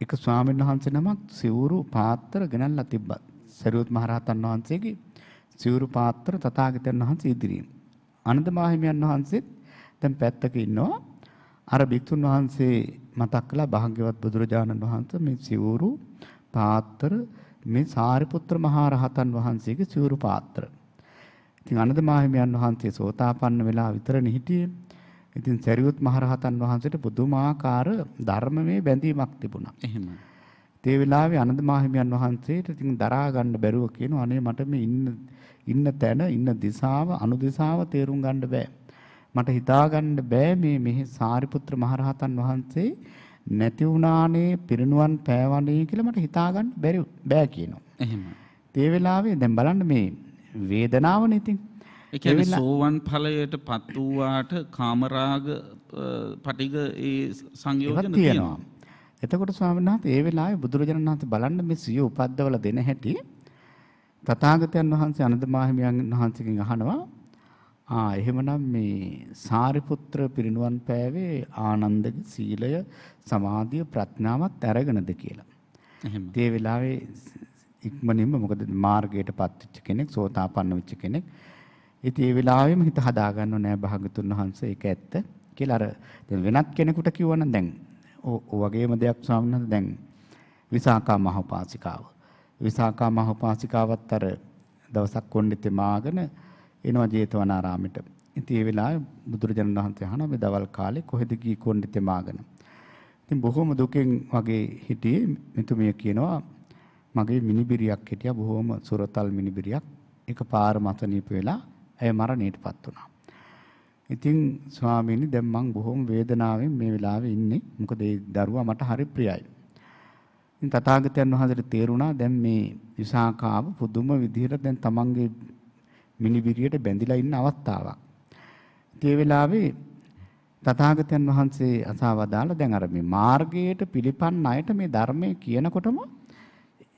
එක ස්වාමීන් වහන්සේ නමක් සිවුරු පාත්‍ර ගෙනල්ලා තිබ්බා. සරියුත් මහරහතන් වහන්සේගේ සිවුරු පාත්‍ර තථාගතයන් වහන්සේ ඉදිරියේ. ආනන්ද මාහිමියන් වහන්සේත් දැන් පැත්තක ඉන්නවා. අර භික්ෂුන් වහන්සේ මතක් කළා භාග්‍යවත් බුදුරජාණන් වහන්සේ මේ සිවුරු පාත්‍ර මේ සාරිපුත්‍ර මහරහතන් වහන්සේගේ සිවුරු පාත්‍ර. ඉතින් ආනන්ද මාහිමියන් වහන්සේ සෝතාපන්න වෙලා විතරනේ හිටියේ. ඉතින් සරියුත් මහරහතන් වහන්සේට පුදුමාකාර ධර්මමේ බැඳීමක් තිබුණා. එහෙමයි. ඒ වෙලාවේ ආනන්ද මාහිමියන් වහන්සේට ඉතින් දරා ගන්න බැරුව කියනවා අනේ මට මේ ඉන්න තැන ඉන්න දිශාව අනුදිශාව තේරුම් ගන්න බෑ. මට හිතා ගන්න බෑ මේ සාරිපුත්‍ර මහරහතන් වහන්සේ නැති වුණානේ පිරිනුවන් පෑවනේ කියලා මට හිතා ගන්න බෑ කියනවා. එහෙමයි. ඒ වෙලාවේ දැන් බලන්න මේ වේදනාවනේ ඉතින්. ඒ කියන්නේ සෝවන් ඵලයට පත් වූාට කාමරාග පටිග ඒ සංයෝජන තියෙනවා. එතකොට ස්වාමීන් වහන්සේ ඒ වෙලාවේ බුදුරජාණන් වහන්සේ බලන්න මේ සිය උපද්දවල දෙන හැටි තථාගතයන් වහන්සේ අනන්ත මාහිමියන් වහන්සේගෙන් අහනවා එහෙමනම් මේ සාරිපුත්‍ර පිරිනුවන් පෑවේ ආනන්දගේ සීලය සමාධිය ප්‍රඥාවත් අරගෙනද කියලා. එහෙම. ඒ වෙලාවේ ඉක්මනින්ම මොකද මාර්ගයටපත් වෙච්ච කෙනෙක් සෝතාපන්න වෙච්ච කෙනෙක්. ඉතින් ඒ වෙලාවෙම හිත හදා ගන්නව නෑ භාගතුන් වහන්සේ ඒක ඇත්ත කියලා අර වෙනත් කෙනෙකුට කිව්වනම් දැන් ඔය වගේම දෙයක් ස්වාමීන් වහන්සේ දැන් විසාකා මහෝපාසිකාව. විසාකා මහෝපාසිකාවත් අර දවසක් කොණ්ඩෙතේ මාගෙන එනවා ජේතවනාරාමෙට. ඉතින් ඒ වෙලාවේ බුදුරජාණන් වහන්සේ අහනවා මේ දවල් කාලේ කොහෙද ගියේ කොණ්ඩෙතේ මාගෙන. ඉතින් බොහොම දුකෙන් වගේ හිටියේ මෙතුමිය කියනවා මගේ මිනිබිරියක් හිටියා බොහොම සුරතල් මිනිබිරියක්. එකපාර මතනීප වෙලා ඇය මරණයටපත් වුණා. ඉතින් ස්වාමීනි දැන් මං බොහොම වේදනාවෙන් මේ වෙලාවේ ඉන්නේ. මොකද ඒ දරුවා මට හරි ප්‍රියයි. ඉතින් තථාගතයන් වහන්සේට තේරුණා දැන් මේ විසාකාව පුදුම විදිහට දැන් තමන්ගේ මිනිබිරියට බැඳිලා ඉන්න අවස්ථාවක්. ඒ වෙලාවේ තථාගතයන් වහන්සේ අසවදාලා දැන් අර මේ මාර්ගයට පිළිපන්න අයට මේ ධර්මයේ කියනකොටම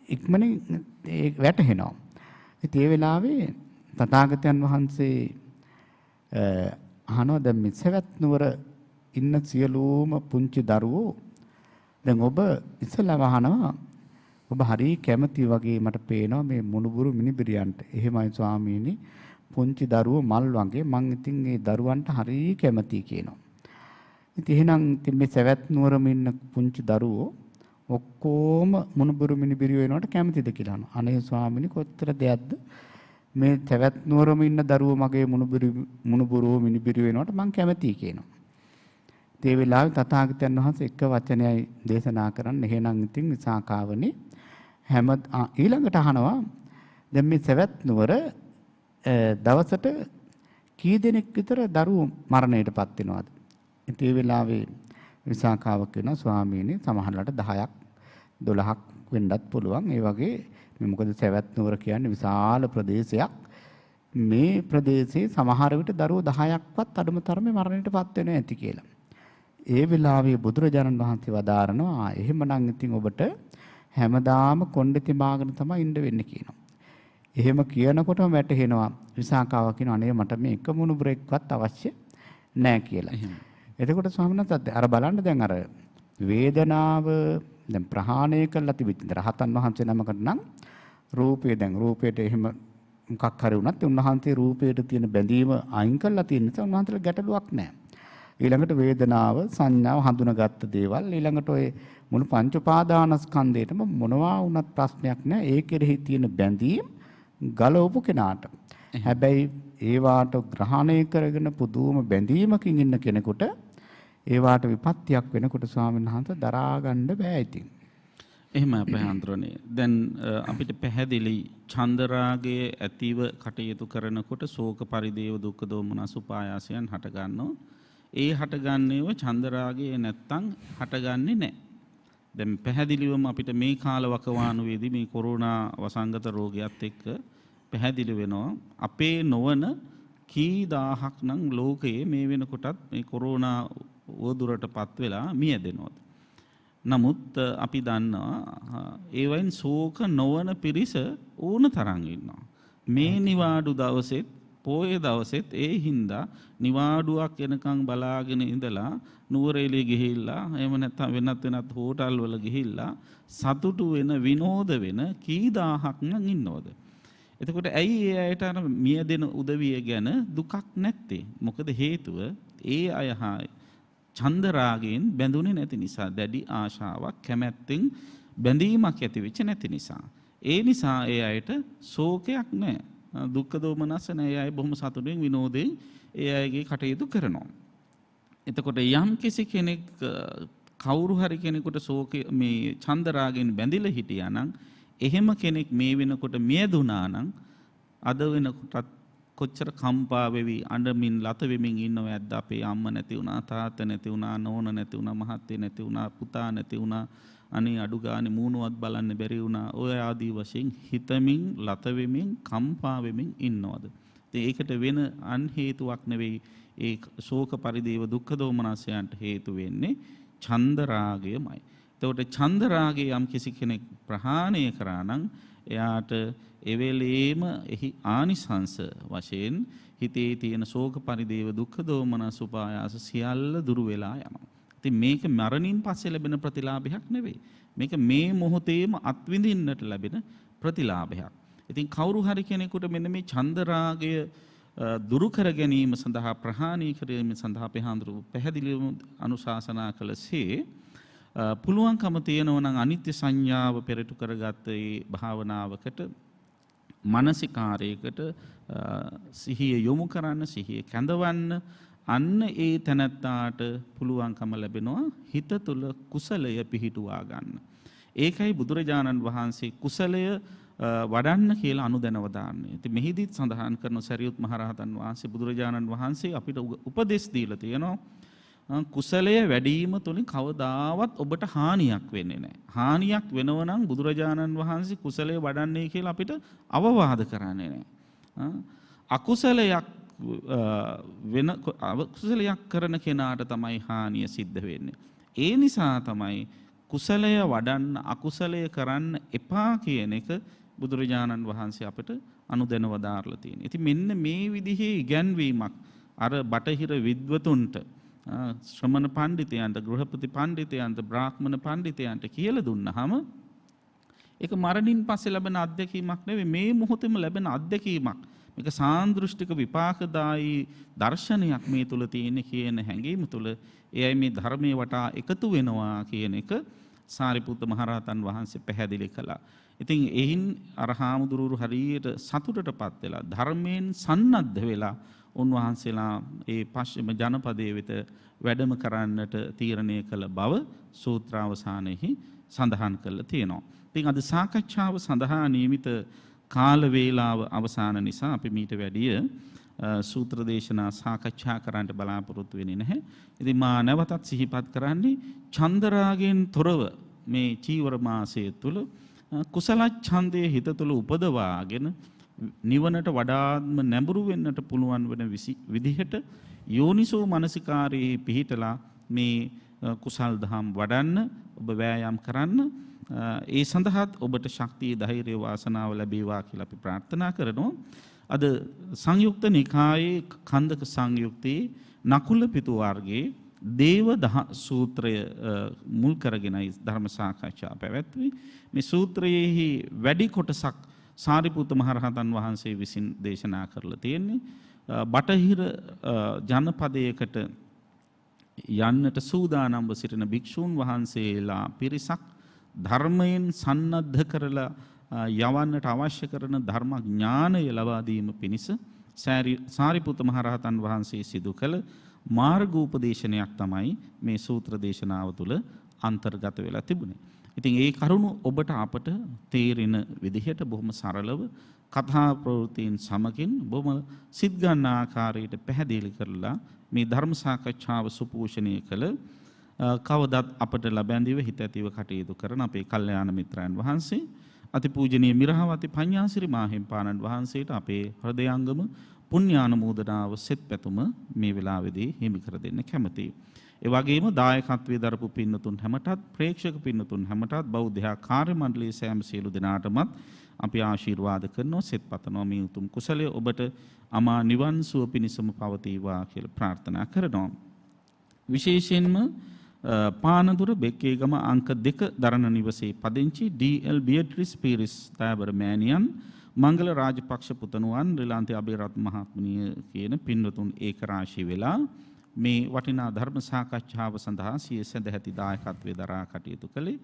ඉක්මනින් ඒ වැටහෙනවා. ඉතින් ඒ වෙලාවේ තථාගතයන් වහන්සේ අහනවා දැන් මේ සවැත් නුවර ඉන්න සියලුම පුංචි දරුවෝ දැන් ඔබ ඉස්සලා වහනවා ඔබ හරි කැමති වගේ මට පේනවා මේ මුණුබුරු මිනිබිරියන්ට. එහෙමයි ස්වාමීනි පුංචි දරුවෝ මල් වගේ මං ඉතින් ඒ දරුවන්ට හරි කැමතියි කියනවා. ඉතින් එහෙනම් ඉතින් මේ සවැත් නුවරම ඉන්න පුංචි දරුවෝ ඔක්කොම මුණුබුරු මිනිබිරියෝ වෙනවට කැමතිද කියලා අහනවා. අනේ ස්වාමීනි කොච්චර දෙයක්ද මේ සවැත් නුවරම ඉන්න දරුවෝ මගේ මුණුබුරු මිනිබිරියෝ වෙනවට මං කැමතියි කියනවා. ඒ වෙලාවේ තථාගතයන් වහන්සේ එක වචනයයි දේශනා කරන්නේ. එහෙනම් ඉතින් විසාකාවනේ හැම ඊළඟට අහනවා දැන් මේ සවැත් නුවර දවසට කී දෙනෙක් විතර දරුවෝ මරණයටපත් වෙනවද? ඉතින් ඒ වෙලාවේ විසාකාව කියනවා ස්වාමීනි සමහරවිට 10ක් 12ක් වෙන්නත් පුළුවන්. ඒ වගේ මොකද සවැත් නුවර කියන්නේ විශාල ප්‍රදේශයක්. මේ ප්‍රදේශයේ සමහර විට දරුවෝ 10ක්වත් අඩුම තරමේ මරණයටපත් වෙනවා ඇති කියලා. ඒ වෙලාවේ බුදුරජාණන් වහන්සේ වදාරනවා එහෙමනම් ඉතින් ඔබට හැමදාම කොණ්ඩෙති මාගෙන තමයි ඉන්න වෙන්නේ කියනවා. එහෙම කියනකොටම වැටහෙනවා විසාකාව කියන අනේ මට මේ එක මුණුබුරෙක්වත් අවශ්‍ය නැහැ කියලා. එතකොට ස්වාමීන් වහන්සේ අර බලන්න දැන් අර වේදනාව දැන් ප්‍රහාණය කළා තිබෙච්ච රහතන් වහන්සේ නමකට නම් රූපේ දැන් රූපයට එහෙම මොකක් හරි වුණත් උන්වහන්සේ රූපයට තියෙන බැඳීම අයින් කරලා තියෙන නිසා උන්වහන්සේට ගැටලුවක් නැහැ. ඊළඟට වේදනාව සංඥාව හඳුනාගත්ත දේවල් ඊළඟට ඔය මුළු පංච උපාදානස්කන්ධයටම මොනවා වුණත් ප්‍රශ්නයක් නැහැ. ඒ කෙරෙහි තියෙන බැඳීම් ගලවපු කෙනාට. හැබැයි ඒවාට ග්‍රහණය කරගෙන පුදුම බැඳීමකින් ඉන්න කෙනෙකුට ඒවාට විපත්තියක් වෙනකොට ස්වාමීන් වහන්සේ දරා ගන්න බෑ ඉතින්. එහෙම අපේ හඳුරන්නේ. දැන් අපිට පැහැදිලි චන්දරාගයේ ඇතිව කටයුතු කරනකොට ශෝක පරිදේව දුක්ඛ දෝමනස් උපායාසයන් හට ගන්නවා. ඒ හටගන්නේව චන්දරාගයේ නැත්තම් හටගන්නේ නැහැ. දැන් පැහැදිලිවම අපිට මේ කාලවකවානුවේදී මේ කොරෝනා වසංගත රෝගයත් එක්ක පැහැදිලි වෙනවා අපේ නොවන කී දහහක් නම් ලෝකයේ මේ වෙනකොටත් මේ කොරෝනා වදුරටපත් වෙලා මියදෙනවා. නමුත් අපි දන්නවා ඒ වයින් ශෝක නොවන පිරිස ඕන තරම් ඉන්නවා. මේ නිවාඩු දවසෙත් පොයේ දවසෙත් ඒ හින්දා නිවාඩුවක් එනකන් බලාගෙන ඉඳලා නුවරඑළිය ගිහිල්ලා එහෙම නැත්නම් වෙනත් හෝටල් වල ගිහිල්ලා සතුටු වෙන විනෝද වෙන කී දහහක් නම් ඉන්නවද? එතකොට ඇයි ඒ අයට අර මියදෙන උදවිය ගැන දුකක් නැත්තේ? මොකද හේතුව ඒ අය චන්දරාගයෙන් බැඳුනේ නැති නිසා, දැඩි ආශාවක් කැමැත්තෙන් බැඳීමක් ඇති වෙච්ච නැති නිසා. ඒ නිසා ඒ අයට ශෝකයක් නැහැ. දුක්ඛ දෝමනස නැහැ. ඒ අය බොහොම සතුටින් විනෝදයෙන් ඒ අයගේ කටයුතු කරනවා. එතකොට යම් කිසි කෙනෙක් කවුරු හරි කෙනෙකුට ශෝකේ මේ චන්දරාගයෙන් බැඳිලා හිටියා නම් එහෙම කෙනෙක් මේ වෙනකොට මියදුනා නම් අද වෙනකොටත් කොච්චර කම්පා වෙවි අඬමින් ලත වෙමින් ඉන්නව ඇද්ද අපේ අම්මා නැති වුණා තාත්තා නැති වුණා නෝන නැති වුණා මහත්තයා නැති වුණා පුතා නැති වුණා අනේ අඩු ගානේ මූණවත් බලන්න බැරි වුණා ඔය ආදී වශයෙන් හිතමින් ලත වෙමින් කම්පා වෙමින් ඉන්නවද? ඉතින් ඒකට වෙන අන් හේතුවක් නෙවෙයි ඒ ශෝක පරිදේව දුක්ඛ දෝමනසයන්ට හේතු වෙන්නේ ඡන්ද රාගයමයි. එතකොට ඡන්ද රාගය යම් කිසි කෙනෙක් ප්‍රහාණය කරා නම් එයාට එවෙලේම එහි ආනිසංස වශයෙන් හිතේ තියෙන ශෝක පරිදේව දුක්ඛ දෝමනස් උපායාස සියල්ල දුරු වෙලා යනවා. ඉතින් මේක මරණින් පස්සේ ලැබෙන ප්‍රතිලාභයක් නෙවෙයි. මේක මේ මොහොතේම අත්විඳින්නට ලැබෙන ප්‍රතිලාභයක්. ඉතින් කවුරු හරි කෙනෙකුට මෙන්න මේ ඡන්ද රාගය දුරු කර ගැනීම සඳහා ප්‍රහාණය කිරීම සඳහා පහඳුරු පැහැදිලිව අනුශාසනා කළසේ පුළුවන්කම තියෙනවා නම් අනිත්‍ය සංඥාව පෙරටු කරගත්ත ඒ භාවනාවකට මානසිකාරයකට සිහිය යොමු කරන්න සිහිය කැඳවන්න අන්න ඒ තැනැත්තාට පුළුවන්කම ලැබෙනවා හිත තුළ කුසලය පිහිටුවා ගන්න. ඒකයි බුදුරජාණන් වහන්සේ කුසලය වඩන්න කියලා අනුදැනව දාන්නේ. ඉතින් මෙහිදීත් සඳහන් කරන සරියුත් මහරහතන් වහන්සේ බුදුරජාණන් වහන්සේ අපිට උපදෙස් දීලා තියෙනවා කුසලය වැඩිම තුලින් කවදාවත් ඔබට හානියක් වෙන්නේ නැහැ. හානියක් වෙනව නම් බුදුරජාණන් වහන්සේ කුසලය වඩන්නේ කියලා අපිට අවවාද කරන්නේ නැහැ. අකුසලයක් අකුසලයක් කරන කෙනාට තමයි හානිය සිද්ධ වෙන්නේ. ඒ නිසා තමයි කුසලය වඩන්න අකුසලය කරන්න එපා කියන එක බුදුරජාණන් වහන්සේ අපට අනුදැනව දාරලා තියෙනවා. ඉතින් මෙන්න මේ විදිහේ ඉගැන්වීමක් අර බටහිර විද්වතුන්ට ශ්‍රමණ පඬිතයන්ට ගෘහපති පඬිතයන්ට බ්‍රාහ්මණ පඬිතයන්ට කියලා දුන්නාම ඒක මරණින් පස්සේ ලැබෙන අත්දැකීමක් නෙවෙයි මේ මොහොතේම ලැබෙන අත්දැකීමක්. මේක සාන්දෘෂ්ටික විපාකදායී දර්ශනයක් මේ තුල තියෙන කියන හැඟීම තුල එයයි මේ ධර්මයේ වටා එකතු වෙනවා කියන එක සාරිපුත්ත මහරහතන් වහන්සේ පැහැදිලි කළා. ඉතින් එහින් අර හාමුදුරුවෝ හරියට සතුටටපත් වෙලා ධර්මයෙන් සන්නද්ධ වෙලා උන්වහන්සේලා ඒ පශ්චිම ජනපදයේ වෙත වැඩම කරන්නට තීරණය කළ බව සූත්‍රාවසානයේ සඳහන් කරලා තියෙනවා. ඉතින් අද සාකච්ඡාව සඳහා නියමිත කාල වේලාව අවසාන නිසා අපි මීට වැඩිය සූත්‍ර දේශනා සාකච්ඡා කරන්නට බලාපොරොත්තු වෙන්නේ නැහැ. ඉතින් මා නැවතත් සිහිපත් කරන්නේ චන්දරාගෙන් තොරව මේ චීවර මාසය තුල කුසල ඡන්දයේ හිත තුල උපදවාගෙන නිවනට වඩාත්ම නැඹුරු වෙන්නට පුළුවන් වෙන විදිහට යෝනිසෝ මනසිකාරයේ පිහිටලා මේ කුසල් දහම් වඩන්න ඔබ වෑයම් කරන්න. ඒ සඳහාත් ඔබට ශක්තිය ධෛර්යය වාසනාව ලැබේවා කියලා අපි ප්‍රාර්ථනා කරනවා. අද සංයුක්ත නිකායේ කන්දක සංයුක්තයේ නකුල පිටු වර්ගයේ දේව සූත්‍රය මුල් කරගෙනයි ධර්ම සාකච්ඡා පැවැත්වුවේ. මේ සූත්‍රයේහි වැඩි කොටසක් සාරිපුත්ත මහරහතන් වහන්සේ විසින් දේශනා කරලා තියෙන්නේ. බටහිර ජනපදයකට යන්නට සූදානම්ව සිටින භික්ෂූන් වහන්සේලා පිරිසක් ධර්මයෙන් සන්නද්ධ කරලා යවන්නට අවශ්‍ය කරන ධර්ම ඥානය ලබා දීම පිණිස සාරිපුත්ත මහරහතන් වහන්සේ සිදු කළ මාර්ගෝපදේශනයක් තමයි මේ සූත්‍ර දේශනාව තුළ අන්තර්ගත වෙලා තිබුණේ. ඉතින් ඒ කරුණු ඔබට අපට තේරෙන විදිහට බොහොම සරලව කතා ප්‍රවෘත්තීන් සමගින් බොහොම සිත් ගන්න ආකාරයට පැහැදිලි කරලා මේ ධර්ම සාකච්ඡාව සුපෝෂණය කළ කවදත් අපට ලැබැඳිව හිත ඇතිව කටයුතු කරන අපේ කල්යාණ මිත්‍රයන් වහන්සේ අතිපූජනීය මිරහවති පඤ්ඤාසිරි මාහිම්පාණන් වහන්සේට අපේ හෘදයාංගම පුණ්‍යානුමෝදනාව සෙත් පැතුම මේ වෙලාවේදී හිමි කර දෙන්න කැමැතියි. ඒ වගේම දායකත්වයේ දරපු පින්නතුන් හැමටත් ප්‍රේක්ෂක පින්නතුන් හැමටත් බෞද්ධ කාර්ය මණ්ඩලයේ සෑම සියලු දෙනාටමත් අපි ආශිර්වාද කරනවා සෙත් පතනවා මේ උතුම් කුසලය ඔබට අමා නිවන් සුව පිණිසම පවතිවා කියලා ප්‍රාර්ථනා කරනවා. විශේෂයෙන්ම පානදුර බෙක්කේගම අංක 2 දරණ නිවසේ පදිංචි ඩී.එල්. බියට්‍රිස් පීරිස් දයාබර මෑණියන් මංගල රාජපක්ෂ පුතණුවන් රිලාන්තේ අබේරත් මහත්මනිය කියන පින්වතුන් ඒක රාශී වෙලා මේ වටිනා ධර්ම සාකච්ඡාව සඳහා සිය සදැහැති දායකත්වයේ දරා කටයුතු කළේ.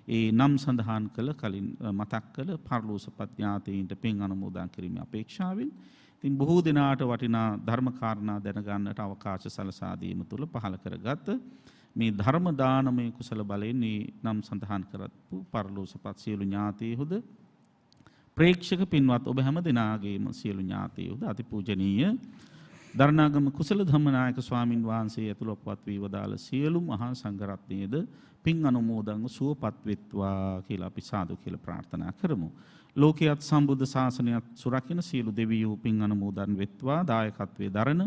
ඒ නම් සඳහන් කළ කලින් මතක් කළ පරලෝසපත් ඥාතීන්ට පින් අනුමෝදන් කිරීමේ අපේක්ෂාවෙන් ඉතින් බොහෝ දිනාට වටිනා ධර්ම කාරණා දැනගන්නට අවකාශ සලසා දීම තුළ පහළ කරගත් මේ ධර්ම දානමය කුසල බලයෙන් මේ නම් සඳහන් කරපු පරලෝසපත් සියලු ඥාතීහුද ප්‍රේක්ෂක පින්වත් ඔබ හැම දෙනාගේම සියලු ඥාතීහුද අතිපූජනීය දරණාගම කුසල ධම්මනායක ස්වාමින් වහන්සේ ඇතුළත්පත් වී වදාළ සියලු මහා සංඝරත්නයේද පින් අනුමෝදන්ව සුවපත් වෙත්වා කියලා අපි සාදු කියලා ප්‍රාර්ථනා කරමු. ලෝකයේත් සම්බුද්ධ ශාසනයත් සුරකින්න සියලු දෙවියෝ පින් අනුමෝදන් වෙත්වා දායකත්වයේ දරන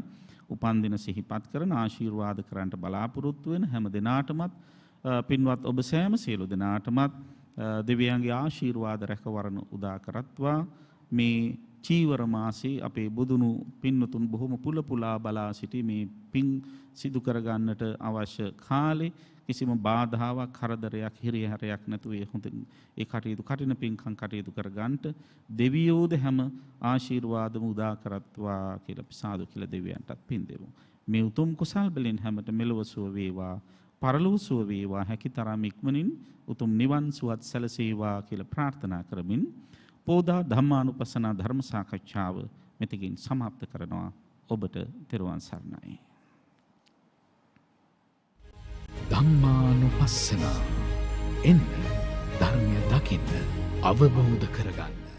උපන් දින සිහිපත් කරන ආශිර්වාද කරන්නට බලාපොරොත්තු වෙන හැම දිනාටමත් පින්වත් ඔබ සෑම සියලු දෙනාටමත් දෙවියන්ගේ ආශිර්වාද රැකවරණ උදා කරත්වා මේ චීවර මාසේ අපේ බුදුනු පින්නතුන් බොහොම පුලා බලා සිටි මේ පින් සිදු කරගන්නට අවශ්‍ය කාලේ කිසිම බාධාවක් කරදරයක් හිරිහැරයක් නැතුව ඒ කටයුතු කටින පින්කම් කටයුතු කරගන්නට දෙවියෝද හැම ආශිර්වාදම උදා කරත්වා කියලා අපි සාදු කියලා දෙවියන්ටත් පින් දෙමු. මේ උතුම් කුසල් බලෙන් හැමත මෙලොව සුව වේවා පරලොව සුව වේවා හැකිතරම් ඉක්මනින් උතුම් නිවන් සුවත් සැලසේවා කියලා ප්‍රාර්ථනා කරමින් පෝදා ධම්මානුපස්සනා ධර්ම සාකච්ඡාව මෙතකින් සමාප්ත කරනවා. ඔබට තෙරුවන් සරණයි. ධම්මානුපස්සනා එන්න ධර්මය දකින්න අවබෝධ කරගන්න.